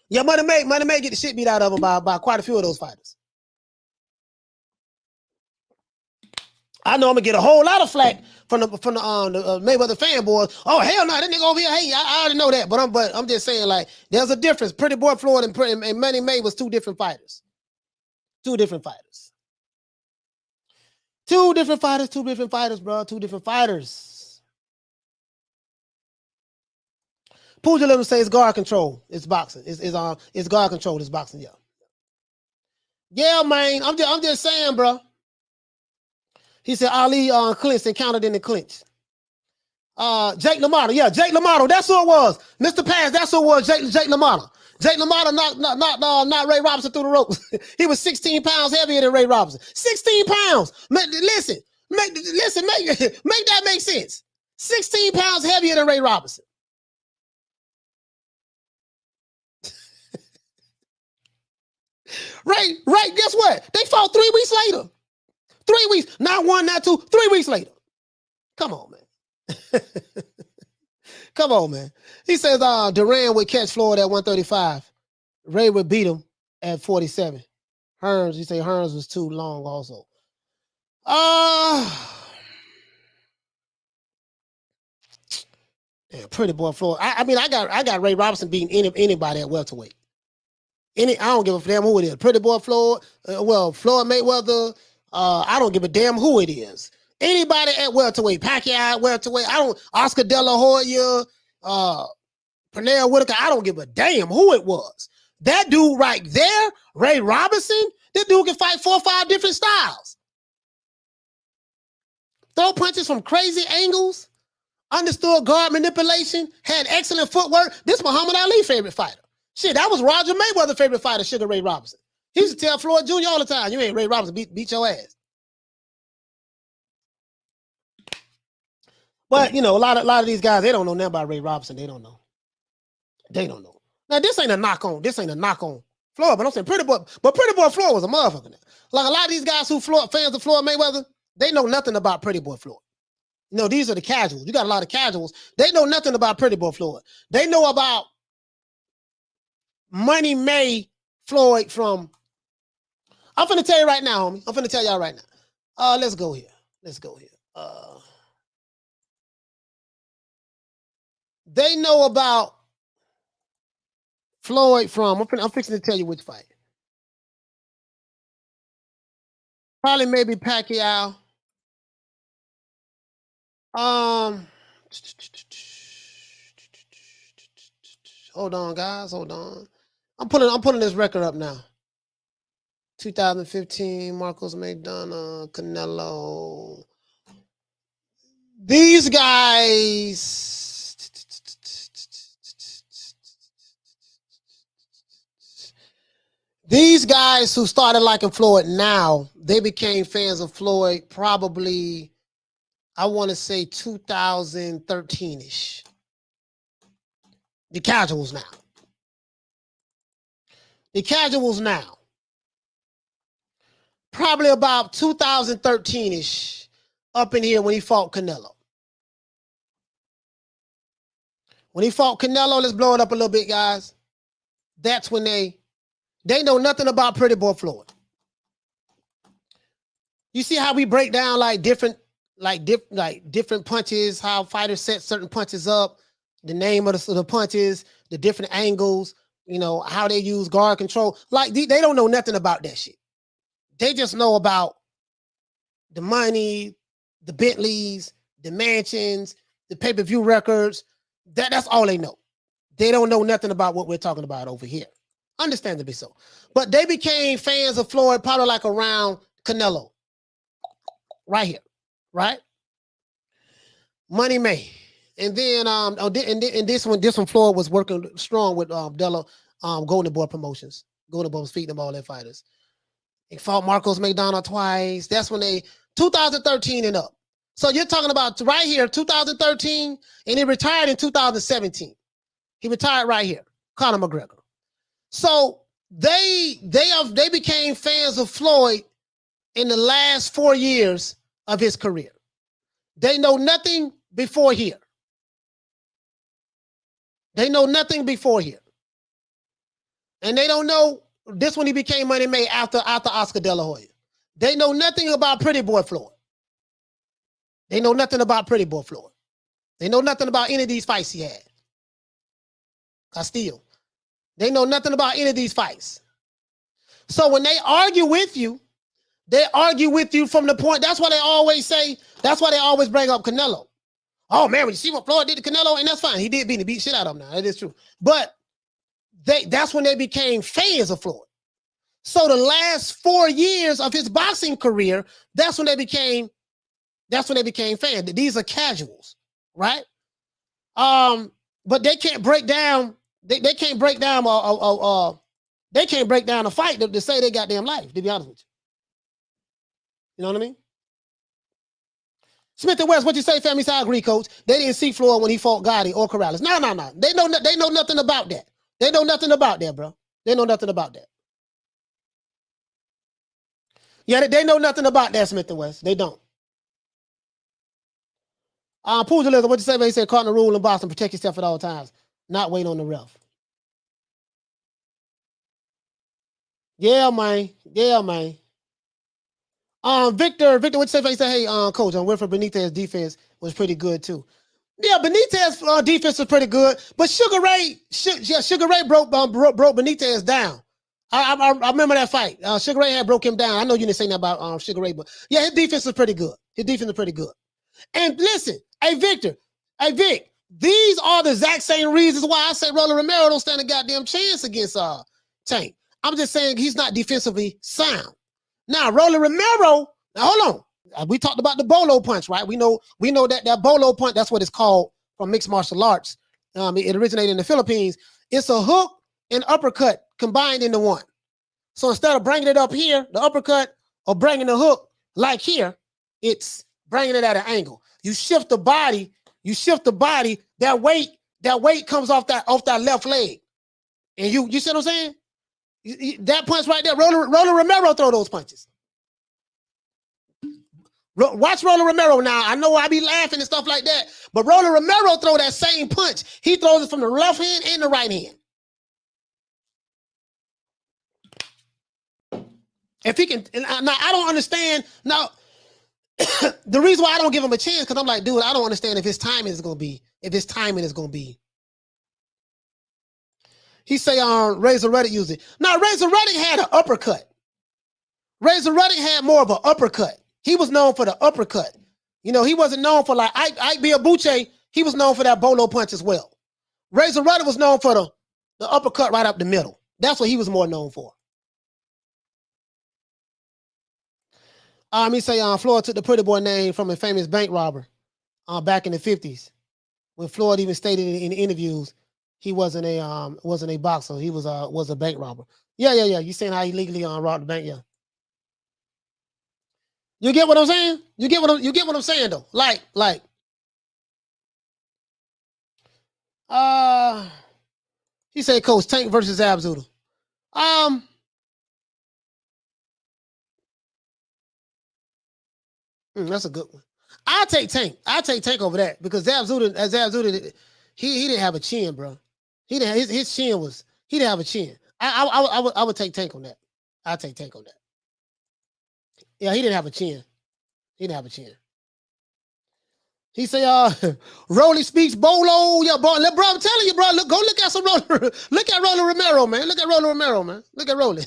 Yeah, Money May get the shit beat out of him by quite a few of those fighters. I know I'm gonna get a whole lot of flack from the Mayweather fanboys. Oh, hell no, that nigga over here. Hey, I already know that, but I'm just saying, like, there's a difference. Pretty Boy Floyd and Money May was 2 different fighters. 2 different fighters. 2 different fighters, bro. 2 different fighters. Pooja let him say it's guard control. It's boxing. It's guard control. It's boxing. Yeah. Yeah, man. I'm just saying, bro. He said Ali clinched and counted in the clinch. Jake LaMotta. Yeah, Jake LaMotta. That's who it was. Mr. Pass, that's who it was. Jake LaMotta. Jake LaMotta knocked Ray Robinson through the ropes. He was 16 pounds heavier than Ray Robinson. 16 pounds. Man, listen, Make that make sense. 16 pounds heavier than Ray Robinson. Ray, guess what? They fought 3 weeks later. 3 weeks, not 1, not 2, 3 weeks later. Come on, man. Come on, man. He says Duran would catch Floyd at 135. Ray would beat him at 47. Hearns, you say Hearns was too long also. Yeah, pretty boy Floyd. I mean, I got Ray Robinson beating anybody at welterweight. I don't give a damn who it is. Pretty boy Floyd, Floyd Mayweather. I don't give a damn who it is. Anybody at welterweight, Pacquiao at welterweight. Oscar De La Hoya, Pernell Whitaker. I don't give a damn who it was. That dude right there, Ray Robinson. This dude can fight 4 or 5 different styles. Throw punches from crazy angles. Understood guard manipulation. Had excellent footwork. This Muhammad Ali's favorite fighter. Shit, that was Roger Mayweather's favorite fighter, Sugar Ray Robinson. He used to tell Floyd Jr. all the time, you ain't Ray Robinson, beat your ass. But, you know, a lot of these guys, they don't know nothing about Ray Robinson. They don't know. They don't know. Now, this ain't a knock on Floyd, but I'm saying Pretty Boy Floyd was a motherfucker now. Like a lot of these guys who fans of Floyd Mayweather, they know nothing about Pretty Boy Floyd. You know, these are the casuals. You got a lot of casuals. They know nothing about Pretty Boy Floyd. They know about Money May Floyd from... I'm finna tell you right now, homie. I'm finna tell y'all right now. Let's go here. They know about Floyd from... I'm fixing to tell you which fight. Probably maybe Pacquiao. Hold on, guys. Hold on. I'm pulling this record up now. 2015, Marcos McDonough, Canelo. These guys. These guys who started liking Floyd now, they became fans of Floyd probably, I want to say 2013-ish. The casuals now. Probably about 2013-ish up in here when he fought Canelo. When he fought Canelo, let's blow it up a little bit, guys. That's when they know nothing about Pretty Boy Floyd. You see how we break down different punches, how fighters set certain punches up, the name of the punches, the different angles, you know, how they use guard control. They don't know nothing about that shit. They just know about the money, the Bentleys, the mansions, the pay-per-view records. That's all they know. They don't know nothing about what we're talking about over here. Understandably so. But they became fans of Floyd probably around Canelo. Right here. Right? Money May. And then this one Floyd was working strong with Della Golden Boy Promotions. Golden Boy was feeding them all their fighters. He fought Marcos McDonough twice. That's when 2013 and up. So you're talking about right here, 2013, and he retired in 2017. He retired right here, Conor McGregor. So they became fans of Floyd in the last 4 years of his career. They know nothing before here. And they don't know this when he became Money May after Oscar De La Hoya. They know nothing about Pretty Boy Floyd. They know nothing about Pretty Boy Floyd. They know nothing about any of these fights he had. Castillo. They know nothing about any of these fights. So when they argue with you from the point, that's why they always bring up Canelo. Oh man, when you see what Floyd did to Canelo, and that's fine. He did beat shit out of him now. That is true. But that's when they became fans of Floyd. So the last 4 years of his boxing career, that's when they became fans. These are casuals, right? But they can't break down. They can't break down a fight to say they got damn life. To be honest with you, you know what I mean? Smith and West, what you say, family? I agree, coach. They didn't see Floyd when he fought Gotti or Corrales. No. They know nothing about that. They know nothing about that, bro. They know nothing about that. Yeah, they know nothing about that, Smith and West. They don't. Pugilism, what you say, man? He said, caught in the rule in Boston, protect yourself at all times. Not wait on the ref. Yeah, man. Victor, what you say? He said, hey, coach, Wilfred Benitez's defense was pretty good too. Yeah, Benitez's defense was pretty good, but Sugar Ray broke Benitez down. I remember that fight. Sugar Ray had broke him down. I know you didn't say that about Sugar Ray, but yeah, his defense was pretty good. And listen, hey Vic, these are the exact same reasons why I say Rolly Romero don't stand a goddamn chance against Tank. I'm just saying he's not defensively sound. Now, Rolly Romero, now hold on. We talked about the Bolo punch, right? We know that Bolo punch, that's what it's called from mixed martial arts. It originated in the Philippines. It's a hook and uppercut combined into one. So instead of bringing it up here, the uppercut, or bringing the hook like here, it's bringing it at an angle. You shift the body, that weight comes off that left leg. And you see what I'm saying? That punch right there, Rolly Romero throw those punches. Watch Rolly Romero now. I know I be laughing and stuff like that, but Rolly Romero throw that same punch. He throws it from the left hand and the right hand. If he can, now I don't understand. Now, the reason why I don't give him a chance, because I'm like, dude, I don't understand if his timing is going to be. He say Razor Ruddock used it. Now, Razor Ruddock had an uppercut. Razor Ruddock had more of an uppercut. He was known for the uppercut. You know, he wasn't known for like Ike Biabuche. He was known for that Bolo punch as well. Razor Ruddock was known for the uppercut right up the middle. That's what he was more known for. He say Floyd took the pretty boy name from a famous bank robber back in the 50s. When Floyd even stated in the interviews he wasn't a boxer. He was a bank robber. Yeah. You saying how he legally robbed the bank? Yeah. You get what I'm saying? You get what I'm saying though? Like. He said, Coach, Tank versus Abzuda. That's a good one. I'll take Tank over that because Abzuda, he didn't have a chin, bro. He didn't have, his chin was, he didn't have a chin. I would take Tank on that. I'll take Tank on that. Yeah, he didn't have a chin. He say, Rolly speaks Bolo. Yeah, bro, I'm telling you, bro. Go look at some Rolly. Look at Rolly Romero, man. Look at Rolly.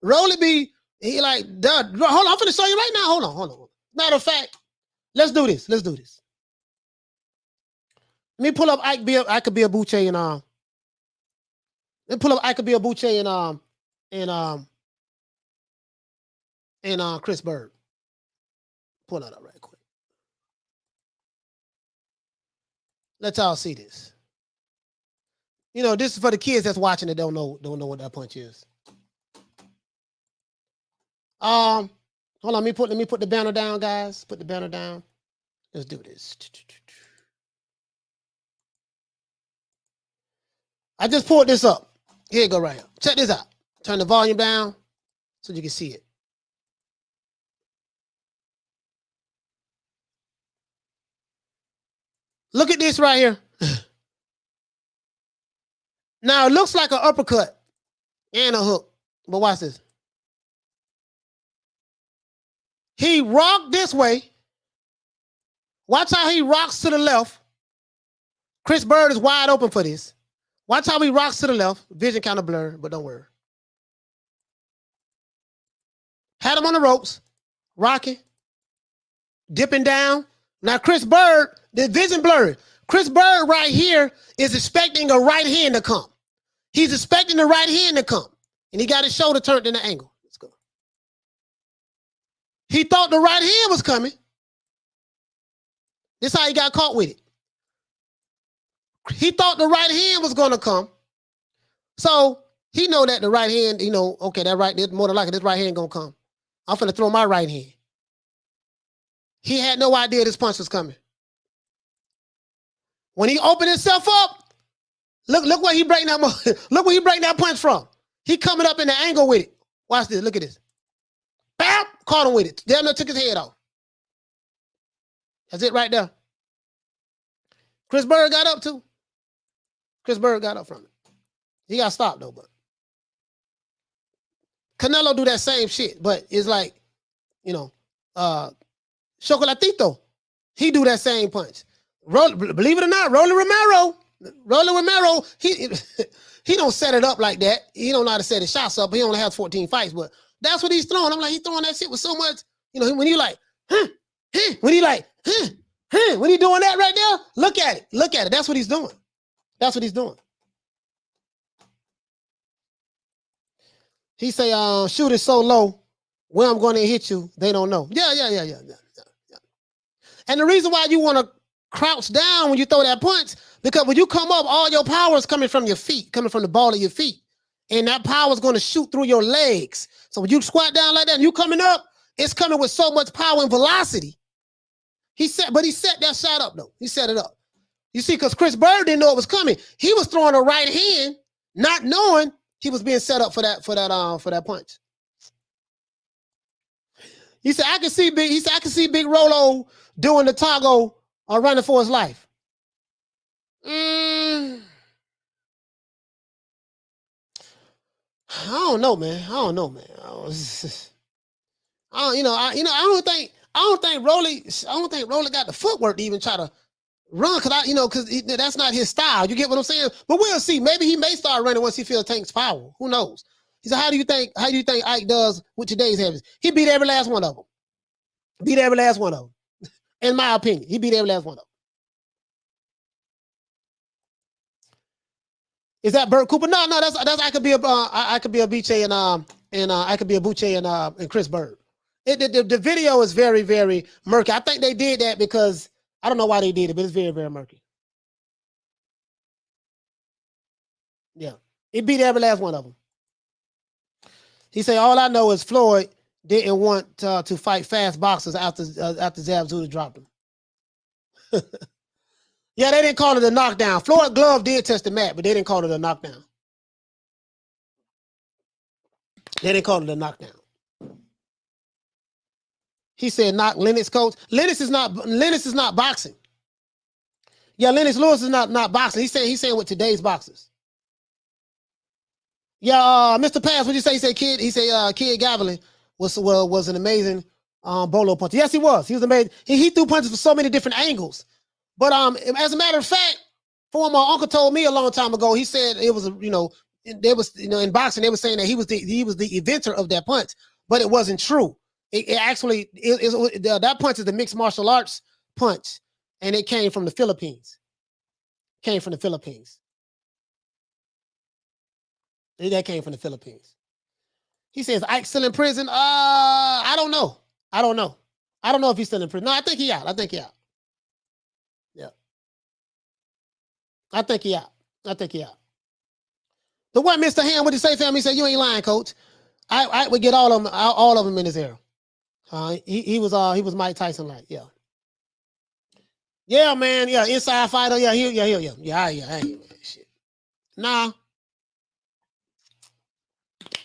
Rolly be, he like, duh. Hold on, I'm finna show you right now. Hold on. Matter of fact, let's do this. Let me pull up Ike Biabuche and let me pull up Ike Biabuche and Chris Bird. Pull that up right quick. Let y'all see this. You know, this is for the kids that's watching that don't know what that punch is. Hold on, let me put the banner down, guys. Put the banner down. Let's do this. I just pulled this up. Here you go, right here. Check this out. Turn the volume down so you can see it. Look at this right here. Now, it looks like an uppercut and a hook, but watch this. He rocked this way. Watch how he rocks to the left. Chris Bird is wide open for this. Watch how he rocks to the left. Vision kind of blurred, but don't worry. Had him on the ropes, rocking, dipping down. Now, Chris Bird, the vision blurred. Chris Bird right here is expecting a right hand to come. He's expecting the right hand to come. And he got his shoulder turned in the angle. Let's go. He thought the right hand was coming. This is how he got caught with it. He thought the right hand was going to come. So he know that the right hand, okay, that right, more than likely this right hand going to come. I'm finna throw my right hand. He had no idea this punch was coming. When he opened himself up, look where he breaking that look where he breaking that punch from. He coming up in the angle with it. Watch this. Look at this. Bam! Caught him with it. Damn near took his head off. That's it right there. Chris Bird got up too. Chris Bird got up from it. He got stopped though, but Canelo do that same shit, but it's like, you know, Chocolatito, he do that same punch. Believe it or not, Rolly Romero, he don't set it up like that. He don't know how to set his shots up. He only has 14 fights, but that's what he's throwing. I'm like, he's throwing that shit with so much, you know, when you like, when he like, when he doing that right there, look at it. That's what he's doing. That's what he's doing. He say, shoot it so low, where I'm going to hit you, they don't know. Yeah. And the reason why you want to crouch down when you throw that punch, because when you come up, all your power is coming from your feet, coming from the ball of your feet. And that power is going to shoot through your legs. So when you squat down like that and you coming up, it's coming with so much power and velocity. He set that shot up though. He set it up. You see, because Chris Bird didn't know it was coming. He was throwing a right hand, not knowing he was being set up for that punch. He said, I can see Big Rolo doing the Tago or running for his life. I don't know, man. I don't think Rolly got the footwork to even try to run, because that's not his style. You get what I'm saying? But we'll see. Maybe he may start running once he feels Tank's power. Who knows? He said, how do you think Ike does with today's heavyweights? He beat every last one of them. In my opinion, he beat every last one of them. Is that Burt Cooper? No, that's I could be a Buche and I could be a Buche and Chris Bird. The video is very, very murky. I think they did that because I don't know why they did it, but it's very, very murky. Yeah, he beat every last one of them. He said, all I know is Floyd didn't want to fight fast boxers after Zabzula dropped him. Yeah, they didn't call it a knockdown. Floyd Glove did test the mat, but they didn't call it a knockdown. He said, knock Lennox, coach. Lennox is not boxing. Yeah, Lennox Lewis is not boxing. He's saying with today's boxers. Yeah, Mr. Pass, what you say? He said Kid Gavilan was an amazing Bolo puncher. Yes, he was. He was amazing. He threw punches from so many different angles. But as a matter of fact, former uncle told me a long time ago, he said it was, in boxing, they were saying that he was the inventor of that punch, but it wasn't true. That punch is the mixed martial arts punch, and it came from the Philippines. That came from the Philippines. He says, Ike still in prison? I don't know. I don't know if he's still in prison. No, I think he out. Yeah. I think he out. The one Mr. Ham, what did he say, fam? He said, you ain't lying, coach. I would get all of them in his era. He was Mike Tyson like, yeah. Yeah, man. Yeah, inside fighter. Yeah, yeah. Shit. Nah.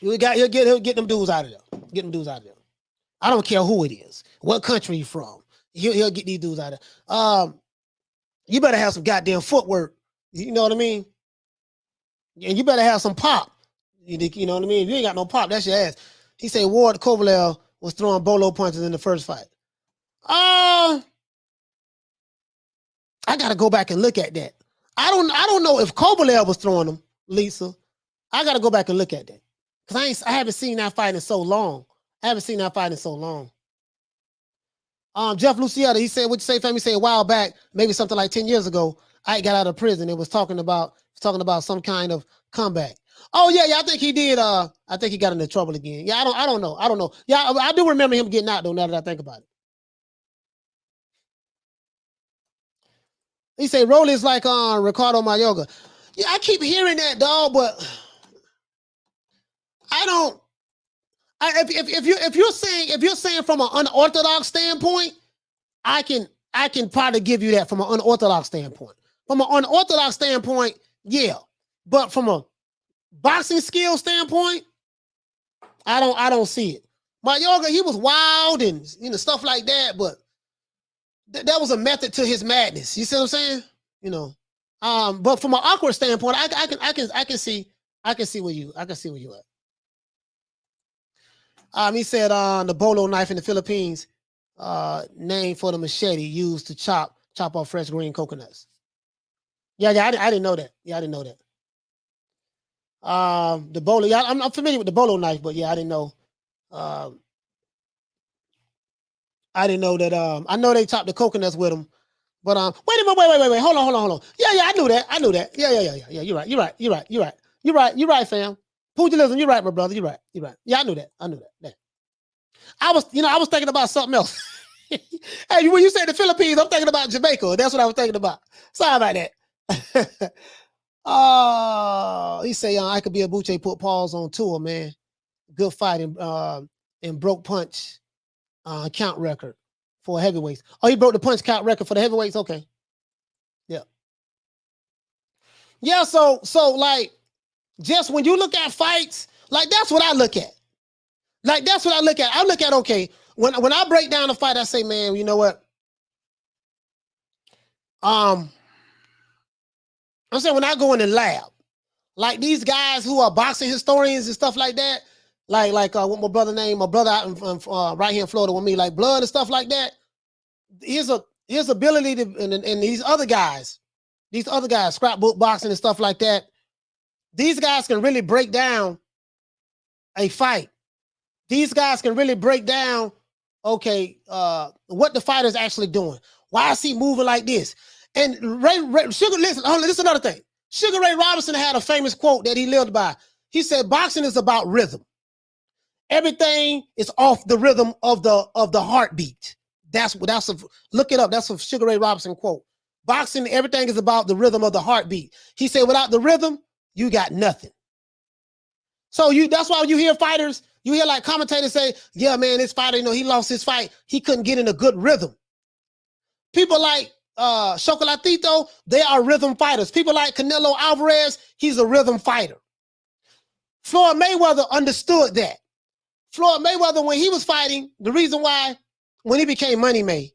He'll get them dudes out of there. I don't care who it is, what country you're from. He'll get these dudes out of there. You better have some goddamn footwork. You know what I mean? And you better have some pop. You know what I mean? If you ain't got no pop, that's your ass. He said Ward Kovalev was throwing Bolo punches in the first fight. I gotta go back and look at that. I don't know if Kovalev was throwing them, Lisa. I gotta go back and look at that. Because I haven't seen that fight in so long. Jeff Lucietta, he said, what you say, fam? He said a while back, maybe something like 10 years ago, I got out of prison. It was talking about some kind of comeback. Oh yeah, I think he did. I think he got into trouble again. Yeah, I don't know. Yeah, I do remember him getting out though, now that I think about it. He said Rolly's like Ricardo Mayorga. Yeah, I keep hearing that, dog, but I don't. If you're saying from an unorthodox standpoint, I can probably give you that from an unorthodox standpoint. From an unorthodox standpoint, yeah. But from a boxing skill standpoint, I don't see it. Mayorga, he was wild and stuff like that, but that was a method to his madness. You see what I'm saying? But from an awkward standpoint, I can see where you at. He said the Bolo knife in the Philippines, named for the machete used to chop off fresh green coconuts. Yeah, I didn't know that. Yeah, I didn't know that. The Bolo, yeah, I'm familiar with the Bolo knife, but yeah, I didn't know. I didn't know that. I know they chopped the coconuts with them, but wait a minute, wait, hold on. Yeah, I knew that. Yeah. You're right, fam. Pugilism, you're right, my brother. You're right. Yeah, I knew that. Yeah. I was thinking about something else. Hey, when you say the Philippines, I'm thinking about Jamaica. That's what I was thinking about. Sorry about that. He say I could be a Buche put pause on tour, man. Good fight and broke punch count record for heavyweights. Oh, he broke the punch count record for the heavyweights. Okay, yeah. So like, just when you look at fights, like that's what I look at. I look at okay. When I break down a fight, I say, man, you know what? I'm saying when I go in the lab, like these guys who are boxing historians and stuff like that, like what my brother out in right here in Florida with me, like Blood and stuff like that. His ability to and these other guys, scrapbook boxing and stuff like that. These guys can really break down a fight. These guys can really break down, okay, what the fighter's actually doing. Why is he moving like this? And Sugar, listen, this is another thing. Sugar Ray Robinson had a famous quote that he lived by. He said, boxing is about rhythm. Everything is off the rhythm of the heartbeat. Look it up. That's a Sugar Ray Robinson quote. Boxing, everything is about the rhythm of the heartbeat. He said, without the rhythm, you got nothing. So that's why you hear fighters, you hear like commentators say, yeah, man, this fighter, he lost his fight. He couldn't get in a good rhythm. People like Chocolatito, they are rhythm fighters. People like Canelo Alvarez, he's a rhythm fighter. Floyd Mayweather understood that. Floyd Mayweather, when he was fighting, the reason why, when he became Money May,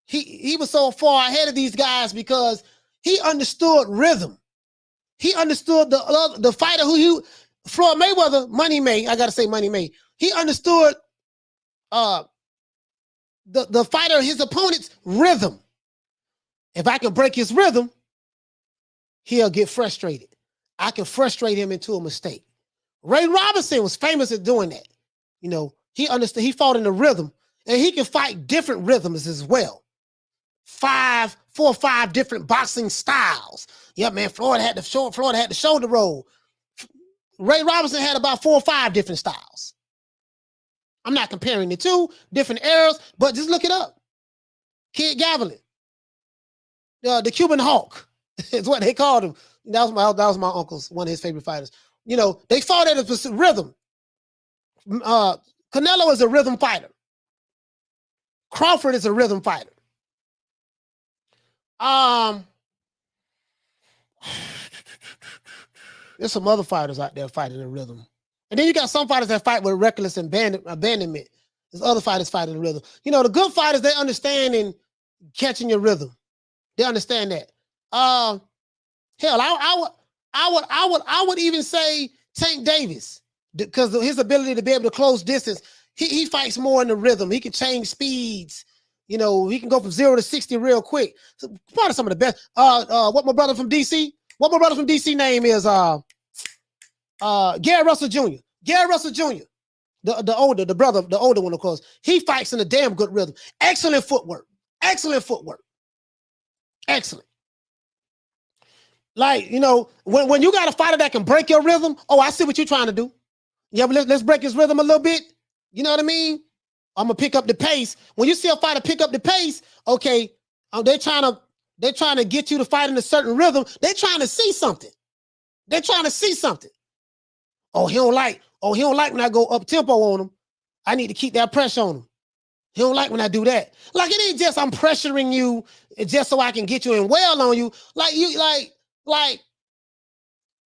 he was so far ahead of these guys because he understood rhythm. He understood the fighter Floyd Mayweather, Money May, I gotta say Money May. He understood the fighter, his opponent's rhythm. If I can break his rhythm, he'll get frustrated. I can frustrate him into a mistake. Ray Robinson was famous at doing that. He understood, he fought in the rhythm, and he can fight different rhythms as well. 4 or 5 different boxing styles. Yeah, man, Floyd had the shoulder roll. Ray Robinson had about 4 or 5 different styles. I'm not comparing the two, different eras, but just look it up. Kid Gavilan. The Cuban Hawk is what they called him. That was my uncle's, one of his favorite fighters. They fought at a rhythm. Canelo is a rhythm fighter. Crawford is a rhythm fighter. There's some other fighters out there fighting in rhythm. And then you got some fighters that fight with reckless abandonment. There's other fighters fighting in rhythm. The good fighters, they understand in catching your rhythm. They understand that. Hell, I would even say Tank Davis, because of his ability to be able to close distance. He fights more in the rhythm. He can change speeds. He can go from 0 to 60 real quick. So probably some of the best. What my brother from DC name is Gary Russell Jr. Gary Russell Jr. The older one, of course. He fights in a damn good rhythm. Excellent footwork. Excellent. Like, when you got a fighter that can break your rhythm, I see what you're trying to do. Yeah, but let's break his rhythm a little bit. You know what I mean? I'm gonna pick up the pace. When you see a fighter pick up the pace, okay, they're trying to get you to fight in a certain rhythm. They're trying to see something. Oh, he don't like when I go up tempo on him. I need to keep that pressure on him. He don't like when I do that. Like, it ain't just I'm pressuring you just so I can get you in well on you. Like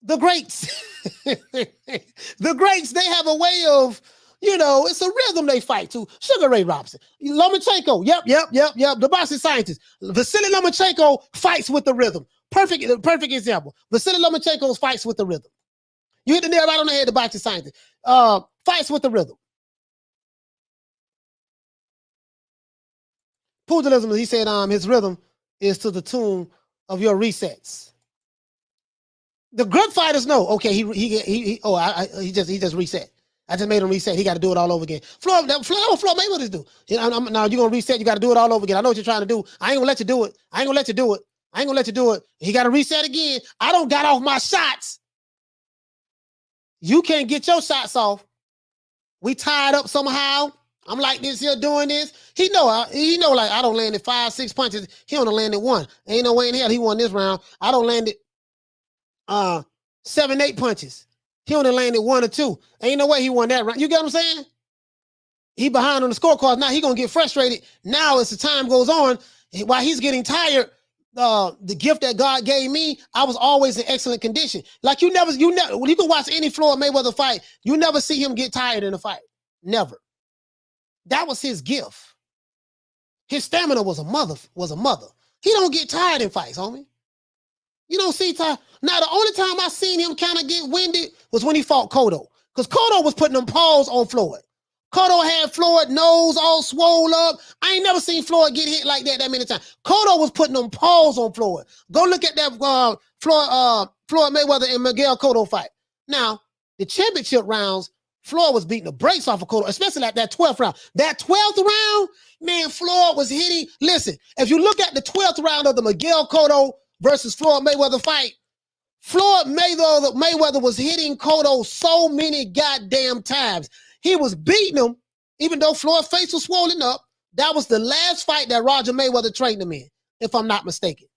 the greats. The greats, they have a way of, you know, it's a rhythm they fight to. Sugar Ray Robinson. Lomachenko, yep. The boxing scientist. Vasily Lomachenko fights with the rhythm. Perfect example. Vasily Lomachenko fights with the rhythm. You hit the nail right on the head, the boxing scientist. Fights with the rhythm. Pugilism, he said, his rhythm is to the tune of your resets. The good fighters know. Okay, he just reset. I just made him reset. He got to do it all over again. Floyd Mayweather do. Now you're gonna reset. You got to do it all over again. I know what you're trying to do. I ain't gonna let you do it. I ain't gonna let you do it. He got to reset again. I don't got off my shots. You can't get your shots off. We tied up somehow. I'm like this here doing this. He know like I don't land it 5-6 punches. He only landed 1. Ain't no way in hell he won this round. I don't land it 7-8 punches. He only landed 1 or 2. Ain't no way he won that round. You get what I'm saying? He behind on the scorecard. Now he gonna get frustrated. Now as the time goes on, while he's getting tired, the gift that God gave me, I was always in excellent condition. Like you never, when you can watch any Floyd Mayweather fight, you never see him get tired in a fight. Never. That was his gift. His stamina was a mother. He don't get tired in fights, homie. You don't see tired. Now, the only time I seen him kind of get winded was when he fought Cotto. Because Cotto was putting them paws on Floyd. Cotto had Floyd nose all swole up. I ain't never seen Floyd get hit like that many times. Cotto was putting them paws on Floyd. Go look at that Floyd Mayweather and Miguel Cotto fight. Now, the championship rounds, Floyd was beating the brakes off of Cotto, especially like that 12th round. That 12th round, man, Floyd was hitting. Listen, if you look at the 12th round of the Miguel Cotto versus Floyd Mayweather fight, Floyd Mayweather was hitting Cotto so many goddamn times. He was beating him, even though Floyd's face was swollen up. That was the last fight that Roger Mayweather trained him in, if I'm not mistaken.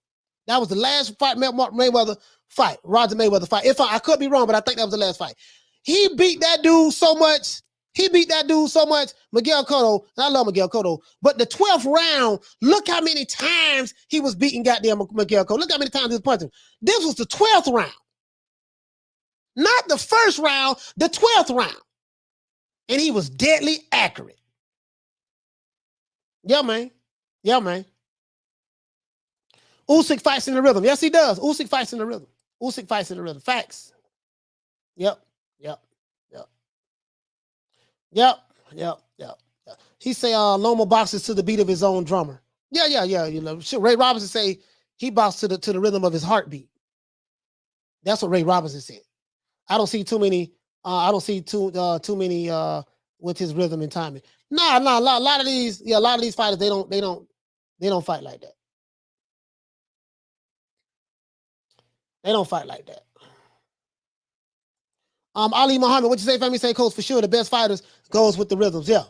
That was the last fight Mayweather fight, Roger Mayweather fight. I could be wrong, but I think that was the last fight. He beat that dude so much. Miguel Cotto, and I love Miguel Cotto, but the 12th round, look how many times he was beating goddamn Miguel Cotto. Look how many times he was punching. This was the 12th round. Not the first round, the 12th round. And he was deadly accurate. Yeah, man. Usyk fights in the rhythm. Yes, he does. Usyk fights in the rhythm. Facts. Yep. He say Loma boxes to the beat of his own drummer. Yeah. You know, Ray Robinson say he boxed to the rhythm of his heartbeat. That's what Ray Robinson said. I don't see too many. Too many with his rhythm and timing. Nah. A lot of these fighters they don't fight like that. They don't fight like that. Ali Muhammad, what you say, family? Say, Coach, for sure the best fighters goes with the rhythms. Yeah.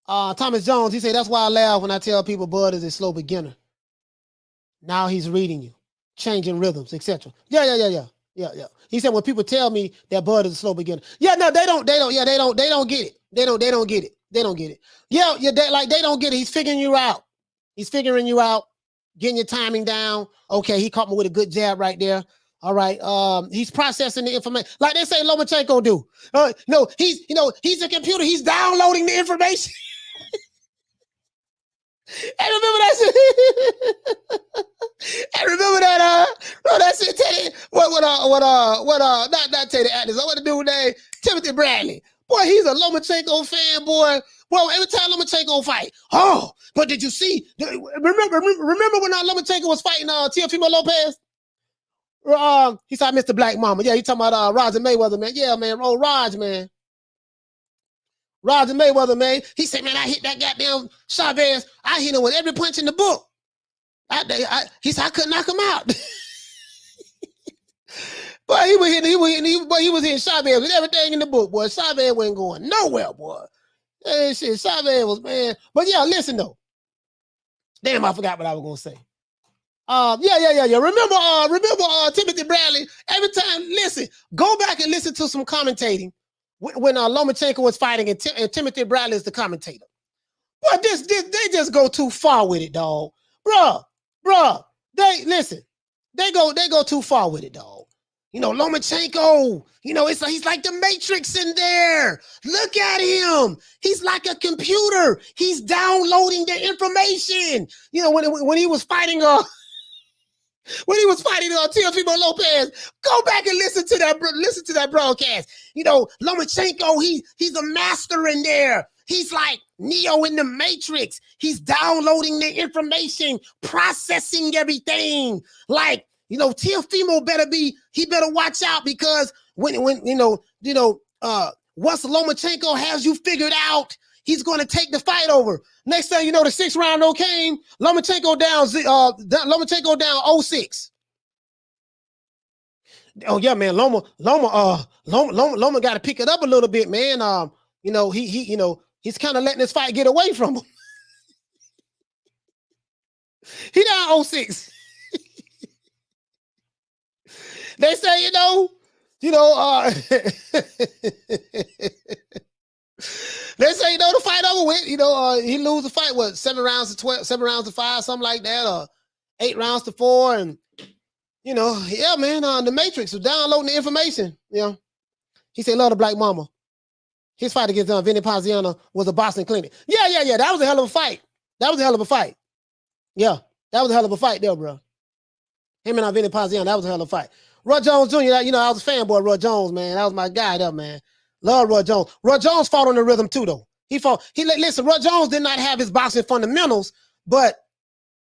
Thomas Jones, he say, that's why I laugh when I tell people Bud is a slow beginner. Now he's reading you, changing rhythms, etc. Yeah. He said, when people tell me that Bud is a slow beginner. Yeah, no, they don't get it. They don't get it. Yeah, they don't get it. He's figuring you out. Getting your timing down. Okay, he caught me with a good jab right there. All right. He's processing the information. Like they say Lomachenko do. No, he's a computer. He's downloading the information. And remember that shit, Teddy. Not Teddy Atlas. I want to do name Timothy Bradley. Boy, he's a Lomachenko fan, boy. Well, every time Lomachenko fight, but did you see? Remember when Lomachenko was fighting Teofimo Lopez? He said, Mr. Black Mama. Yeah, he talking about Roger Mayweather, man. Yeah, man. Oh, Roger, man. Roger Mayweather, man. He said, man, I hit that goddamn Chavez. I hit him with every punch in the book. He said, I couldn't knock him out. But he was hitting Chavez with everything in the book, boy. Chavez wasn't going nowhere, boy. Hey, shit, Chavez was, man. But yeah, listen though. Damn, I forgot what I was gonna say. Yeah. Remember Timothy Bradley. Every time, listen, go back and listen to some commentating when Lomachenko was fighting and Timothy Bradley is the commentator. But they just go too far with it, dog. Bruh. They go too far with it, dog. You know, Lomachenko, you know, he's like the Matrix in there. Look at him. He's like a computer. He's downloading the information. You know, when he was fighting Teofimo Lopez, go back and listen to that broadcast. You know, Lomachenko, he's a master in there. He's like Neo in the Matrix. He's downloading the information, processing everything. Like, you know, Teofimo better watch out, because when once Lomachenko has you figured out, he's going to take the fight over. Next thing you know, the 6th round came. Lomachenko down 0-6. Oh yeah, man. Loma got to pick it up a little bit, man. You know, he's kind of letting this fight get away from him. He down 0-6. They say, they say, the fight over with. He lose the fight, 7 rounds to 5, something like that, or 8 rounds to 4. And, yeah, man, the Matrix was downloading the information. He said, love the black mama. His fight against Vinny Paziano was a boxing clinic. Yeah. That was a hell of a fight. Yeah, that was a hell of a fight there, bro. Him and Vinny Paziano, that was a hell of a fight. Roy Jones Jr., I was a fanboy of Roy Jones, man. That was my guy there, man. Love Roy Jones. Roy Jones fought on the rhythm too, though. Listen, Roy Jones did not have his boxing fundamentals, but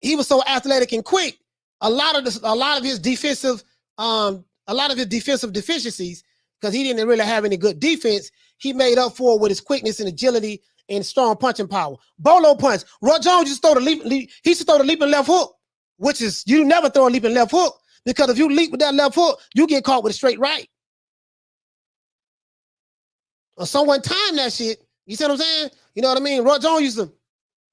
he was so athletic and quick. A lot of his defensive deficiencies, because he didn't really have any good defense, he made up for with his quickness and agility and strong punching power. Bolo punch. Roy Jones used to throw the leaping left hook, which is, you never throw a leaping left hook, because if you leap with that left hook, you get caught with a straight right. Or someone time that shit. You see what I'm saying? You know what I mean? Roy Jones used to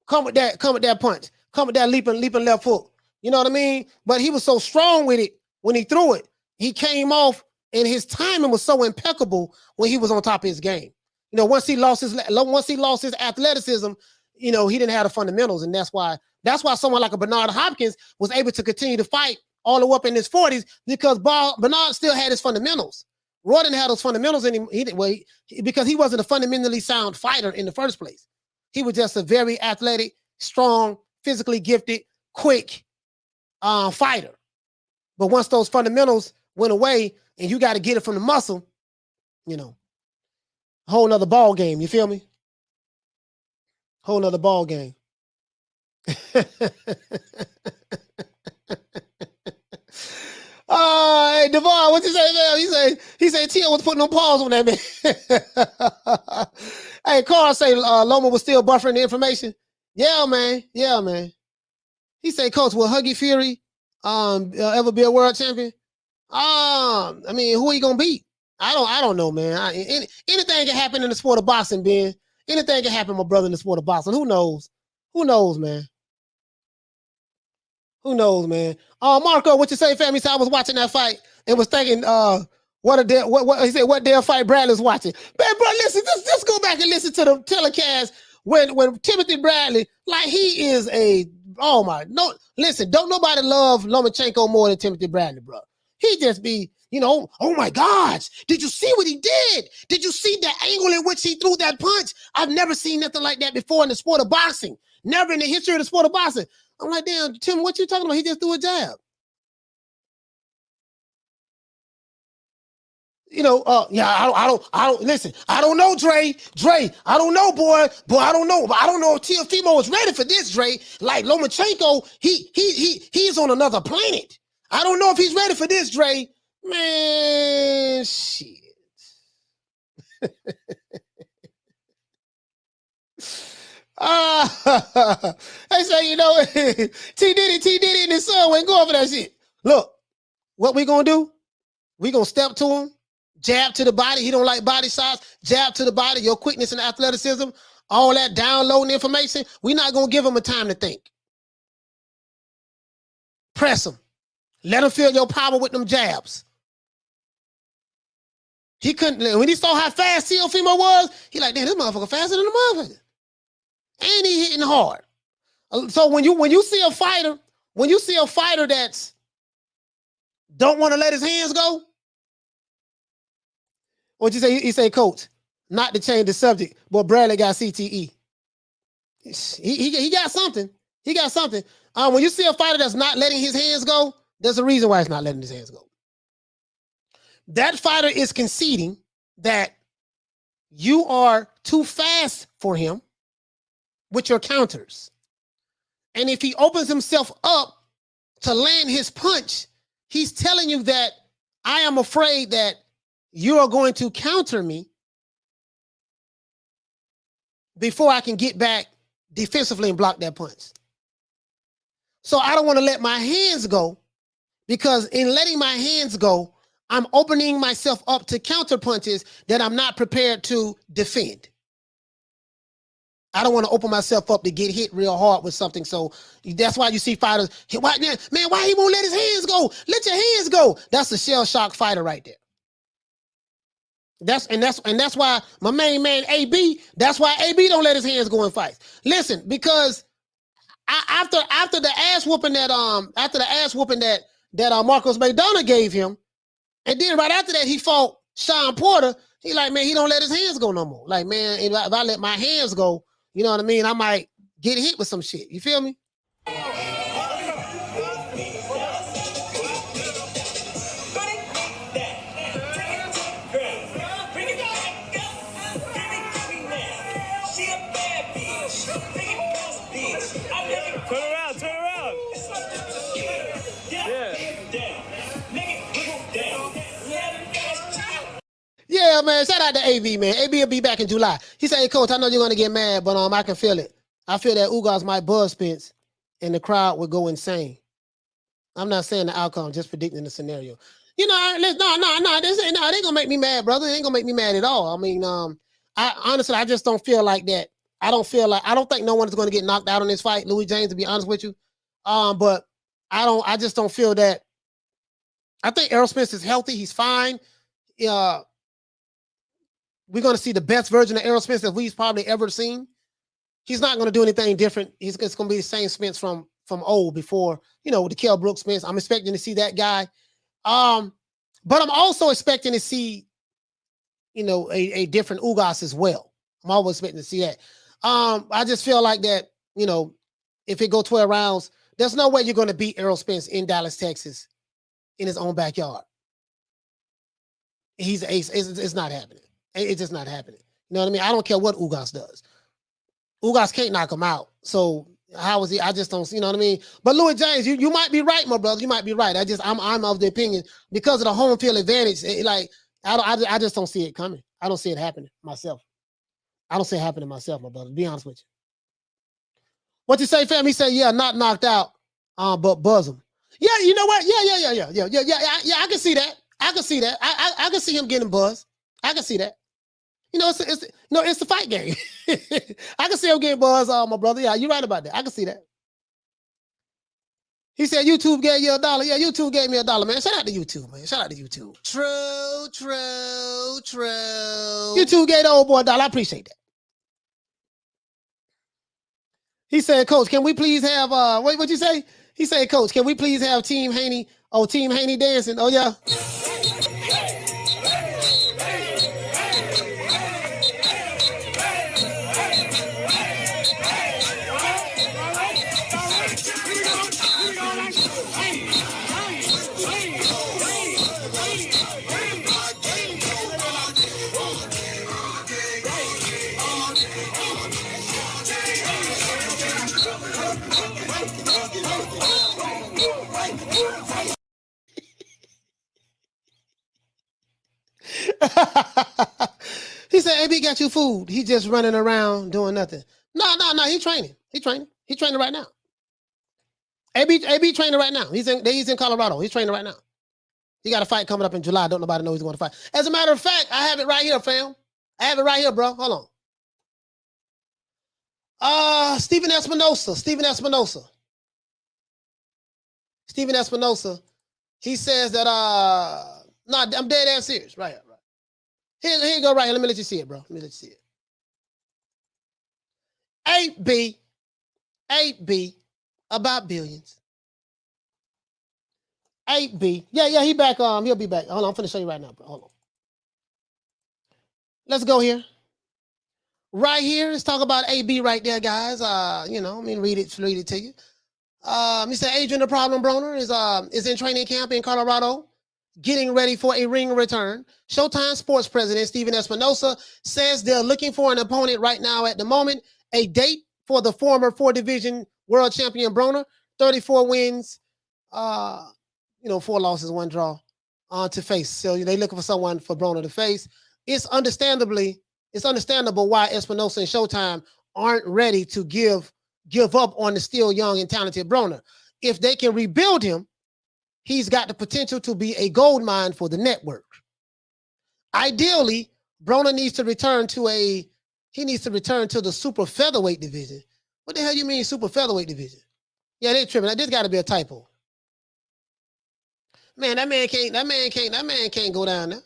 come with that punch, come with that leaping left hook. You know what I mean? But he was so strong with it when he threw it. He came off, and his timing was so impeccable when he was on top of his game. Once he lost his athleticism, he didn't have the fundamentals, and that's why someone like a Bernard Hopkins was able to continue to fight all the way up in his 40s, because Bernard still had his fundamentals. Roy didn't have those fundamentals anymore. Because he wasn't a fundamentally sound fighter in the first place. He was just a very athletic, strong, physically gifted, quick fighter. But once those fundamentals went away, and you got to get it from the muscle, whole nother ball game. You feel me? Whole nother ball game. Hey, Devon, what you say, man? He said Tia was putting no pause on that, man. Hey, Carl say Loma was still buffering the information. Yeah, man. He said, Coach, will Huggy Fury ever be a world champion? Who he gonna beat? I don't know, man. Anything can happen in the sport of boxing, Ben. Anything can happen, my brother, in the sport of boxing. Who knows, man? Who knows, man? Marco, what you say, family? So I was watching that fight and was thinking, what he said, what damn fight Bradley's watching. Man, bro, listen, just go back and listen to the telecast when Timothy Bradley, like, he is listen, don't nobody love Lomachenko more than Timothy Bradley, bro. He just be, oh my gosh, did you see what he did? Did you see the angle in which he threw that punch? I've never seen nothing like that before in the sport of boxing. Never in the history of the sport of boxing. I'm like, damn, Tim, what you talking about? He just threw a jab. I don't listen. I don't know, Dre. I don't know, boy, I don't know. But I don't know if Teofimo is ready for this, Dre. Like Lomachenko, he's on another planet. I don't know if he's ready for this, Dre. Man, shit. I say, T Diddy and his son ain't going for that shit. Look, what we gonna do? We gonna step to him, jab to the body. He don't like body shots. Jab to the body. Your quickness and athleticism, all that downloading information. We not gonna give him a time to think. Press him. Let him feel your power with them jabs. He couldn't, when he saw how fast Teofimo was, he like, damn, this motherfucker faster than the motherfucker. And he hitting hard. So when you see a fighter, that's don't want to let his hands go, what you say? He say, coach, not to change the subject, but Bradley got CTE. He got something. He got something. When you see a fighter that's not letting his hands go, there's a reason why he's not letting his hands go. That fighter is conceding that you are too fast for him with your counters. And if he opens himself up to land his punch, he's telling you that I am afraid that you are going to counter me before I can get back defensively and block that punch. So I don't want to let my hands go, because in letting my hands go, I'm opening myself up to counter punches that I'm not prepared to defend. I don't want to open myself up to get hit real hard with something. So that's why you see fighters, why he won't let his hands go? Let your hands go. That's a shell shock fighter right there. That's why my main man AB, that's why AB don't let his hands go in fights. Listen, because after the ass whooping that Marcos Maidana gave him, and then right after that he fought Sean Porter, he like, man, he don't let his hands go no more. Like, man, if I let my hands go, you know what I mean, I might get hit with some shit. You feel me? Turn around. Yeah, man. Shout out to AV, man. AV will be back in July. He said, hey, coach, I know you're going to get mad, but I can feel it. I feel that Ugas might buzz Spence and the crowd would go insane. I'm not saying the outcome, just predicting the scenario. You know, no, this ain't going to make me mad, brother. It ain't going to make me mad at all. I mean, I honestly, I just don't feel like that. I don't think no one is going to get knocked out on this fight, Louis James, to be honest with you. But I just don't feel that. I think Errol Spence is healthy. He's fine. We're going to see the best version of Errol Spence that we've probably ever seen. He's not going to do anything different. It's going to be the same Spence from old before, the Kell Brooks Spence. I'm expecting to see that guy. But I'm also expecting to see, a different Ugas as well. I'm always expecting to see that. I just feel like that, if it go 12 rounds, there's no way you're going to beat Errol Spence in Dallas, Texas, in his own backyard. He's an ace. It's not happening. It's just not happening. You know what I mean? I don't care what Ugas does. Ugas can't knock him out. So how is he? I just don't, you know what I mean? But Louis James, you might be right, my brother. You might be right. I'm of the opinion, because of the home field advantage. I just don't see it coming. I don't see it happening myself. I don't see it happening myself, my brother, to be honest with you. What you say, fam? He said, yeah, not knocked out, but buzz him. Yeah, you know what? Yeah, I can see that. I can see that. I can see him getting buzzed. I can see that. It's the fight game. I can see him getting buzzed, my brother. Yeah, you're right about that. I can see that. He said YouTube gave you $1. Yeah, YouTube gave me $1, man. Shout out to YouTube, man. Shout out to YouTube. True. YouTube gave the old boy $1. I appreciate that. He said, Coach, can we please have what'd you say? He said, Coach, can we please have Team Haney? Oh, Team Haney dancing. Oh, yeah. He said, AB got you food. He just running around doing nothing. No. He training. He training right now. AB training right now. He's in Colorado. He's training right now. He got a fight coming up in July. Don't nobody know he's going to fight. As a matter of fact, I have it right here, fam. I have it right here, bro. Hold on. Stephen Espinosa. He says that, no, I'm dead ass serious. Right here. Here you go right here. Let me let you see it, bro. Let me let you see it. 8B, about billions. 8B. Yeah, he back. He'll be back. Hold on, I'm finna show you right now, bro. Hold on. Let's go here. Right here, let's talk about AB right there, guys. Read it to you. Mr. Adrian the Problem Broner is in training camp in Colorado, getting ready for a ring return. Showtime Sports President Steven Espinosa says they're looking for an opponent right now at the moment. A date for the former 4-division world champion Broner, 34 wins, 4 losses, 1 draw, to face. So they looking for someone for Broner to face. It's understandable why Espinosa and Showtime aren't ready to give up on the still young and talented Broner. If they can rebuild him, he's got the potential to be a gold mine for the network. Ideally, Broner needs to return to the super featherweight division. What the hell you mean super featherweight division? Yeah, they're tripping. This got to be a typo. Man, that man can't go down there.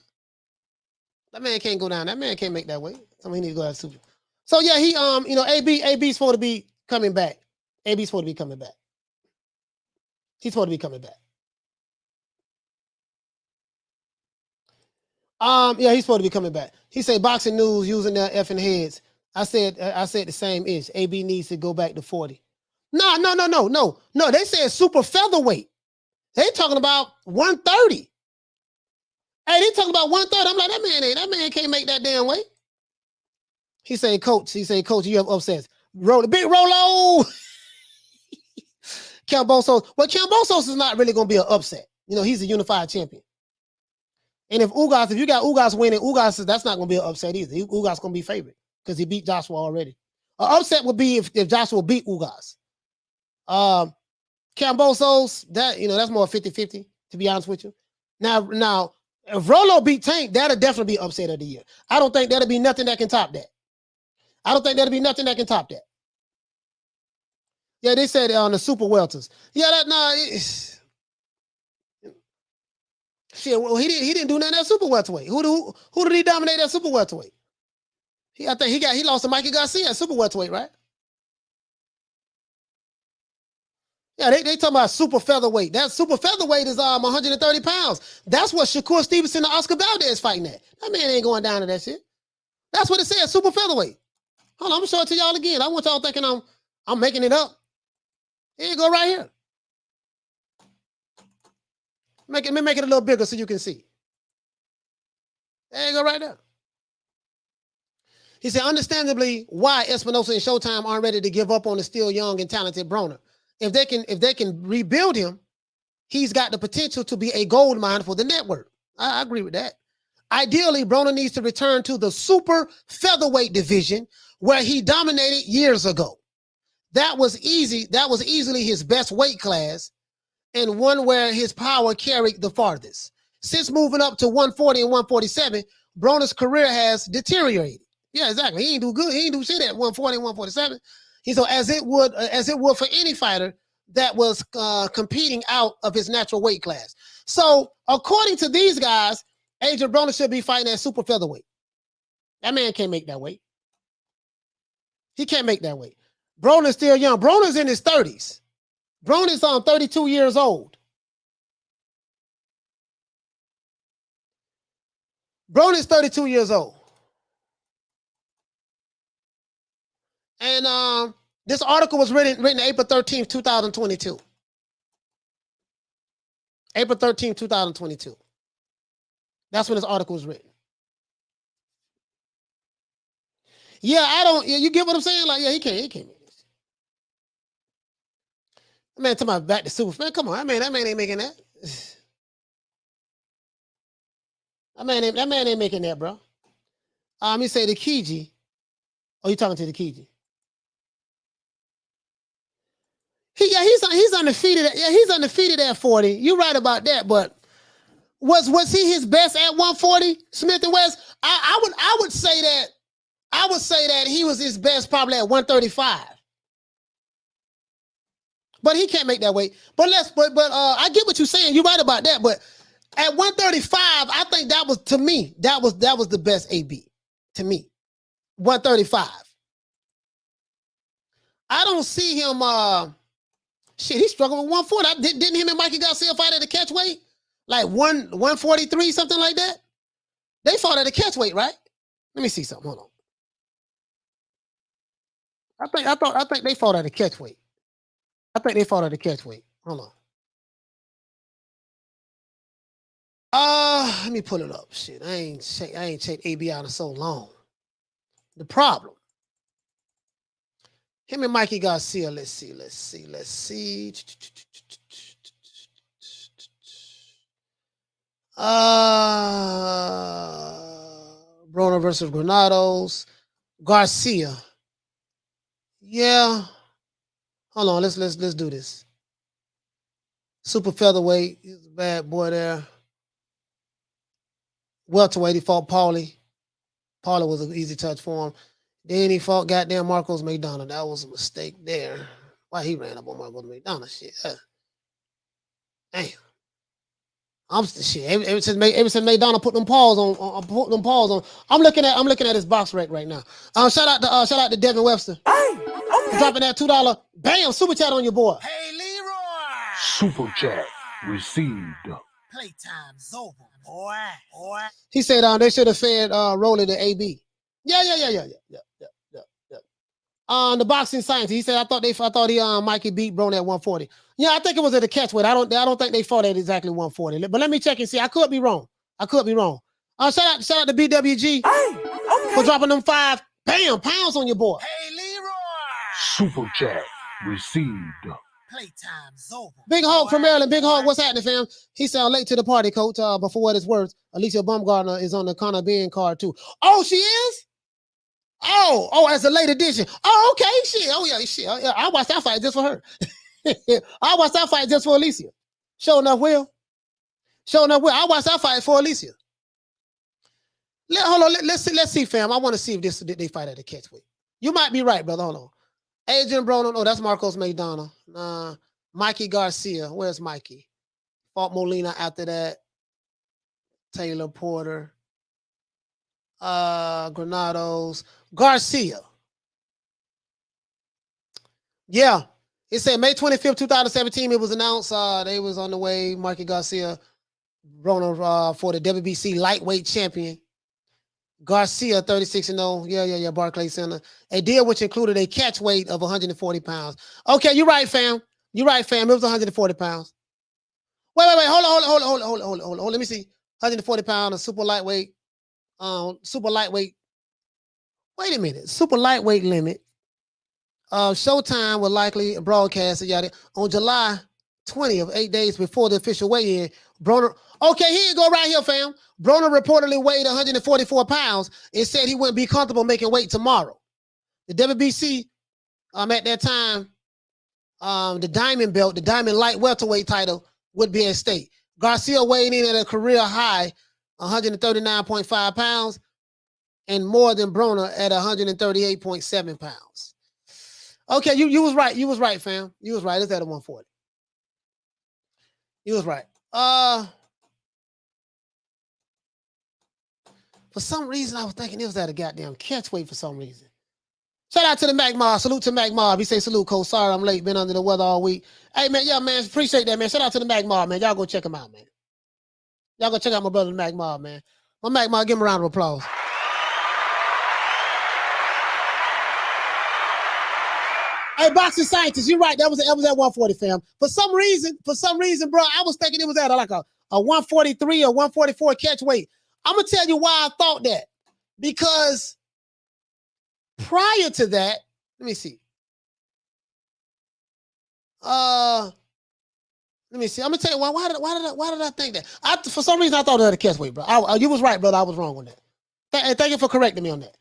That man can't go down. That man can't make that weight. So he need to go out super. So yeah, he AB's supposed to be coming back. AB's supposed to be coming back. He's supposed to be coming back. He's supposed to be coming back. He said boxing news using their effing heads. I said the same ish. AB needs to go back to 40. No. They said super featherweight. They talking about 130. Hey, they talking about 130. I'm like, that man can't make that damn weight. He said, coach, you have upsets. Big Rolo. Cambosos. Well, Cambosos is not really going to be an upset. He's a unified champion. And if you got Ugas winning, Ugas, that's not going to be an upset either. Ugas going to be favorite because he beat Joshua already. An upset would be if Joshua beat Ugas. Cambosos, that's more 50-50, to be honest with you. Now, if Rolo beat Tank, that'll definitely be upset of the year. I don't think that'll be nothing that can top that. Yeah, they said on the super welters. Yeah, shit. Well, he didn't do nothing at super welterweight. Who did he dominate at super welterweight? I think he lost to Mikey Garcia at super welterweight, right? Yeah, they talking about super featherweight. That super featherweight is 130 pounds. That's what Shakur Stevenson and Oscar Valdez fighting at. That man ain't going down to that shit. That's what it says, super featherweight. Hold on, I'm gonna show it to y'all again. I want y'all thinking I'm making it up. Here you go, right here. Make it a little bigger so you can see. There you go, right there. He said, understandably, why Espinosa and Showtime aren't ready to give up on the still young and talented Broner. If they can rebuild him, he's got the potential to be a gold mine for the network. I agree with that. Ideally, Broner needs to return to the super featherweight division where he dominated years ago. That was easily his best weight class and one where his power carried the farthest. Since moving up to 140 and 147, Broner's career has deteriorated. Yeah, exactly. He ain't do good. He ain't do shit at 140 and 147. So as it would for any fighter that was competing out of his natural weight class. So according to these guys, Adrian Broner should be fighting at super featherweight. That man can't make that weight. He can't make that weight. Broner's still young. Broner's in his 30s. Broner's 32 years old. Broner's 32 years old. And this article was written April 13th, 2022. April 13th, 2022. That's when this article was written. Yeah, you get what I'm saying? Like, yeah, he can't make this. That man talking about back to super. Man, come on, that man ain't making that. That man ain't making that, bro. He say the Kiji. Oh, you talking to the Kiji? He's undefeated. Yeah, he's undefeated at 40. You're right about that, but was he his best at 140, Smith and West? I would say that he was his best probably at 135. But he can't make that weight. But I get what you're saying. You're right about that. But At 135, I think that was, to me, that was the best AB. To me. 135. I don't see him, shit, he struggled with 140. Didn't him and Mikey Garcia fight at the catch weight? Like 143, something like that? They fought at the catch weight, right? Let me see something. Hold on. I think they fought at the catch weight. I think they fought at the catch weight. Hold on. Let me pull it up. Shit, I ain't checked AB out in so long. The problem. Him and Mikey Garcia, let's see. Broner versus Granados. Garcia. Yeah. Hold on, let's do this. Super featherweight. He's a bad boy there. Welterweight, he fought Paulie. Paulie was an easy touch for him. Then he fought goddamn Marcos McDonough. That was a mistake there. Why he ran up on Marcos McDonough? Shit. Damn. I'm shit. Ever since McDonough put them paws on, I'm looking at his box rec right now. Shout out to Devin Webster. For dropping that $2. Bam, super chat on your board. Hey, Leroy. Super chat received. Playtime's over, boy. He said they should have fed Rolly the AB. Yeah. The boxing science. He said I thought Mikey beat Broner at 140. Yeah, I think it was at the catch weight. I don't think they fought at exactly 140. But let me check and see. I could be wrong. Shout out to BWG for dropping them 5 pounds on your board. Hey, Leroy. Super chat received. Playtime's over. Big Hawk from Maryland. Big Hawk, what's happening, fam? He said late to the party, coach. But for what it's worth, Alicia Baumgartner is on the Conor Benn card too. Oh, she is? Oh, as a late addition. Oh, okay, shit. Oh, yeah, shit. I watched that fight just for her. I watched that fight just for Alicia. Sure enough, Will. I watched that fight for Alicia. Hold on. Let's see, fam. I want to see if they fight at the catch weight. You might be right, brother. Hold on. Adrian Broner. Oh, that's Marcos McDonough. Mikey Garcia. Where's Mikey? Fought Molina after that. Taylor Porter. Granados. Garcia. Yeah. It said May 25th, 2017, it was announced they was on the way, Mikey Garcia, Broner for the WBC lightweight champion. Garcia, 36-0. Yeah, Barclays Center. A deal which included a catch weight of 140 pounds. Okay, you're right, fam. It was 140 pounds. Wait. Hold on. Let me see. 140 pounds, a super lightweight. Wait a minute. Super lightweight limit. Showtime will likely broadcast it on July 20th, 8 days before the official weigh-in. Broner. Okay, here you go right here, fam. Broner reportedly weighed 144 pounds and said he wouldn't be comfortable making weight tomorrow. The WBC, at that time, the diamond belt, the diamond light welterweight title would be at stake. Garcia weighed in at a career high, 139.5 pounds, and more than Broner at 138.7 pounds. Okay, you was right. You was right, fam. You was right. It's at a 140. You was right. For some reason, I was thinking it was at a goddamn catch weight for some reason. Shout out to the Mac Mob. Salute to Mac Mob. He say salute, coach. Sorry I'm late. Been under the weather all week. Hey, man. Yeah, man. Appreciate that, man. Shout out to the Mac Mob, man. Y'all go check him out, man. Y'all go check out my brother, the Mac Mob, man. My Mac Mob, give him a round of applause. Hey, boxing scientists, you're right. That was at 140, fam. For some reason, bro, I was thinking it was at like a 143 or 144 catch weight. I'm gonna tell you why I thought that. Because prior to that, let me see. Let me see. I'm gonna tell you why did I think that? For some reason I thought it had a catch weight, bro. You was right, brother. I was wrong on that. Thank you for correcting me on that.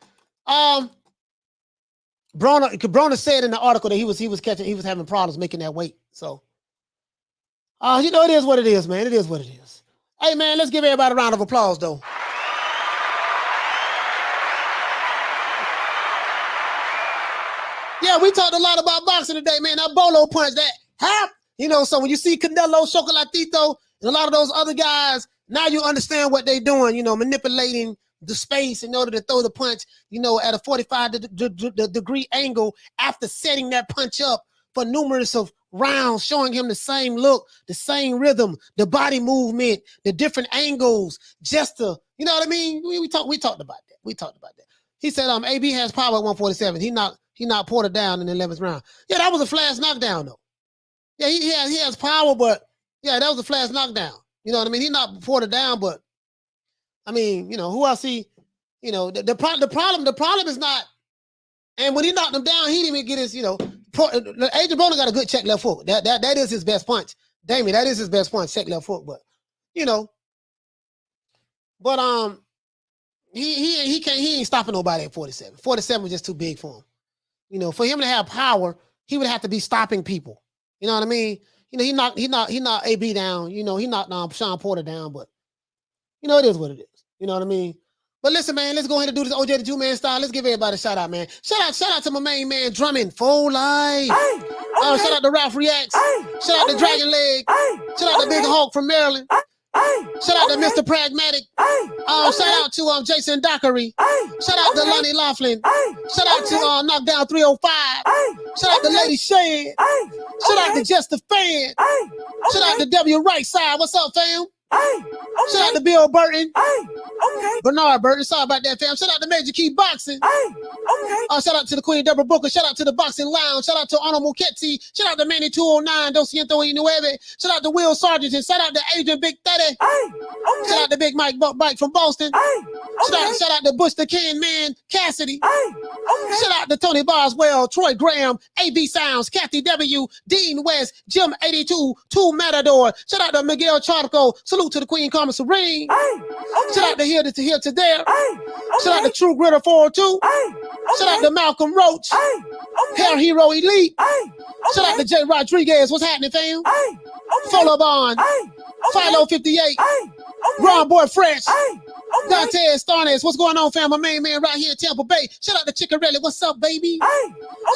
Broner said in the article that he was having problems making that weight. So, it is what it is, man. It is what it is. Hey, man, let's give everybody a round of applause, though. Yeah, we talked a lot about boxing today, man. That Bolo punch, that half, so when you see Canelo, Chocolatito, and a lot of those other guys, Now you understand what they're doing, you know, manipulating the space in order to throw the punch, you know, at a 45-degree angle after setting that punch up for numerous of rounds, showing him the same look, the same rhythm, the body movement, the different angles, just to, you know what I mean? We talked about that. We talked about that. He said, AB has power at 147. He knocked Porter down in the 11th round. Yeah, that was a flash knockdown though. Yeah, he has power, but yeah, that was a flash knockdown. You know what I mean? He knocked Porter down, but I mean, you know, who else he, you know, the problem is not, and when he knocked him down, he didn't even get his, you know, Adrian Broner got a good check left foot. That is his best punch. Damien, that is his best punch, check left foot, but you know, but he ain't stopping nobody at 47. 47 was just too big for him. You know, for him to have power, he would have to be stopping people. You know what I mean? You know, he knocked AB down. You know, he knocked Sean Porter down, but you know, it is what it is. You know what I mean? But listen, man, let's go ahead and do this OJ the Two-Man style. Let's give everybody a shout out, man. Shout out to my main man, Drummond, full life. Shout out to Ralph Reacts. Shout out to Dragon Leg. Shout out to Big Hulk from Maryland. Shout out to Mr. Pragmatic. Shout out to Jason Dockery. Shout out to Lonnie Laughlin. Shout out to Knockdown 305. Shout out to Lady Shane. Shout out to Just the Fan. Shout out to W Right Side. What's up, fam? Shout out to Bill Burton. Bernard Burton. Sorry about that, fam. Shout out to Major Key Boxing. Shout out to the Queen Deborah Booker. Shout out to the Boxing Lounge. Shout out to Arnold Muketti. Shout out to Manny 209. Dos Ciento y Nueve. Shout out to Will Sargent. And shout out to Adrian Big 30. Shout out to Big Mike from Boston. Shout out to Bush the Can Man Cassidy. Shout out to Tony Boswell, Troy Graham, AB Sounds, Kathy W, Dean West, Jim 82, 2 Matador. Shout out to Miguel Charco. Salute to the Queen Carmen Serene. Shout out to Here to There. Shout out to True Gritter 402. Shout out to Malcolm Roach. Hair Hero Elite. Shout out to Jay Rodriguez. What's happening, fam? Follow Bond. Philo 58. Ron Boy Fresh. Dante Starnes. What's going on, fam? My main man right here in Tampa Bay. Shout out to Chickarelli. What's up, baby?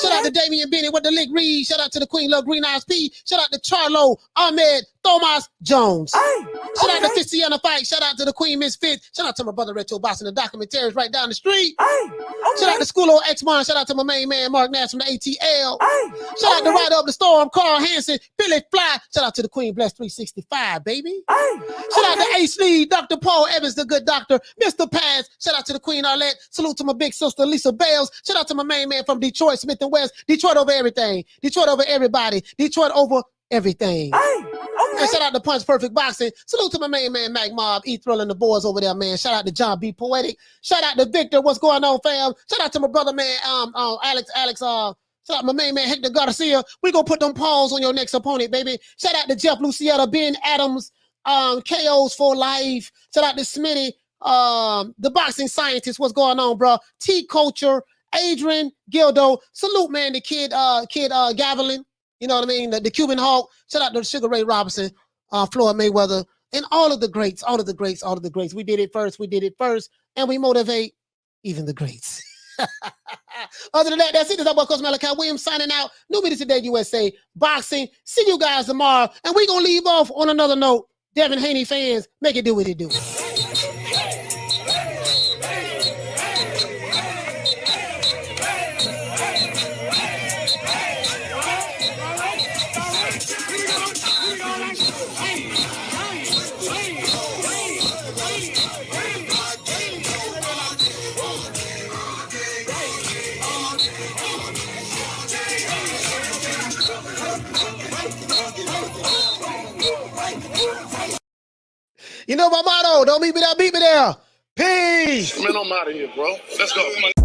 Shout out to Damian Bennett with the Lick Reed. Shout out to the Queen Love Green Eyes P. Shout out to Charlo, Ahmed, Thomas Jones. Shout out to Fistiana Fight. Shout out to the Queen Misfit. Shout out to my brother Retro Boss and the documentaries right down the street. Shout out to Schoolo X-Mon. Shout out to my main man Mark Nash from the ATL. Shout out to Rider Up the Storm, Carl Hansen, Billy Fly. Shout out to the Queen Bless 365, baby. Shout out to Ace Lee, Dr. Paul Evans, the good doctor, Mr. Paz. Shout out to the Queen Arlette. Salute to my big sister Lisa Bales. Shout out to my main man from Detroit, Smith and West. Detroit over everything. Detroit over everybody. Detroit over everything. And shout out to Punch Perfect Boxing. Salute to my main man, Mac Mob, E-Thrill and the boys over there, man. Shout out to John B. Poetic. Shout out to Victor. What's going on, fam? Shout out to my brother, man, Alex, shout out to my main man, Hector Garcia. We gonna put them paws on your next opponent, baby. Shout out to Jeff Lucietta, Ben Adams, KOs for life. Shout out to Smitty, the boxing scientist. What's going on, bro? T-Culture, Adrian Gildo. Salute, man, the kid Gavilan. You know what I mean? The Cuban Hawk. Shout out to Sugar Ray Robinson, Floyd Mayweather, and all of the greats. We did it first, and we motivate even the greats. Other than that, that's it. This is our boy, Coach Malachi Williams, signing out. New Media Today, USA Boxing. See you guys tomorrow, and we're going to leave off on another note. Devin Haney fans, make it do what it do. You know my motto, don't meet me there, beat me there. Peace. Man, I'm out of here, bro. Let's go.